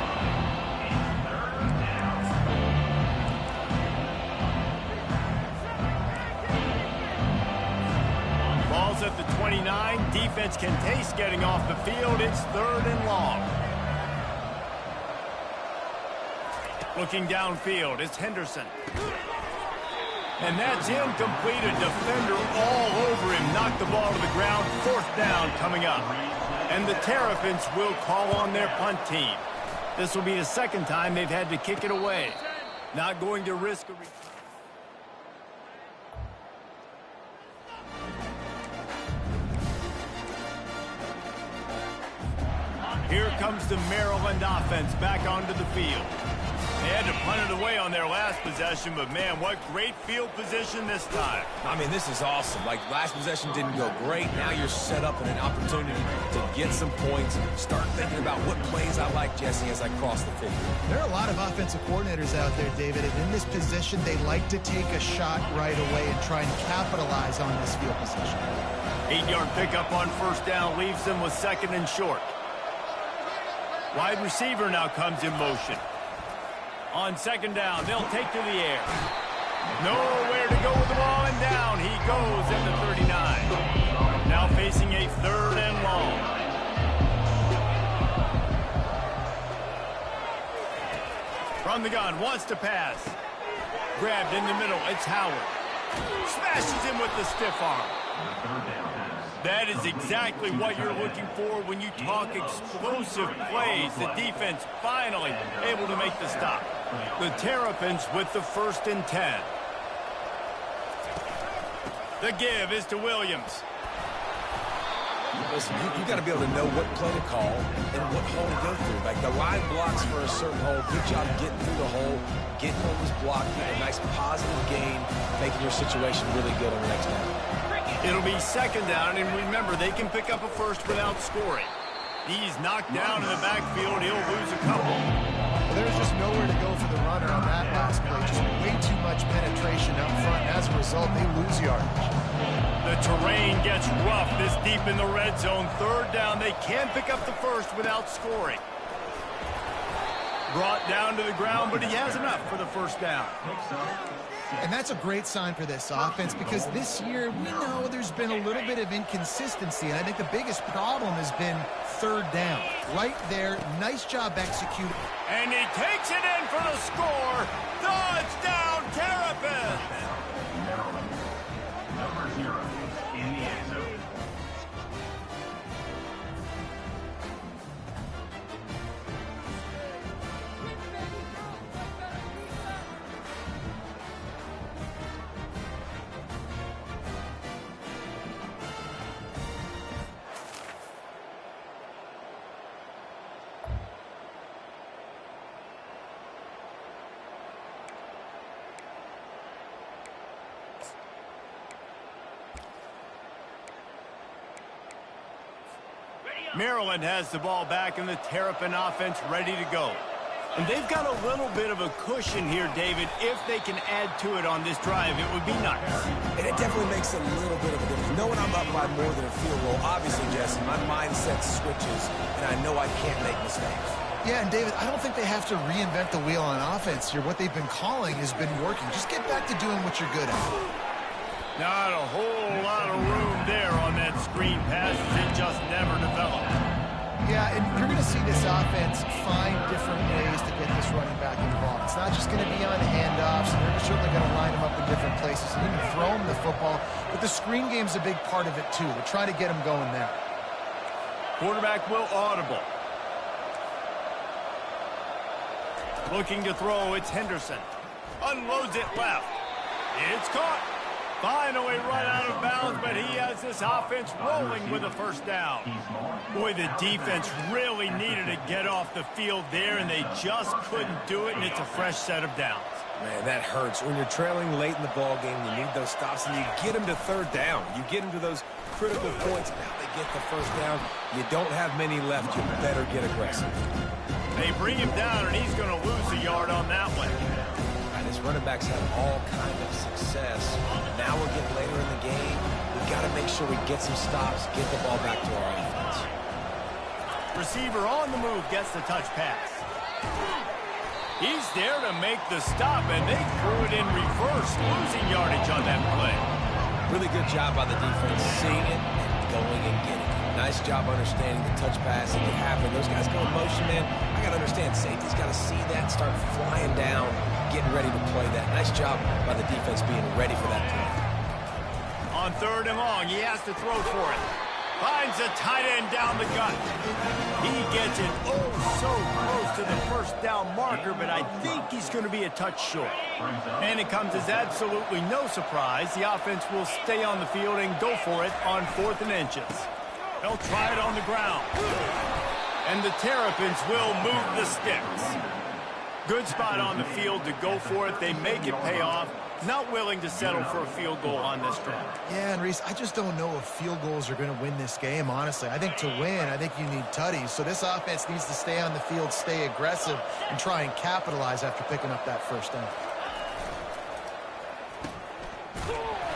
29. Defense can taste getting off the field. It's 3rd and long. Looking downfield, it's Henderson. And that's incomplete. A defender all over him. Knocked the ball to the ground. 4th down coming up. And the Terrapins will call on their punt team. This will be the 2nd time they've had to kick it away. Not going to risk a return. Here comes the Maryland offense back onto the field. They had to punt it away on their last possession, but man, what great field position this time. I mean, this is awesome. Like, last possession didn't go great. Now you're set up in an opportunity to get some points. Start thinking about what plays I like, Jesse, as I cross the 50. There are a lot of offensive coordinators out there, David, and in this position, they like to take a shot right away and try and capitalize on this field position. 8-yard pickup on 1st down leaves them with 2nd and short. Wide receiver now comes in motion. On 2nd down, they'll take to the air. Nowhere to go with the ball, and down he goes at the 39. Now facing a 3rd and long. From the gun, wants to pass. Grabbed in the middle, it's Howard. Smashes him with the stiff arm. That is exactly what you're looking for when you talk explosive plays. The defense finally able to make the stop. The Terrapins with the 1st and 10. The give is to Williams. Listen, you got to be able to know what play to call and what hole to go through. Like, the line blocks for a certain hole. Good job getting through the hole, getting on this block, getting a nice positive gain, making your situation really good on the next down. It'll be 2nd down, and remember, they can pick up a 1st without scoring. He's knocked down in the backfield. He'll lose a couple. There's just nowhere to go for the runner on that last play. Just way too much penetration up front. As a result, they lose yardage. The terrain gets rough this deep in the red zone. 3rd down, they can pick up the 1st without scoring. Brought down to the ground, but he has enough for the 1st down. And that's a great sign for this offense because this year we know there's been a little bit of inconsistency, and I think the biggest problem has been 3rd down. Right there, nice job executing. And he takes it in for the score. Touchdown, Terrapins! Maryland. Number 0 in the end zone. Maryland has the ball back and the Terrapin offense ready to go. And they've got a little bit of a cushion here, David. If they can add to it on this drive, it would be nice. And it definitely makes a little bit of a difference. Knowing I'm up by more than a field goal, obviously, Jesse, my mindset switches, and I know I can't make mistakes. Yeah, and David, I don't think they have to reinvent the wheel on offense here. What they've been calling has been working. Just get back to doing what you're good at. Not a whole lot of room there on that screen pass. It just never developed. Yeah, and you're going to see this offense find different ways to get this running back involved. It's not just going to be on handoffs, and they're certainly going to line them up in different places and even throw them the football. But the screen game's a big part of it, too. They're trying to get them going there. Quarterback will audible. Looking to throw, it's Henderson. Unloads it left. It's caught. Finally run out of bounds, but he has this offense rolling with a 1st down. Boy, the defense really needed to get off the field there, and they just couldn't do it, and it's a fresh set of downs. Man, that hurts. When you're trailing late in the ball game, you need those stops, and you get them to 3rd down. You get them to those critical points. Now they get the 1st down. You don't have many left. You better get aggressive. They bring him down, and he's going to lose a yard on that one. His running backs have all kind of success. Now we're getting later in the game. We've got to make sure we get some stops, get the ball back to our offense. Receiver on the move gets the touch pass. He's there to make the stop, and they threw it in reverse, losing yardage on that play. Really good job by the defense seeing it and going nice job understanding the touch pass that could happen. Those guys go in motion, man. I got to understand, safety's got to see that, start flying down, getting ready to play that. Nice job by the defense being ready for that play. On 3rd and long, he has to throw for it. Finds a tight end down the gut. He gets it so close to the first down marker, but I think he's going to be a touch short. And it comes as absolutely no surprise. The offense will stay on the field and go for it on 4th and inches. They'll try it on the ground. And the Terrapins will move the sticks. Good spot on the field to go for it. They make it pay off. Not willing to settle for a field goal on this drive. Yeah, and Reese, I just don't know if field goals are going to win this game, honestly. I think to win, I think you need tutties. So this offense needs to stay on the field, stay aggressive, and try and capitalize after picking up that first down.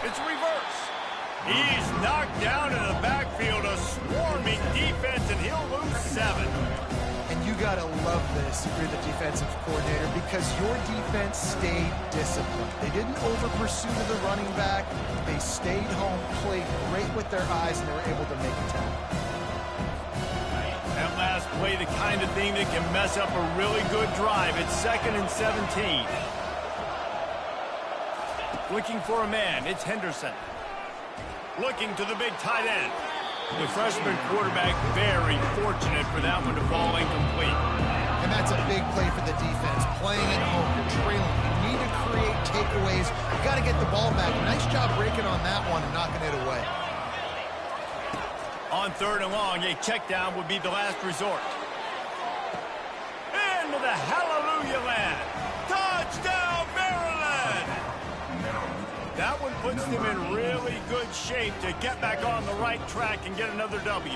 It's reverse. He's knocked down in the backfield, a swarming defense, and he'll lose 7. And you got to love this if you're the defensive coordinator because your defense stayed disciplined. They didn't over-pursue the running back. They stayed home, played great with their eyes, and they were able to make a tackle. That last play, the kind of thing that can mess up a really good drive. It's 2nd and 17. Looking for a man. It's Henderson. Looking to the big tight end. The freshman quarterback very fortunate for that one to fall incomplete. And that's a big play for the defense. Playing at home, you're trailing. You need to create takeaways. You got to get the ball back. Nice job breaking on that one and knocking it away. On 3rd and long, a check down would be the last resort. Into the hallelujah land. Touchdown, Maryland! That one puts them in really good shape to get back on the right track and get another W.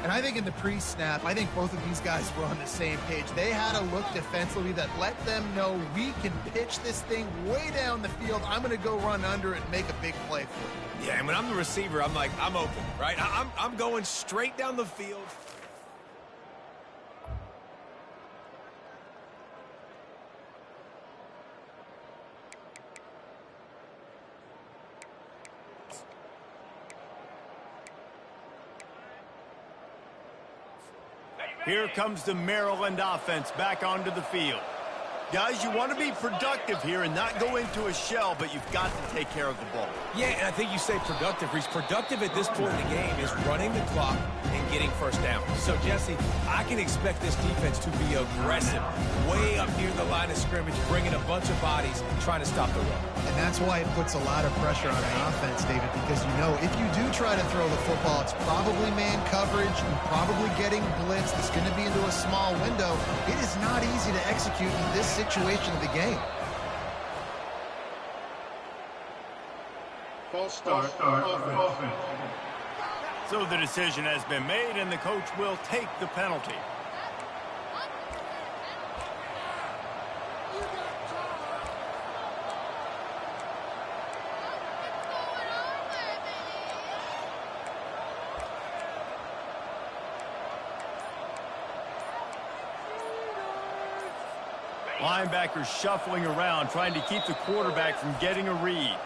And I think in the pre-snap, I think both of these guys were on the same page. They had a look defensively that let them know we can pitch this thing way down the field. I'm going to go run under it and make a big play for it. Yeah, and when I'm the receiver, I'm like, I'm open, right? I'm going straight down the field. Here comes the Maryland offense back onto the field. Guys, you want to be productive here and not go into a shell, but you've got to take care of the ball. Yeah, and I think you say productive, Reese. Productive at this point in the game is running the clock and getting first down. So, Jesse, I can expect this defense to be aggressive, way up near the line of scrimmage, bringing a bunch of bodies, trying to stop the run. And that's why it puts a lot of pressure on an offense, David, because you know if you do try to throw the football, it's probably man coverage and probably getting blitzed. It's going to be into a small window. It is not easy to execute in this situation of the game. False start offense. So the decision has been made, and the coach will take the penalty. Linebackers shuffling around, trying to keep the quarterback from getting a read.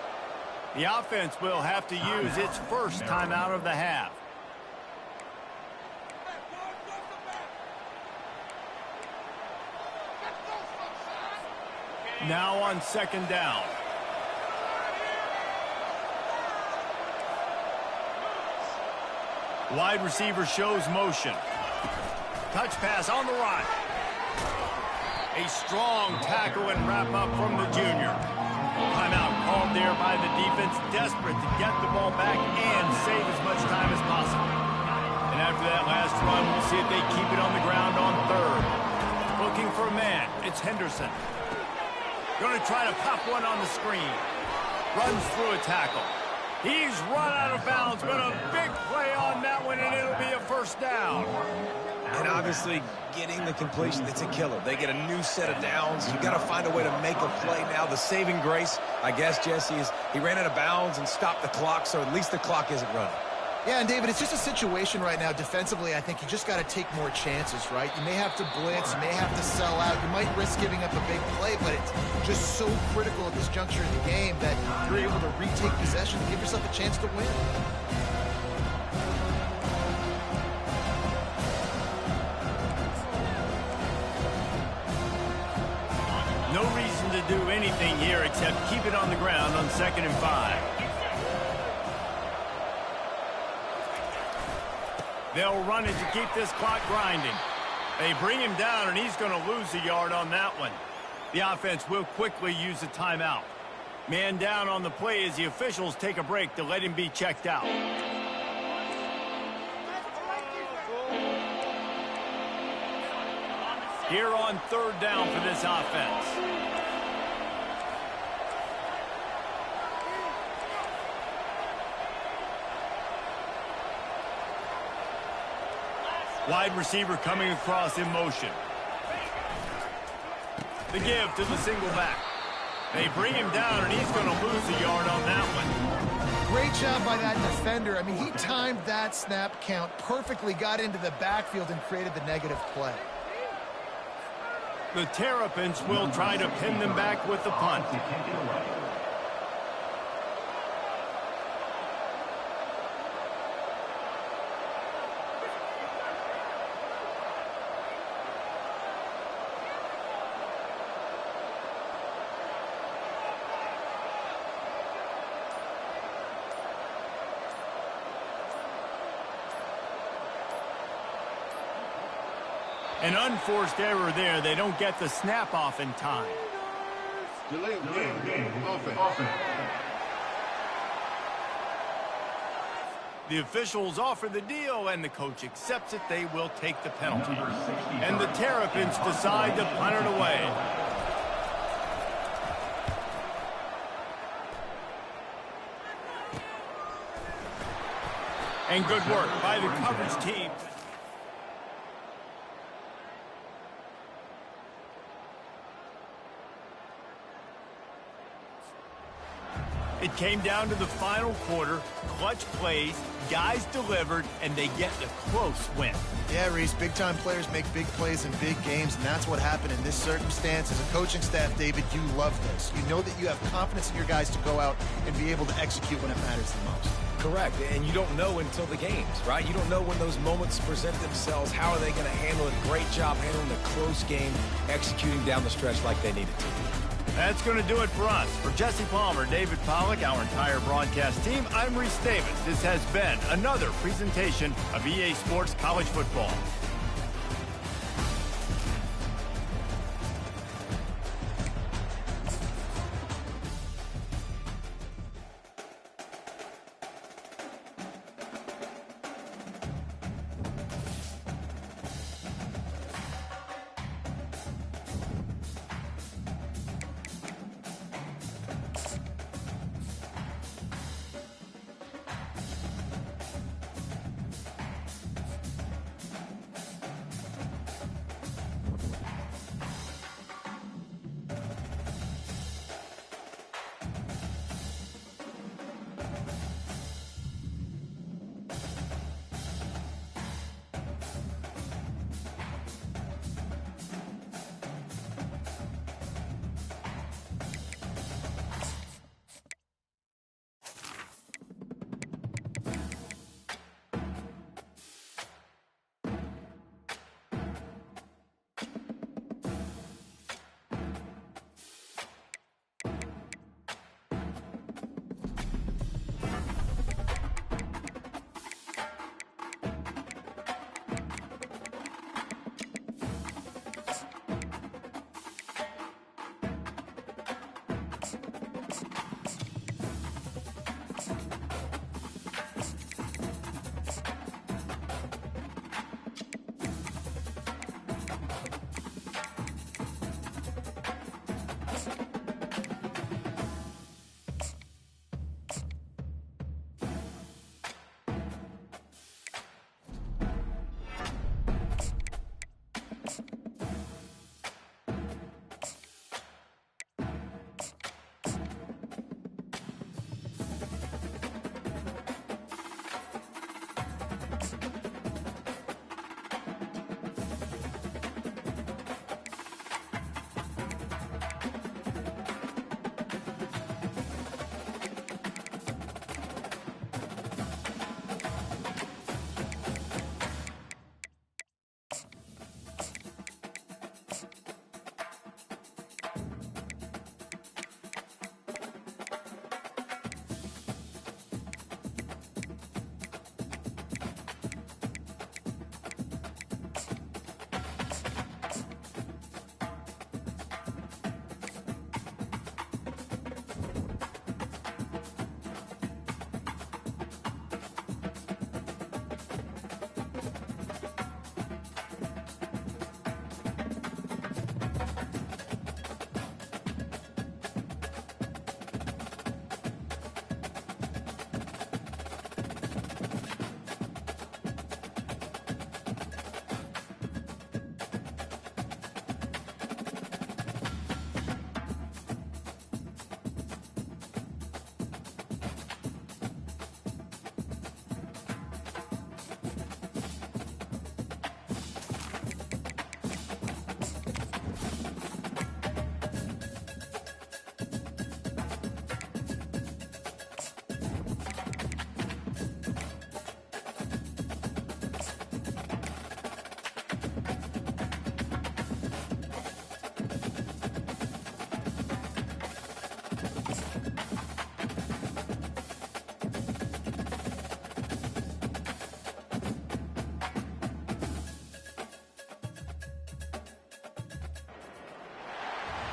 The offense will have to use its first timeout of the half. Now on 2nd down. Wide receiver shows motion. Touch pass on the run. A strong tackle and wrap up from the junior. Timeout called there by the defense, desperate to get the ball back and save as much time as possible. And after that last run, we'll see if they keep it on the ground on 3rd. Looking for a man. It's Henderson. Going to try to pop one on the screen. Runs through a tackle. He's run out of bounds, but a big play on that one, and it'll be a first down. And obviously, getting the completion, it's a killer. They get a new set of downs. You got to find a way to make a play now. The saving grace, I guess, Jesse, is he ran out of bounds and stopped the clock, so at least the clock isn't running. Yeah, and David, it's just a situation right now defensively. I think you just got to take more chances, right? You may have to blitz, you may have to sell out. You might risk giving up a big play, but it's just so critical at this juncture in the game that you're able to retake possession and give yourself a chance to win. do anything here except keep it on the ground on 2nd and 5. They'll run it to keep this clock grinding. They bring him down, and he's going to lose a yard on that one. The offense will quickly use a timeout. Man down on the play as the officials take a break to let him be checked out. Here on 3rd down for this offense. Wide receiver coming across in motion. The give to the single back. They bring him down, and he's going to lose a yard on that one. Great job by that defender. I mean, he timed that snap count perfectly, got into the backfield, and created the negative play. The Terrapins will try to pin them back with the punt. An unforced error there. They don't get the snap off in time. Delay of game. Offense. The officials offer the deal, and the coach accepts it. They will take the penalty. And the Terrapins decide to punt it away. And good work by the coverage team. It came down to the final quarter, clutch plays, guys delivered, and they get the close win. Yeah, Reese, big-time players make big plays in big games, and that's what happened in this circumstance. As a coaching staff, David, you love this. You know that you have confidence in your guys to go out and be able to execute when it matters the most. Correct, and you don't know until the games, right? You don't know when those moments present themselves. How are they going to handle it? Great job handling a close game, executing down the stretch like they needed to. That's going to do it for us. For Jesse Palmer, David Pollack, our entire broadcast team, I'm Reese Davis. This has been another presentation of EA Sports College Football.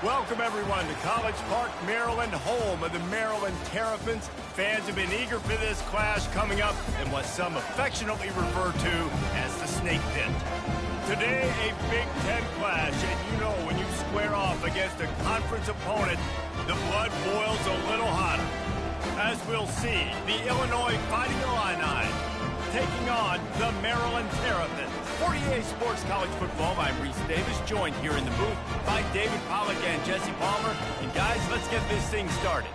Welcome, everyone, to College Park, Maryland, home of the Maryland Terrapins. Fans have been eager for this clash coming up in what some affectionately refer to as the Snake Pit. Today, a Big Ten clash, and you know when you square off against a conference opponent, the blood boils a little hotter. As we'll see, the Illinois Fighting Illini taking on the Maryland Terrapins. 48 Sports College Football. I'm Reese Davis, joined here in the booth by David Pollack and Jesse Palmer. And guys, let's get this thing started.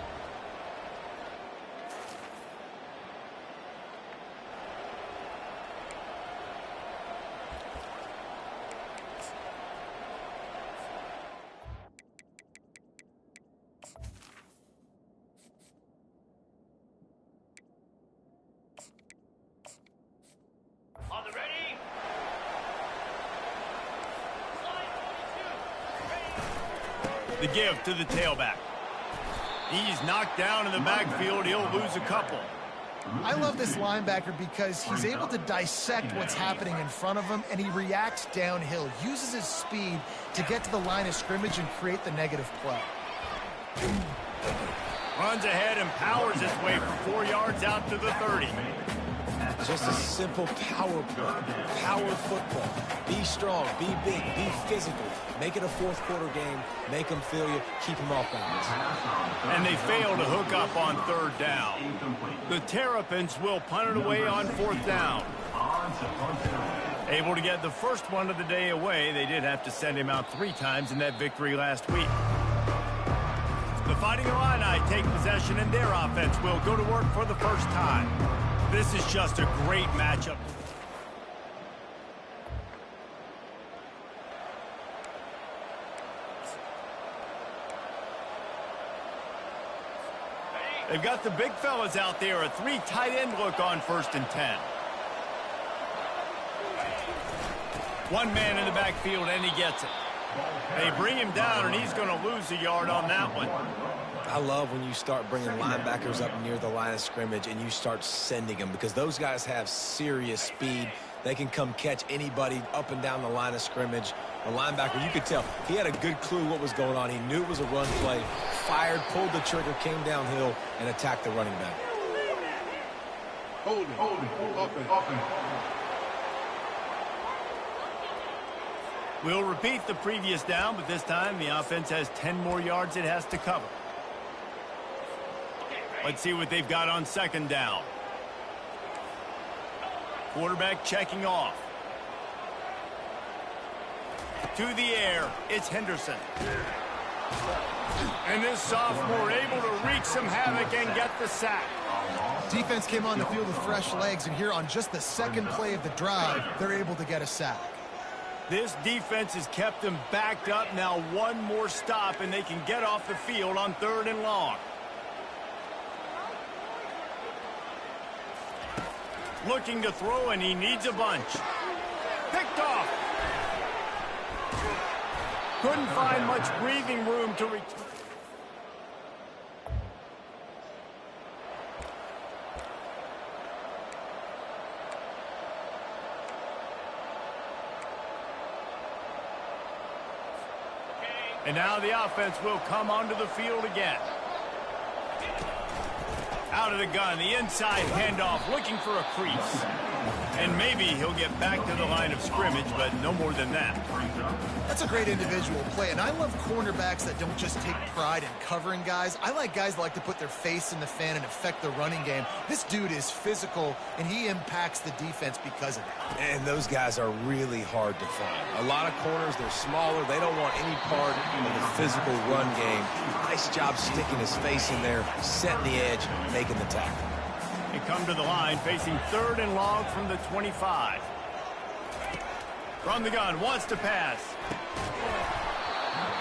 On the ready? The give to the tailback. He's knocked down in the backfield. He'll lose a couple. I love this linebacker because he's able to dissect what's happening in front of him, and he reacts downhill, uses his speed to get to the line of scrimmage and create the negative play. Runs ahead and powers his way for 4 yards out to the 30. Just a simple power play, power football. Be strong, be big, be physical. Make it a fourth quarter game. Make them feel you. Keep them off balance. And they fail to hook up on third down. The Terrapins will punt it away on fourth down. Able to get the first one of the day away. They did have to send him out 3 times in that victory last week. The Fighting Illini take possession, and their offense will go to work for the first time. This is just a great matchup. They've got the big fellas out there, a 3 tight end look on 1st and 10. One man in the backfield, and he gets it. They bring him down, and he's going to lose a yard on that one. I love when you start bringing linebackers up near the line of scrimmage and you start sending them, because those guys have serious speed. They can come catch anybody up and down the line of scrimmage. The linebacker, you could tell, he had a good clue what was going on. He knew it was a run play, fired, pulled the trigger, came downhill, and attacked the running back. Holding. Offense. We'll repeat the previous down, but this time the offense has 10 more yards it has to cover. Let's see what they've got on 2nd down. Quarterback checking off. To the air, it's Henderson. And this sophomore able to wreak some havoc and get the sack. Defense came on the field with fresh legs, and here on just the 2nd play of the drive, they're able to get a sack. This defense has kept them backed up. Now one more stop, and they can get off the field on 3rd and long. Looking to throw, and he needs a bunch. Picked off. Couldn't find much breathing room to return. And now the offense will come onto the field again. Out of the gun, the inside handoff, looking for a crease. And maybe he'll get back to the line of scrimmage, but no more than that. That's a great individual play, and I love cornerbacks that don't just take pride in covering guys. I like guys that like to put their face in the fan and affect the running game. This dude is physical, and he impacts the defense because of it. And those guys are really hard to find. A lot of corners, they're smaller. They don't want any part of the physical run game. Nice job sticking his face in there, setting the edge, making the tackle. They come to the line, facing 3rd and long from the 25. From the gun, wants to pass.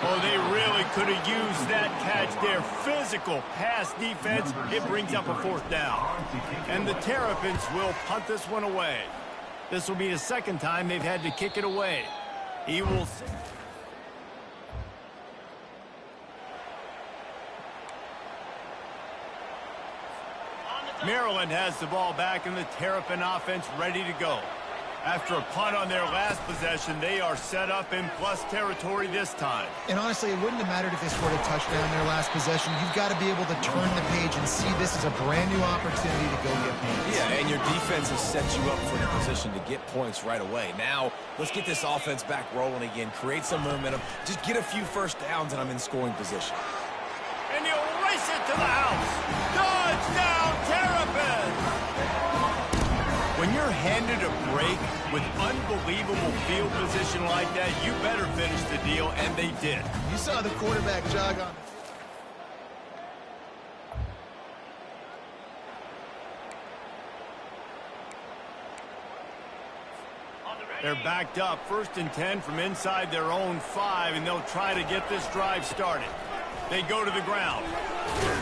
Oh, they really could have used that catch there. Physical pass defense. It brings up a 4th down. And the Terrapins will punt this one away. This will be the 2nd time they've had to kick it away. He will... Maryland has the ball back, and the Terrapin offense ready to go. After a punt on their last possession, they are set up in plus territory this time. And honestly, it wouldn't have mattered if they scored a touchdown in their last possession. You've got to be able to turn the page and see this as a brand new opportunity to go get points. Yeah, and your defense has set you up for the position to get points right away. Now, let's get this offense back rolling again, create some momentum, just get a few first downs, and I'm in scoring position. And he'll race it to the house. Touchdown, Terrapins! When you're handed a break with unbelievable field position like that, you better finish the deal, and they did. You saw the quarterback jog on. They're backed up, 1st and 10 from inside their own 5, and they'll try to get this drive started. They go to the ground.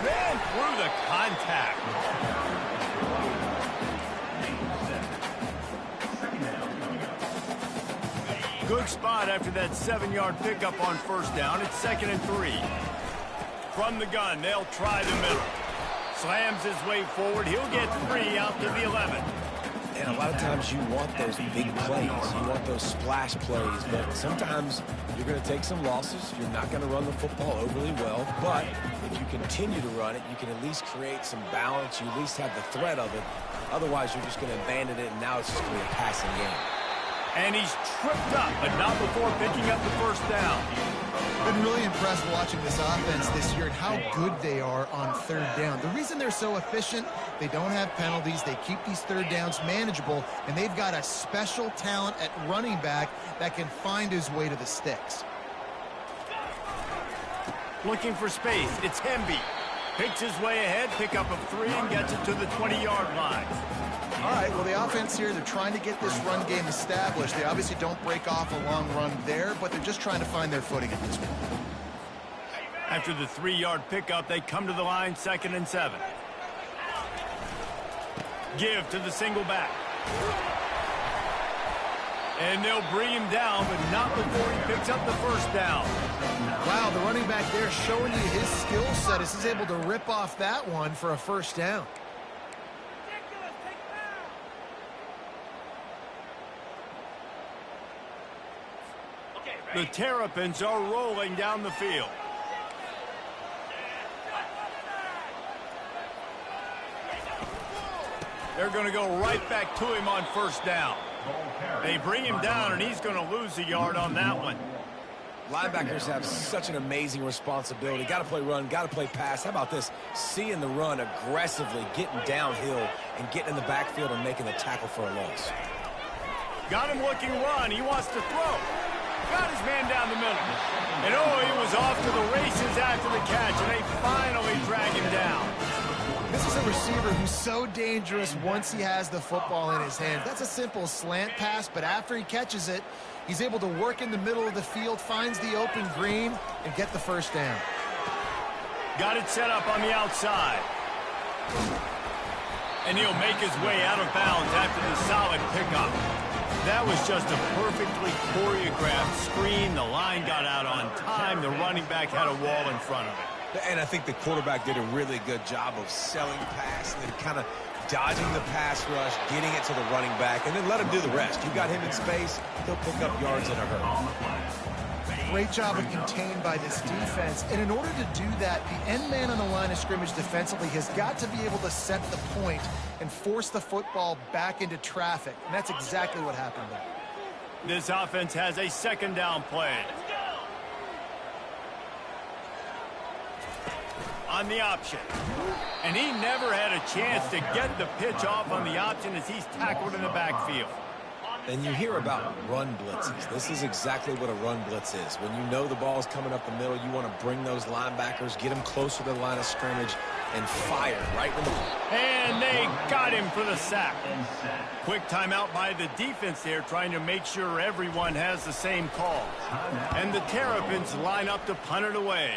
Ran through the contact. Good spot after that 7-yard pickup on 1st down. It's 2nd and 3. From the gun, they'll try the middle. Slams his way forward. He'll get 3 out to the 11. And a lot of times you want those big plays. You want those splash plays. But sometimes you're going to take some losses. You're not going to run the football overly well. But if you continue to run it, you can at least create some balance. You at least have the threat of it. Otherwise, you're just going to abandon it, and now it's just going to be a passing game. And he's tripped up, but not before picking up the 1st down. Been really impressed watching this offense this year and how good they are on 3rd down. The reason they're so efficient, they don't have penalties, they keep these 3rd downs manageable, and they've got a special talent at running back that can find his way to the sticks. Looking for space, it's Hemby. Picks his way ahead, pickup of 3, and gets it to the 20-yard line. All right, well, the offense here, they're trying to get this run game established. They obviously don't break off a long run there, but they're just trying to find their footing at this point. After the 3-yard pickup, they come to the line, 2nd and 7. Give to the single back. And they'll bring him down, but not before he picks up the 1st down. Wow, the running back there showing you his skill set as he's able to rip off that one for a 1st down. The Terrapins are rolling down the field. They're going to go right back to him on 1st down. They bring him down, and he's going to lose a yard on that one. Linebackers have such an amazing responsibility. Got to play run, got to play pass. How about this? Seeing the run aggressively, getting downhill, and getting in the backfield and making the tackle for a loss. Got him looking run. He wants to throw. Got his man down the middle. And oh, he was off to the races after the catch, and they finally drag him down. This is a receiver who's so dangerous once he has the football in his hands. That's a simple slant pass, but after he catches it, he's able to work in the middle of the field, finds the open green, and get the 1st down. Got it set up on the outside. And he'll make his way out of bounds after the solid pickup. That was just a perfectly choreographed screen. The line got out on time. The running back had a wall in front of it. And I think the quarterback did a really good job of selling pass and then kind of dodging the pass rush, getting it to the running back, and then let him do the rest. You got him in space, he'll pick up yards in a hurry. Great job of contained by this defense. And in order to do that, the end man on the line of scrimmage defensively has got to be able to set the point and force the football back into traffic. And that's exactly what happened there. This offense has a 2nd down play. On the option. And he never had a chance to get the pitch off on the option as he's tackled in the backfield. And you hear about run blitzes. This is exactly what a run blitz is. When you know the ball is coming up the middle, you want to bring those linebackers, get them closer to the line of scrimmage, and fire right when the... And they got him for the sack. Quick timeout by the defense there, trying to make sure everyone has the same call. And the Terrapins line up to punt it away.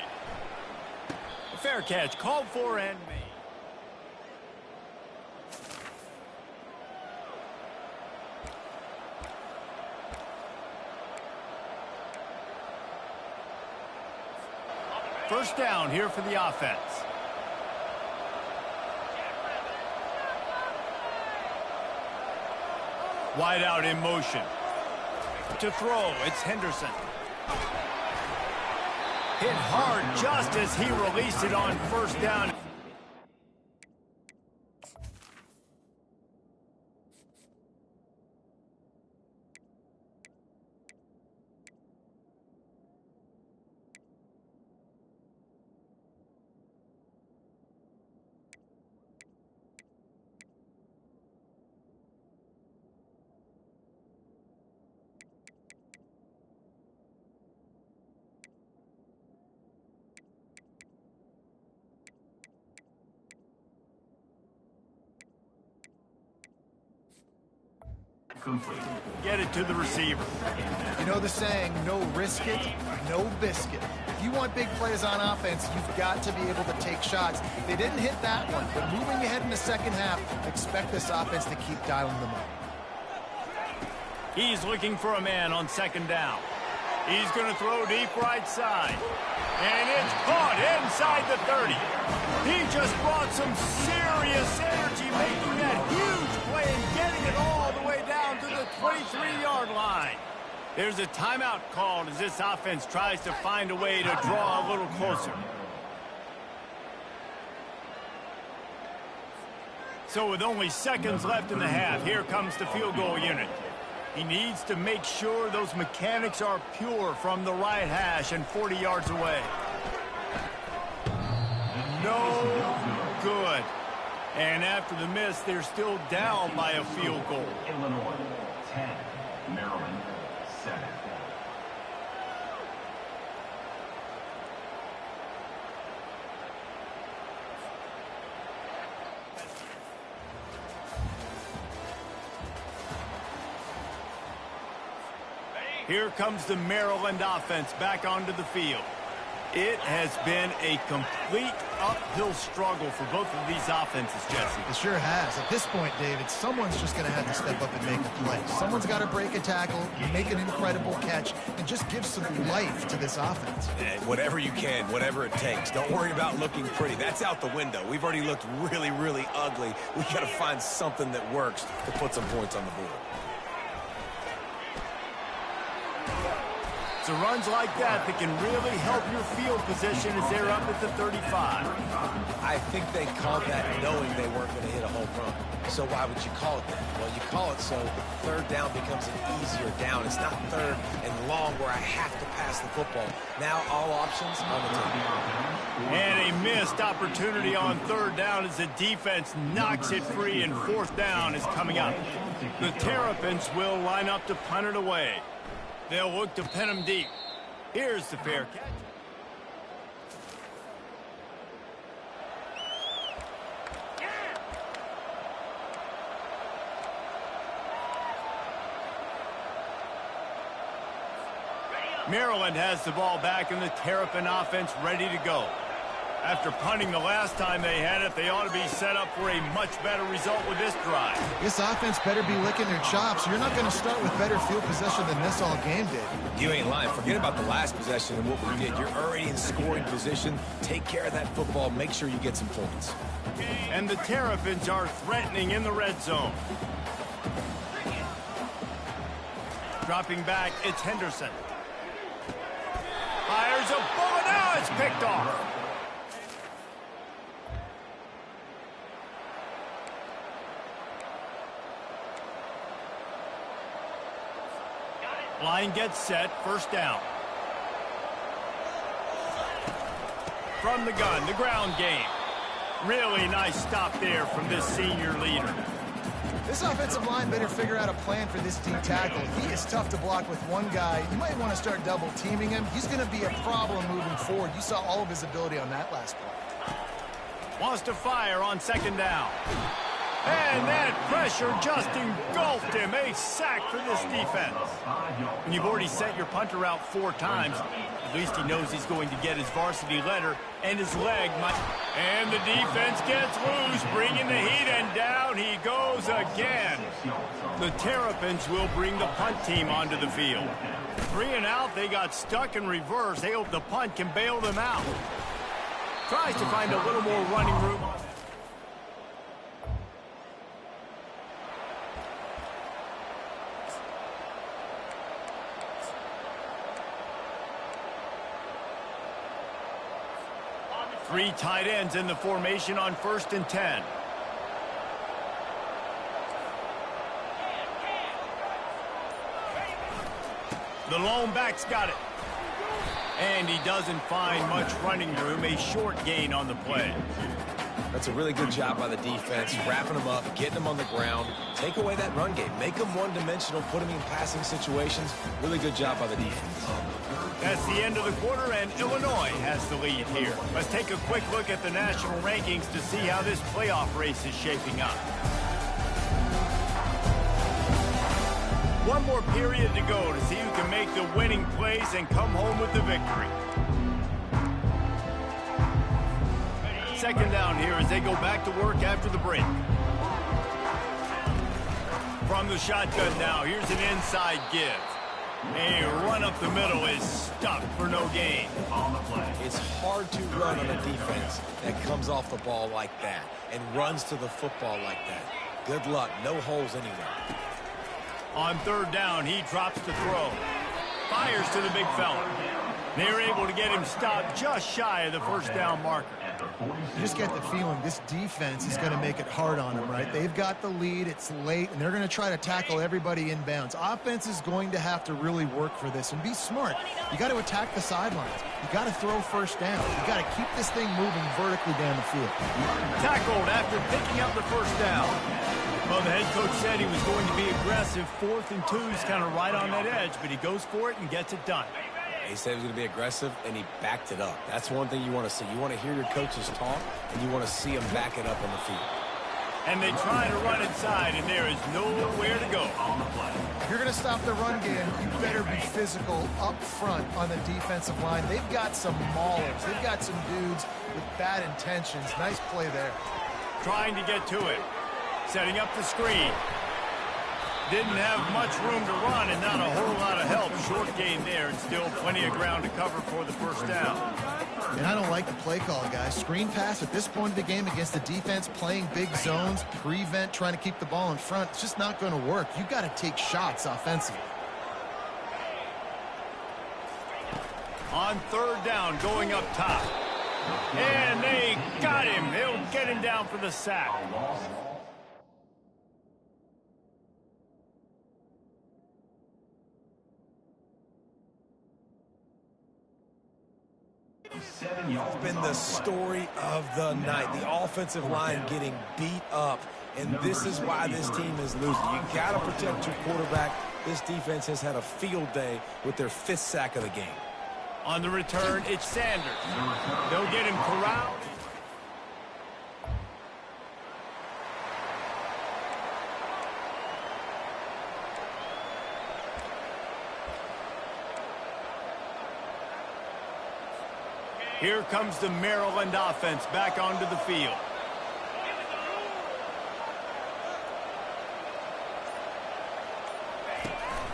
Fair catch, called for and made. First down here for the offense. Wide out in motion. To throw, it's Henderson. Hit hard just as he released it on first down. Complete. Get it to the receiver. You know the saying, no risk it, no biscuit. If you want big plays on offense, you've got to be able to take shots. They didn't hit that one, but moving ahead in the second half, expect this offense to keep dialing them up. He's looking for a man on second down. He's going to throw deep right side. And it's caught inside the 30. He just brought some serious energy, making that huge play and getting it all the way down to the 23-yard line. There's a timeout called as this offense tries to find a way to draw a little closer. So with only seconds left in the half, here comes the field goal unit. He needs to make sure those mechanics are pure from the right hash and 40 yards away. No good. And after the miss, they're still down by a field goal. Illinois 10, Maryland 7. Here comes the Maryland offense back onto the field. It has been a complete uphill struggle for both of these offenses, Jesse. It sure has. At this point, David, someone's just going to have to step up and make a play. Someone's got to break a tackle, make an incredible catch, and just give some life to this offense. Whatever you can, whatever it takes. Don't worry about looking pretty. That's out the window. We've already looked really, really ugly. We've got to find something that works to put some points on the board. So runs like that can really help your field position as they're up at the 35. I think they called that knowing they weren't going to hit a home run. So why would you call it that? Well, you call it so third down becomes an easier down. It's not third and long where I have to pass the football. Now all options on the table. And a missed opportunity on third down as the defense knocks it free, and fourth down is coming up. The Terrapins will line up to punt it away. They'll look to pin him deep. Here's the fair catch. Maryland has the ball back, and the Terrapin offense ready to go. After punting the last time they had it, they ought to be set up for a much better result with this drive. This offense better be licking their chops. You're not going to start with better field possession than this all game did. You ain't lying. Forget about the last possession and what we did. You're already in scoring position. Take care of that football. Make sure you get some points. And the Terrapins are threatening in the red zone. Dropping back, it's Henderson. Fires a bullet. Now it's picked off. Line gets set, first down. From the gun, the ground game. Really nice stop there from this senior leader. This offensive line better figure out a plan for this D tackle. He is tough to block with one guy. You might want to start double teaming him. He's going to be a problem moving forward. You saw all of his ability on that last play. Wants to fire on second down. And that pressure just engulfed him. A sack for this defense. When you've already sent your punter out 4 times, at least he knows he's going to get his varsity letter, and his leg might... And the defense gets loose, bringing the heat, and down he goes again. The Terrapins will bring the punt team onto the field. 3 and out, they got stuck in reverse. They hope the punt can bail them out. Tries to find a little more running room. Three tight ends in the formation on 1st and 10. The lone back's got it. And he doesn't find much running room. A short gain on the play. That's a really good job by the defense, wrapping them up, getting them on the ground. Take away that run game. Make them one-dimensional, put them in passing situations. Really good job by the defense. That's the end of the quarter, and Illinois has the lead here. Let's take a quick look at the national rankings to see how this playoff race is shaping up. One more period to go to see who can make the winning plays and come home with the victory. Second down here as they go back to work after the break. From the shotgun now, here's an inside give. A run up the middle is stuck for no gain. It's hard to run on a defense that comes off the ball like that and runs to the football like that. Good luck. No holes anywhere. On third down, he drops to throw. Fires to the big fella. They're able to get him stopped just shy of the first down marker. You just get the feeling this defense is going to make it hard on them, right? They've got the lead, it's late, and they're going to try to tackle everybody inbounds. Offense is going to have to really work for this and be smart. You got to attack the sidelines. You got to throw first down. You got to keep this thing moving vertically down the field. Tackled after picking up the first down. Well, the head coach said he was going to be aggressive. 4th and 2 is kind of right on that edge, but he goes for it and gets it done. He said he was going to be aggressive, and he backed it up. That's one thing you want to see. You want to hear your coaches talk, and you want to see them back it up on the field. And they try to run inside, and there is nowhere to go. If you're going to stop the run game, you better be physical up front on the defensive line. They've got some maulers. They've got some dudes with bad intentions. Nice play there. Trying to get to it. Setting up the screen. Didn't have much room to run and not a whole lot of help. Short gain there and still plenty of ground to cover for the first down. And I don't like the play call, guys. Screen pass at this point of the game against the defense, playing big zones, prevent, trying to keep the ball in front. It's just not going to work. You've got to take shots offensively. On third down, going up top. And they got him. They'll get him down for the sack. It's been the story of the night. The offensive line getting beat up, and this is why this team is losing. You got to protect your quarterback. This defense has had a field day with their 5th sack of the game. On the return, it's Sanders. They'll get him corralled. Here comes the Maryland offense back onto the field.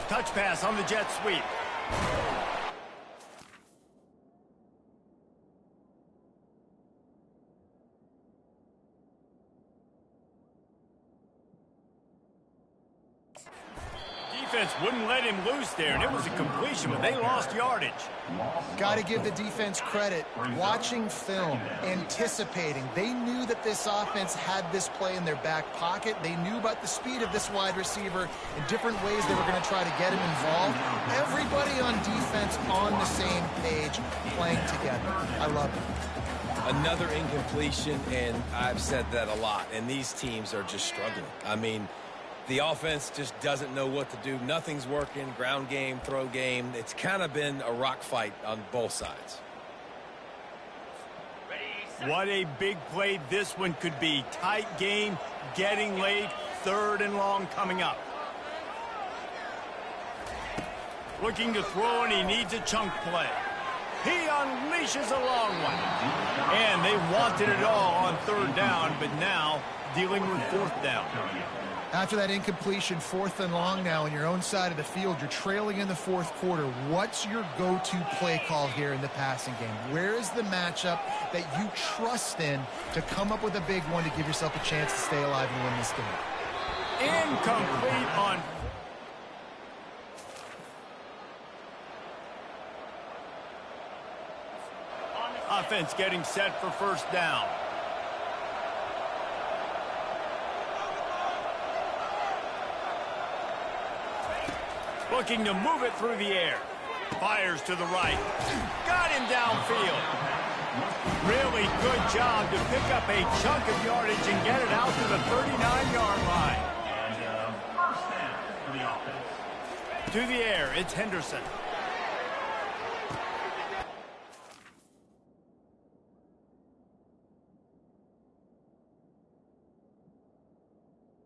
Touch pass on the jet sweep. Defense wouldn't let him loose there, and it was a completion, but they lost yardage. Got to give the defense credit. Watching film, anticipating. They knew that this offense had this play in their back pocket. They knew about the speed of this wide receiver in different ways they were going to try to get him involved. Everybody on defense on the same page, playing together. I love it. Another incompletion, and I've said that a lot, and these teams are just struggling. I mean, the offense just doesn't know what to do. Nothing's working. Ground game, throw game. It's kind of been a rock fight on both sides. What a big play this one could be. Tight game, getting late, 3rd and long coming up. Looking to throw, and he needs a chunk play. He unleashes a long one. And they wanted it all on 3rd down, but now dealing with 4th down. After that incompletion, 4th and long now on your own side of the field, you're trailing in the 4th quarter. What's your go-to play call here in the passing game? Where is the matchup that you trust in to come up with a big one to give yourself a chance to stay alive and win this game? Incomplete on... offense getting set for first down. Looking to move it through the air. Fires to the right. Got him downfield. Really good job to pick up a chunk of yardage and get it out to the 39-yard line. And first down for the offense. To the air, it's Henderson.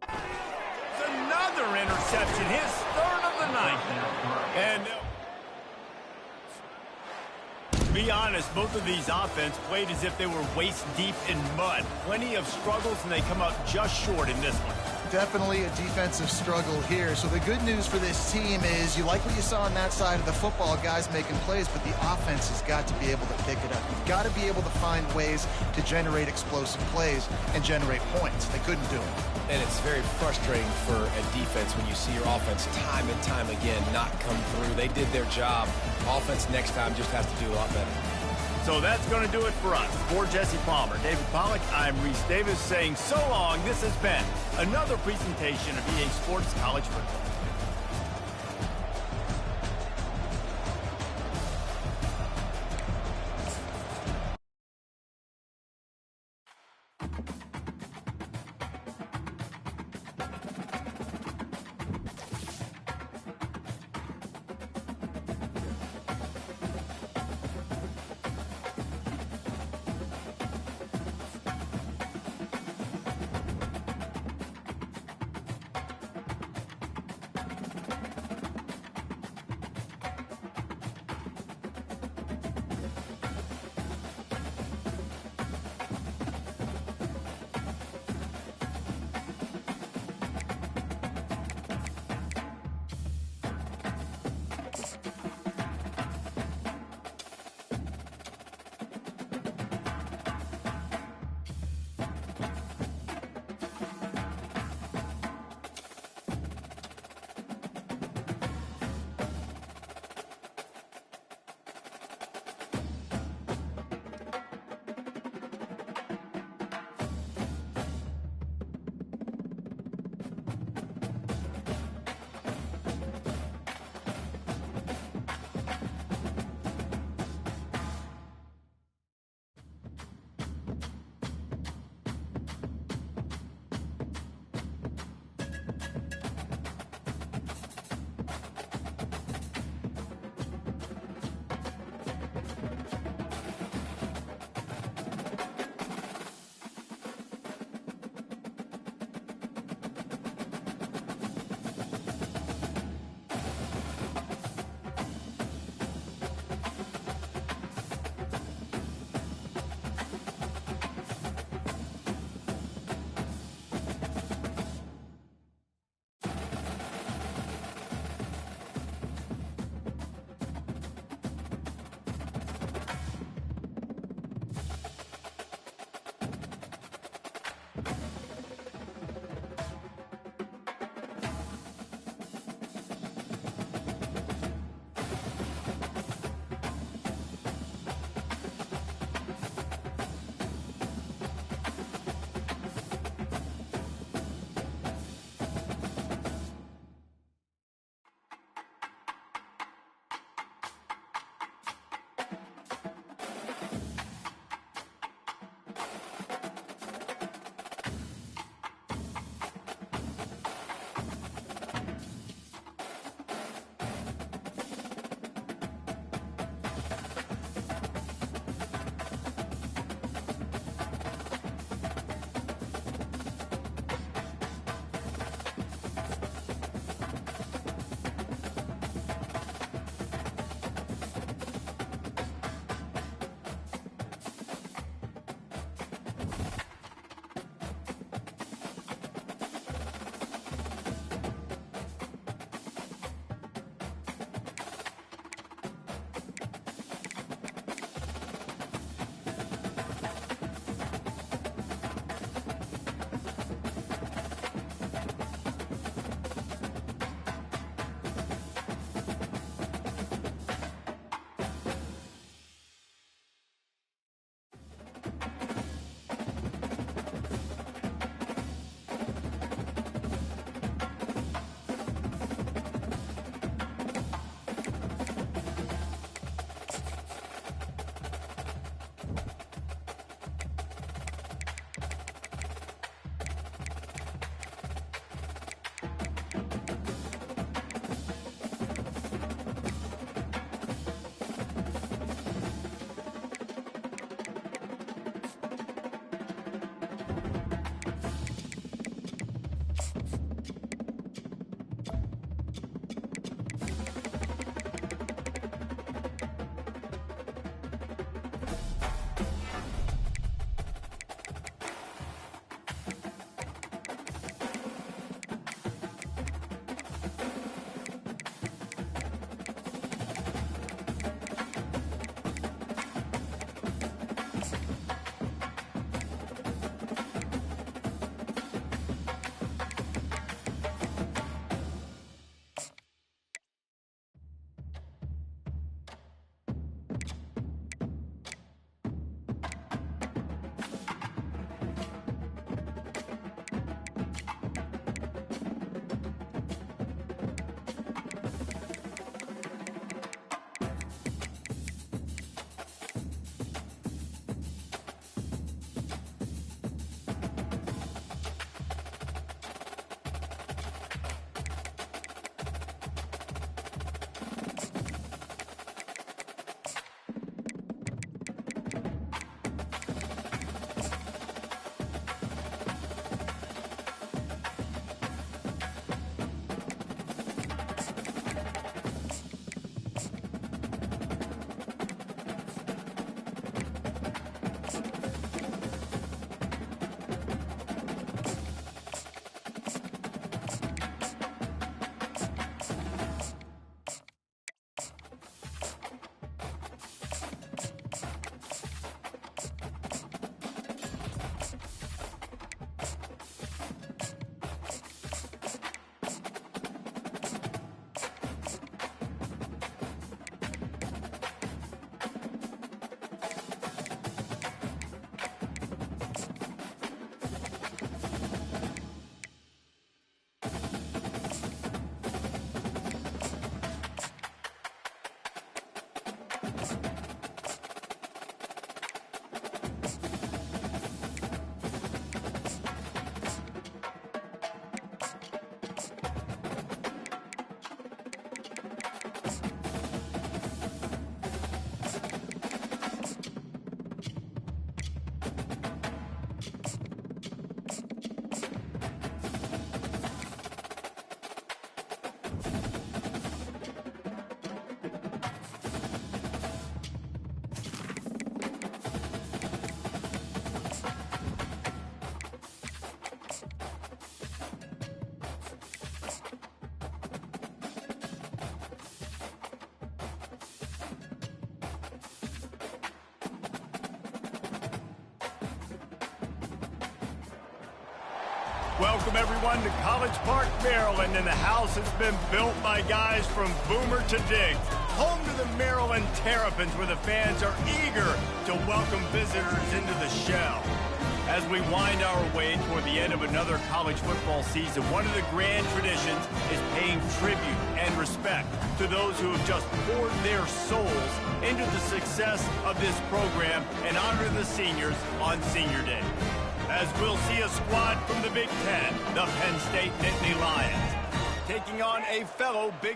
It's another interception, his third of the night. And to be honest, both of these offense played as if they were waist deep in mud. Plenty of struggles, and they come out just short in this one. Definitely a defensive struggle here. So the good news for this team is you like what you saw on that side of the football, guys making plays, but the offense has got to be able to pick it up. You've got to be able to find ways to generate explosive plays and generate points. They couldn't do it. And it's very frustrating for a defense when you see your offense time and time again not come through. They did their job. Offense next time just has to do a lot better. So that's going to do it for us. For Jesse Palmer, David Pollack, I'm Reese Davis saying so long. This has been another presentation of EA Sports College Football. Welcome, everyone, to College Park, Maryland, and the house has been built by guys from Boomer to Diggs. Home to the Maryland Terrapins, where the fans are eager to welcome visitors into the shell. As we wind our way toward the end of another college football season, one of the grand traditions is paying tribute and respect to those who have just poured their souls into the success of this program and honor the seniors on Senior Day. As we'll see a squad from the Big Ten, the Penn State Nittany Lions, taking on a fellow Big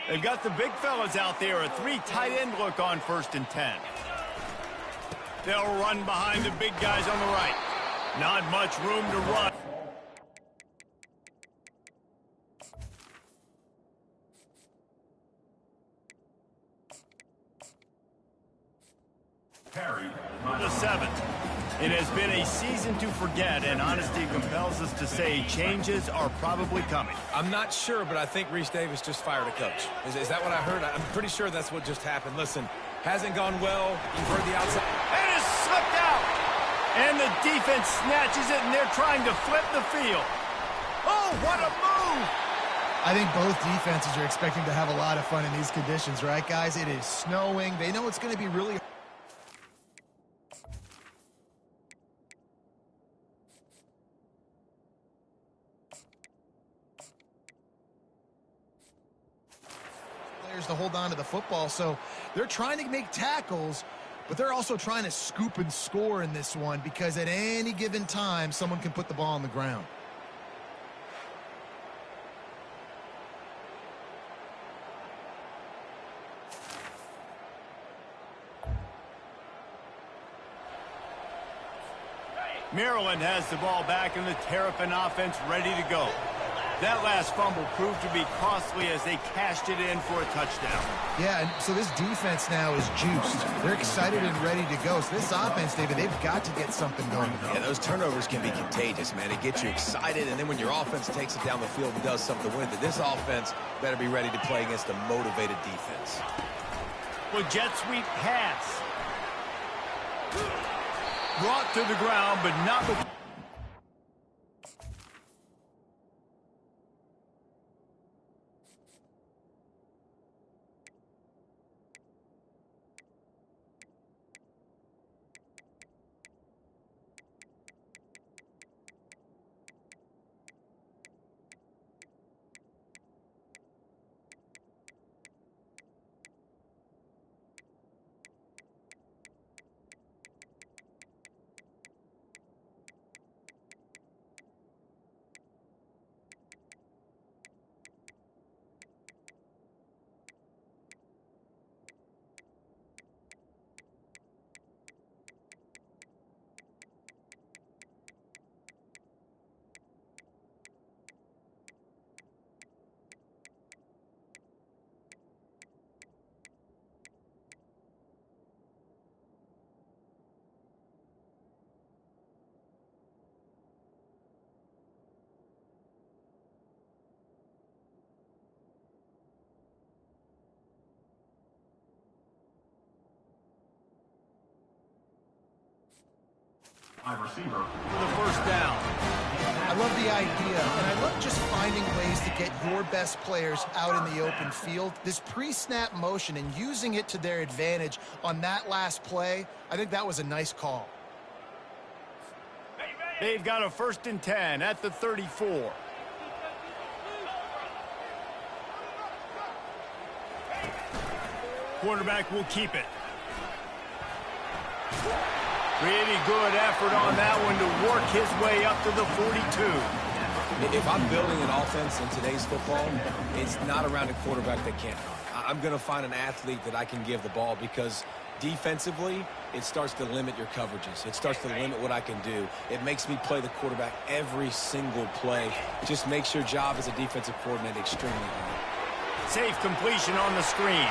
They've got the big fellas out there, a 3 tight end look on 1st and 10. They'll run behind the big guys on the right. Not much room to run. Carried. The 7th. It has been a season to forget, and honesty compels us to say changes are probably coming. I'm not sure, but I think Reese Davis just fired a coach. Is that what I heard? I'm pretty sure that's what just happened. Listen, hasn't gone well. You've heard the outside. And it's slipped out. And the defense snatches it, and they're trying to flip the field. Oh, what a move! I think both defenses are expecting to have a lot of fun in these conditions, right, guys? It is snowing. They know it's going to be really to hold on to the football, so they're trying to make tackles, but they're also trying to scoop and score in this one because at any given time someone can put the ball on the ground. Maryland has the ball back and the Terrapin offense ready to go. That last fumble proved to be costly as they cashed it in for a touchdown. Yeah, and so this defense now is juiced. They're excited and ready to go. So this offense, David, they've got to get something going. Yeah, those turnovers can be contagious, man. It gets you excited, and then when your offense takes it down the field and does something to win it, this offense better be ready to play against a motivated defense. Well, jet sweep pass. Brought to the ground, but not before. Receiver. For the 1st down. I love the idea, and I love just finding ways to get your best players out in the open field. This pre-snap motion and using it to their advantage on that last play, I think that was a nice call. Hey, They've got a 1st and 10 at the 34. Quarterback will keep it. Pretty good effort on that one to work his way up to the 42. If I'm building an offense in today's football, it's not around a quarterback that can't run. I'm going to find an athlete that I can give the ball because defensively, it starts to limit your coverages. It starts to limit what I can do. It makes me play the quarterback every single play. Just makes your job as a defensive coordinator extremely hard. Safe completion on the screen.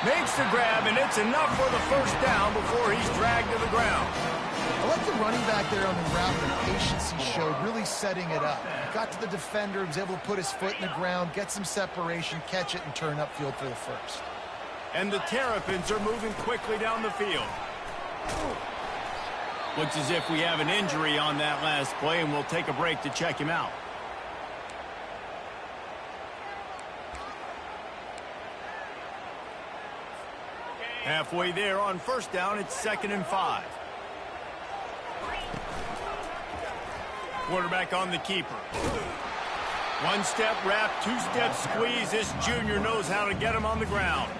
Makes the grab, and it's enough for the 1st down before he's dragged to the ground. I like the running back there on the route, the patience he showed, really setting it up. Got to the defender, was able to put his foot in the ground, get some separation, catch it, and turn upfield for the 1st. And the Terrapins are moving quickly down the field. Looks as if we have an injury on that last play, and we'll take a break to check him out. Halfway there on 1st down, it's 2nd and 5. Quarterback on the keeper. 1-step wrap, 2-step squeeze. This junior knows how to get him on the ground.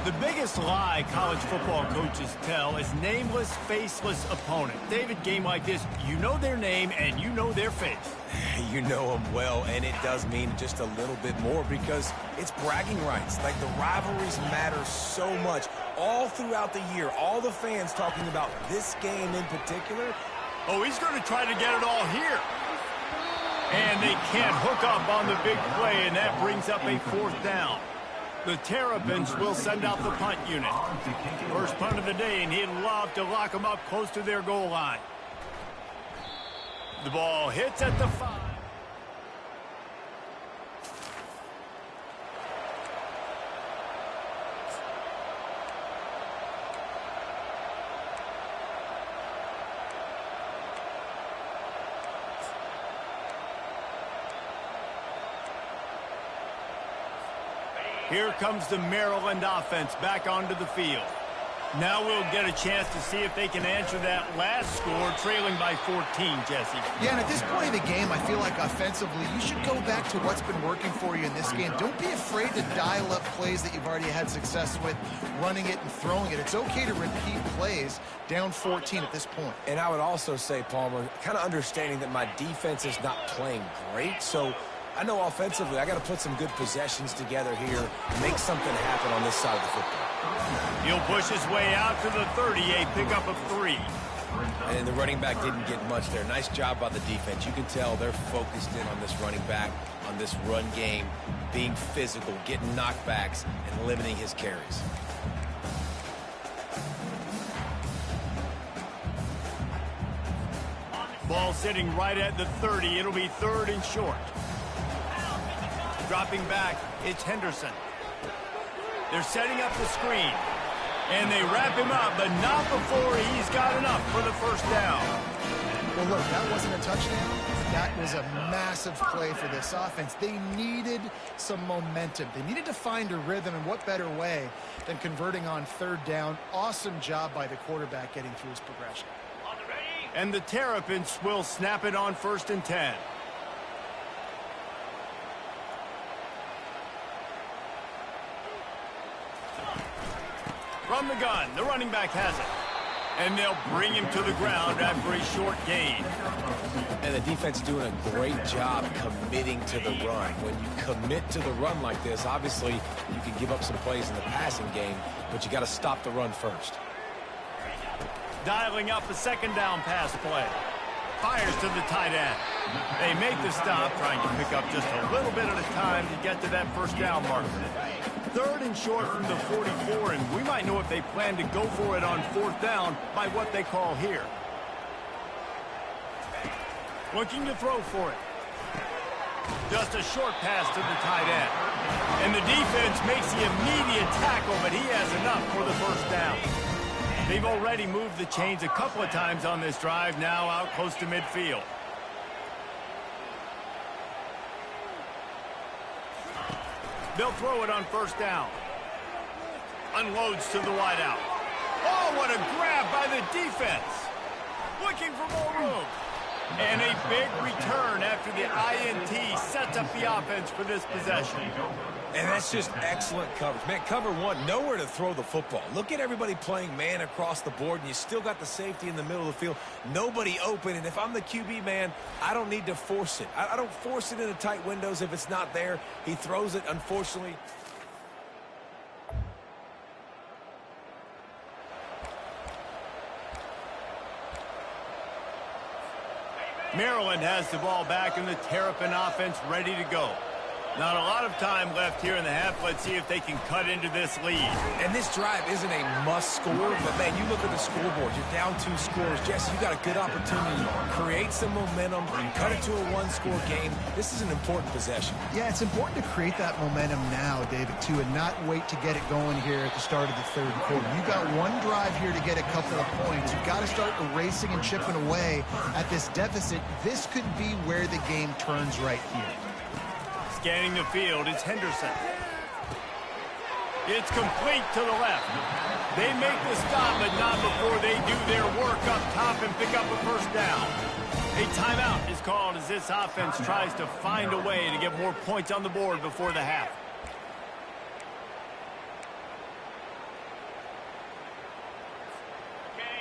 The biggest lie college football coaches tell is nameless, faceless opponent. David, game like this, you know their name and you know their face. You know them well, and it does mean just a little bit more because it's bragging rights. Like, the rivalries matter so much all throughout the year. All the fans talking about this game in particular. Oh, he's going to try to get it all here. And they can't hook up on the big play, and that brings up a 4th down. The Terrapins will send out the punt unit. First punt of the day, and he'd love to lock them up close to their goal line. The ball hits at the 5. Here comes the Maryland offense back onto the field. Now we'll get a chance to see if they can answer that last score, trailing by 14, Jesse. Yeah, and at this point in the game, I feel like offensively, you should go back to what's been working for you in this game. Don't be afraid to dial up plays that you've already had success with, running it and throwing it. It's okay to repeat plays down 14 at this point. And I would also say, Palmer, kind of understanding that my defense is not playing great, so I know offensively I got to put some good possessions together here, make something happen on this side of the football. He'll push his way out to the 30, a pickup of 3. And the running back didn't get much there. Nice job by the defense. You can tell they're focused in on this running back, on this run game, being physical, getting knockbacks, and limiting his carries. Ball sitting right at the 30. It'll be 3rd and short. Dropping back, it's Henderson. They're setting up the screen. And they wrap him up, but not before he's got enough for the 1st down. Well, look, that wasn't a touchdown. That was a massive play for this offense. They needed some momentum. They needed to find a rhythm, and what better way than converting on 3rd down. Awesome job by the quarterback getting through his progression. And the Terrapins will snap it on 1st and 10. From the gun, the running back has it. And they'll bring him to the ground after a short gain. And the defense doing a great job committing to the run. When you commit to the run like this, obviously you can give up some plays in the passing game, but you got to stop the run first. Dialing up a 2nd down pass play. Fires to the tight end. They make the stop, trying to pick up just a little bit at a time to get to that 1st down marker. 3rd and short from the 44, and we might know if they plan to go for it on 4th down by what they call here. Looking to throw for it. Just a short pass to the tight end. And the defense makes the immediate tackle, but he has enough for the 1st down. They've already moved the chains a couple of times on this drive, now out close to midfield. They'll throw it on 1st down. Unloads to the wideout. Oh, what a grab by the defense. Looking for more room. And a big return after the INT sets up the offense for this possession. And that's just excellent coverage. Man, cover one, nowhere to throw the football. Look at everybody playing man across the board, and you still got the safety in the middle of the field. Nobody open, and if I'm the QB, man, I don't need to force it. I don't force it into tight windows if it's not there. He throws it, unfortunately. Maryland has the ball back in the Terrapin offense ready to go. Not a lot of time left here in the half. Let's see if they can cut into this lead. And this drive isn't a must score, but, man, you look at the scoreboard. You're down 2 scores. Jesse, you got a good opportunity to create some momentum, cut it to a 1-score game. This is an important possession. Yeah, it's important to create that momentum now, David, too, and not wait to get it going here at the start of the third quarter. You got one drive here to get a couple of points. You've got to start erasing and chipping away at this deficit. This could be where the game turns right here. Scanning the field, it's Henderson. It's complete to the left. They make the stop, but not before they do their work up top and pick up a first down. A timeout is called as this offense tries to find a way to get more points on the board before the half.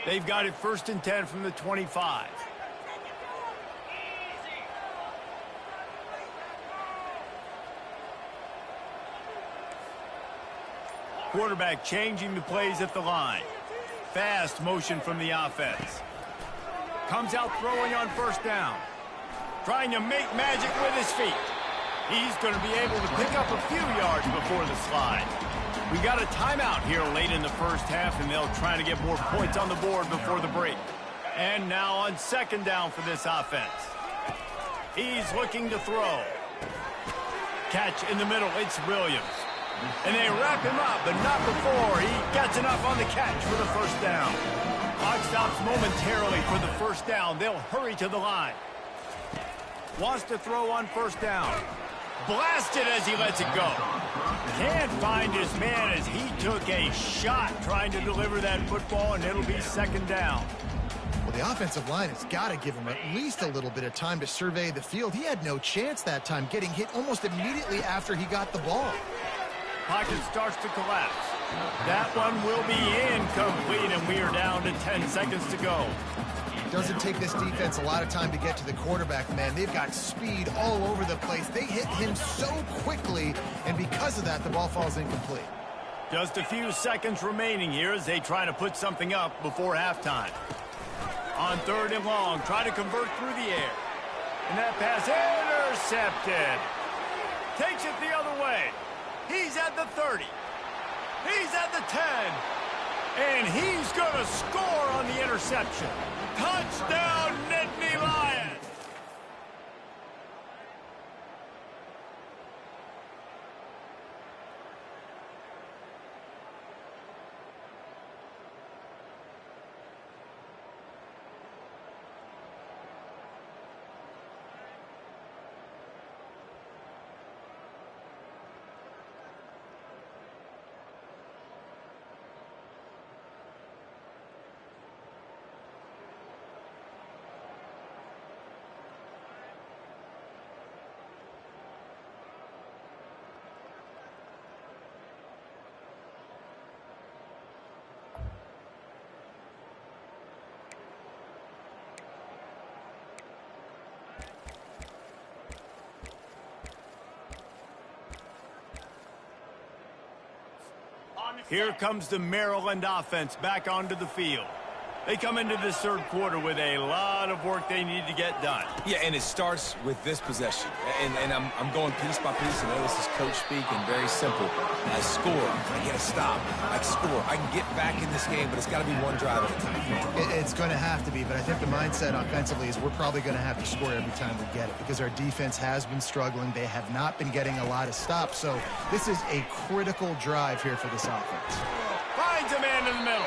They've got it 1st and 10 from the 25. Quarterback changing the plays at the line. Fast motion from the offense. Comes out throwing on 1st down. Trying to make magic with his feet. He's going to be able to pick up a few yards before the slide. We got a timeout here late in the first half, and they'll try to get more points on the board before the break. And now on 2nd down for this offense. He's looking to throw. Catch in the middle, it's Williams. And they wrap him up, but not before he gets enough on the catch for the 1st down. Clock stops momentarily for the 1st down. They'll hurry to the line. Wants to throw on 1st down. Blasted as he lets it go. Can't find his man as he took a shot trying to deliver that football, and it'll be 2nd down. Well, the offensive line has got to give him at least a little bit of time to survey the field. He had no chance that time, getting hit almost immediately after he got the ball. Pocket starts to collapse. That one will be incomplete, and we are down to 10 seconds to go. Doesn't take this defense a lot of time to get to the quarterback, man. They've got speed all over the place. They hit him so quickly, and because of that, the ball falls incomplete. Just a few seconds remaining here as they try to put something up before halftime. On 3rd and long, try to convert through the air. And that pass intercepted. Takes it the other way. He's at the 30. He's at the 10. And he's going to score on the interception. Touchdown, Nittany Lions! Here comes the Maryland offense back onto the field. They come into this 3rd quarter with a lot of work they need to get done. Yeah, and it starts with this possession. And I'm going piece by piece. I know this is coach speak and very simple. I score. I get a stop. I score. I can get back in this game, but it's got to be one drive at a time. It's going to have to be, but I think the mindset offensively is we're probably going to have to score every time we get it because our defense has been struggling. They have not been getting a lot of stops, so this is a critical drive here for this offense. Finds a man in the middle.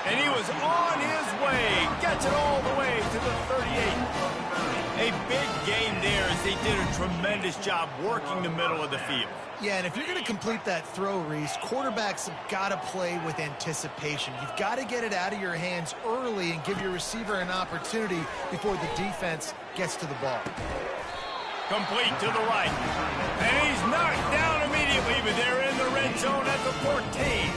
And he was on his way. Gets it all the way to the 38. A big gain there as they did a tremendous job working the middle of the field. Yeah, and if you're going to complete that throw, Reese, quarterbacks have got to play with anticipation. You've got to get it out of your hands early and give your receiver an opportunity before the defense gets to the ball. Complete to the right. And he's knocked down immediately, but they're in the red zone at the 14.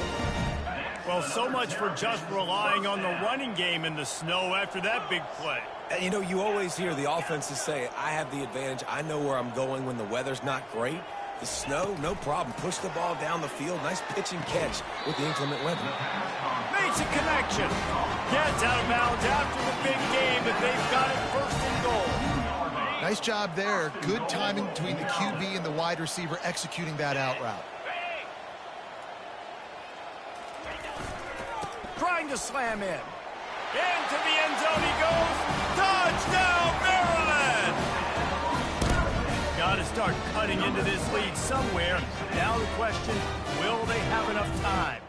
Well, so much for just relying on the running game in the snow after that big play. And, you know, you always hear the offenses say, I have the advantage. I know where I'm going when the weather's not great. The snow, no problem. Push the ball down the field. Nice pitch and catch with the inclement weather. Makes a connection. Gets out of bounds after the big game, but they've got it first and goal. Nice job there. Good timing between the QB and the wide receiver executing that out route. Trying to slam in. Into the end zone he goes. Touchdown, Maryland! Got to start cutting into this lead somewhere. Now the question, will they have enough time?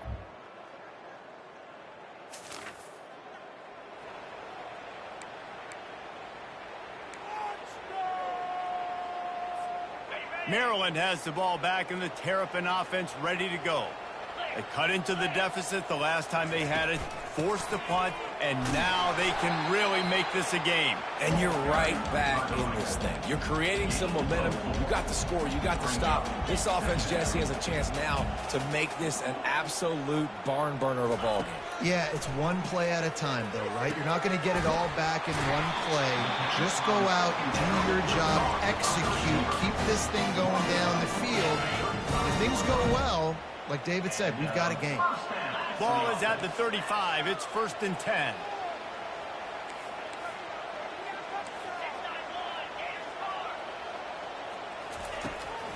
Maryland has the ball back and the Terrapin offense ready to go. They cut into the deficit the last time they had it, forced the punt, and now they can really make this a game. And you're right back in this thing. You're creating some momentum. You got the score. You got the stop. This offense, Jesse, has a chance now to make this an absolute barn burner of a ball game. Yeah, it's one play at a time, though, right? You're not going to get it all back in one play. Just go out, do your job, execute, keep this thing going down the field. If things go well, like David said, we've got a game. Ball is at the 35. It's 1st and 10.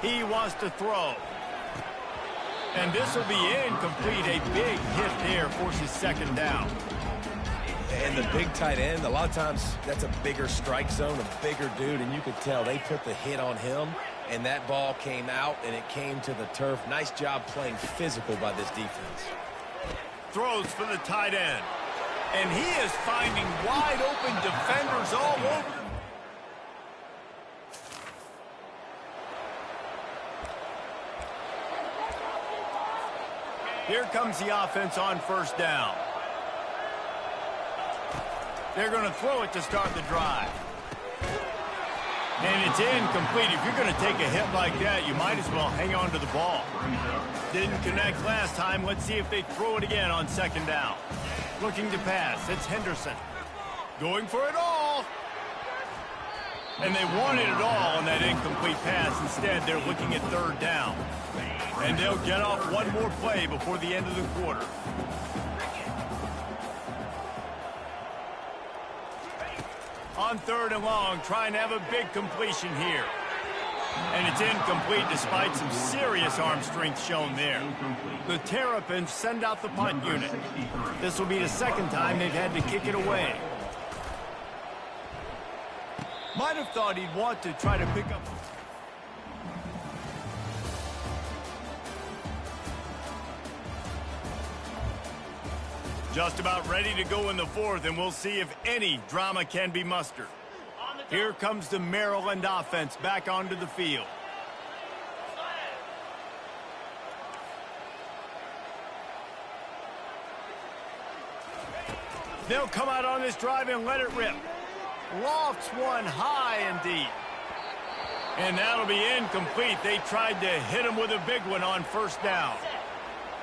He wants to throw. And this will be incomplete. A big hit there forces 2nd down. And the big tight end, a lot of times that's a bigger strike zone, a bigger dude, and you could tell they put the hit on him, and that ball came out, and it came to the turf. Nice job playing physical by this defense. Throws for the tight end. And he is finding wide open defenders all over. Here comes the offense on 1st down. They're going to throw it to start the drive. And it's incomplete. If you're going to take a hit like that, you might as well hang on to the ball. Didn't connect last time. Let's see if they throw it again on 2nd down. Looking to pass. It's Henderson. Going for it all. And they wanted it all on that incomplete pass. Instead, they're looking at 3rd down. And they'll get off one more play before the end of the quarter. On 3rd and long, trying to have a big completion here. And it's incomplete despite some serious arm strength shown there. The Terrapins send out the punt unit. This will be the 2nd time they've had to kick it away. Might have thought he'd want to try to pick up. Just about ready to go in the 4th, and we'll see if any drama can be mustered. Here comes the Maryland offense back onto the field. They'll come out on this drive and let it rip. Lofts one high and deep. And that'll be incomplete. They tried to hit him with a big one on 1st down.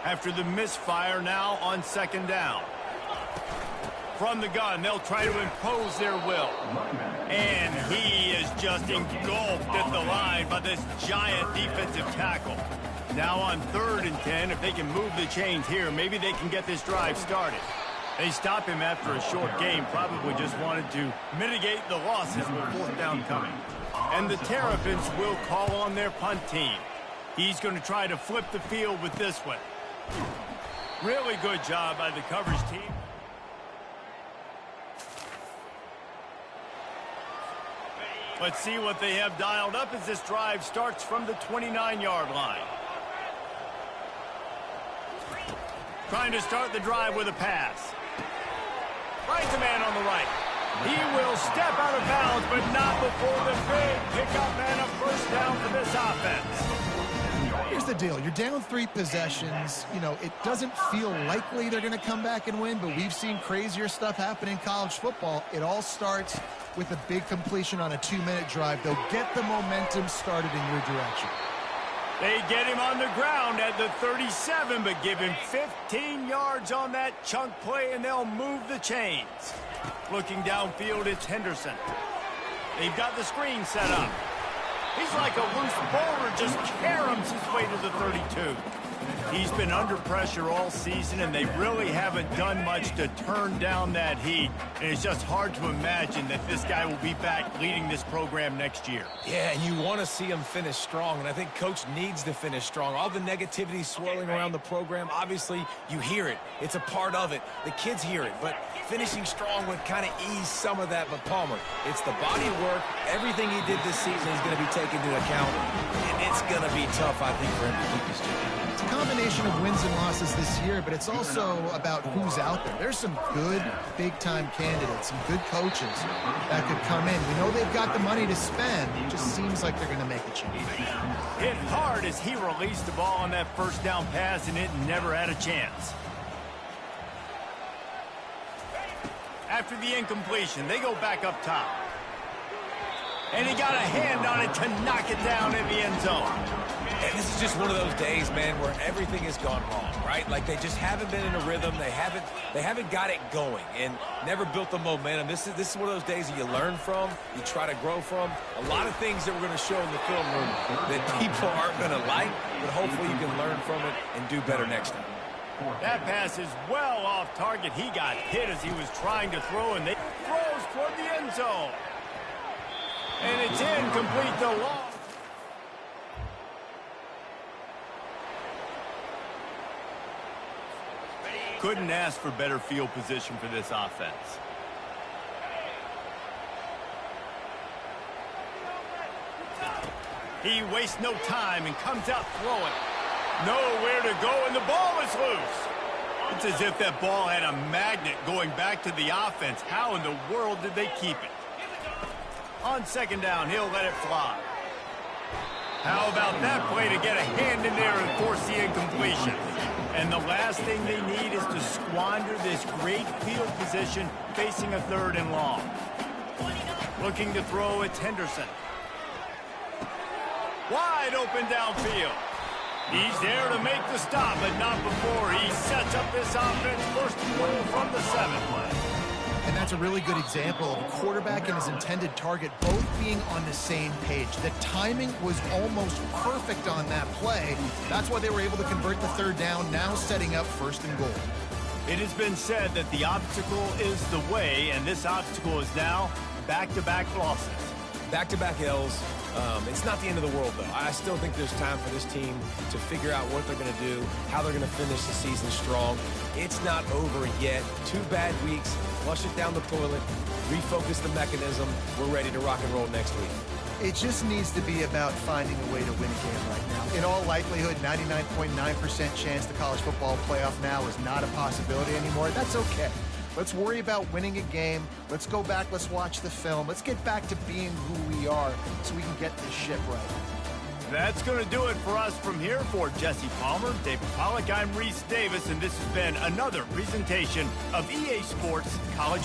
After the misfire, now on 2nd down. From the gun, they'll try to impose their will. And he is just engulfed at the line by this giant defensive tackle. Now on 3rd and 10, if they can move the chains here, maybe they can get this drive started. They stop him after a short game, probably just wanted to mitigate the losses with 4th down coming. And the Terrapins will call on their punt team. He's going to try to flip the field with this one. Really good job by the coverage team. Let's see what they have dialed up as this drive starts from the 29-yard line. Trying to start the drive with a pass. Finds a man on the right. He will step out of bounds, but not before the big pickup and a first down for this offense. Here's the deal. You're down 3 possessions. You know, it doesn't feel likely they're going to come back and win, but we've seen crazier stuff happen in college football. It all starts with a big completion on a 2-minute drive. They'll get the momentum started in your direction. They get him on the ground at the 37, but give him 15 yards on that chunk play, and they'll move the chains. Looking downfield, it's Henderson. They've got the screen set up. He's like a loose bowler, just caroms his way to the 32. He's been under pressure all season, and they really haven't done much to turn down that heat. And it's just hard to imagine that this guy will be back leading this program next year. Yeah, and you want to see him finish strong, and I think Coach needs to finish strong. All the negativity swirling around the program, obviously, you hear it. It's a part of it. The kids hear it, but finishing strong would kind of ease some of that. But Palmer, it's the body of work. Everything he did this season is going to be taken into account, and it's going to be tough, I think, for him to keep his job. It's a combination of wins and losses this year, but it's also about who's out there. There's some good big-time candidates, some good coaches that could come in. We know they've got the money to spend. It just seems like they're going to make a change. Hit hard as he released the ball on that first down pass, and it never had a chance. After the incompletion, they go back up top. And he got a hand on it to knock it down in the end zone. And this is just one of those days, man, where everything has gone wrong, right? Like they just haven't been in a rhythm. They haven't got it going and never built the momentum. This is one of those days that you learn from, you try to grow from. A lot of things that we're going to show in the film room that people aren't going to like, but hopefully you can learn from it and do better next time. That pass is well off target. He got hit as he was trying to throw, and they throws toward the end zone. And it's incomplete to Long. Couldn't ask for better field position for this offense. He wastes no time and comes out throwing. Nowhere to go, and the ball is loose. It's as if that ball had a magnet going back to the offense. How in the world did they keep it? On second down, he'll let it fly. How about that play to get a hand in there and force the incompletion? And the last thing they need is to squander this great field position facing a 3rd and long. Looking to throw, it's Henderson. Wide open downfield. He's there to make the stop, but not before he sets up this offense first and goal from the 7. And that's a really good example of a quarterback and his intended target both being on the same page. The timing was almost perfect on that play. That's why they were able to convert the 3rd down, now setting up 1st and goal. It has been said that the obstacle is the way, and this obstacle is now back-to-back losses. Back-to-back L's. It's not the end of the world, though. I still think there's time for this team to figure out what they're going to do, how they're going to finish the season strong. It's not over yet. 2 bad weeks. Flush it down the toilet. Refocus the mechanism. We're ready to rock and roll next week. It just needs to be about finding a way to win a game right now. In all likelihood, 99.9% chance the college football playoff now is not a possibility anymore. That's okay. Let's worry about winning a game. Let's go back. Let's watch the film. Let's get back to being who we are so we can get this ship right. That's going to do it for us from here. For Jesse Palmer, David Pollack, I'm Reese Davis, and this has been another presentation of EA Sports College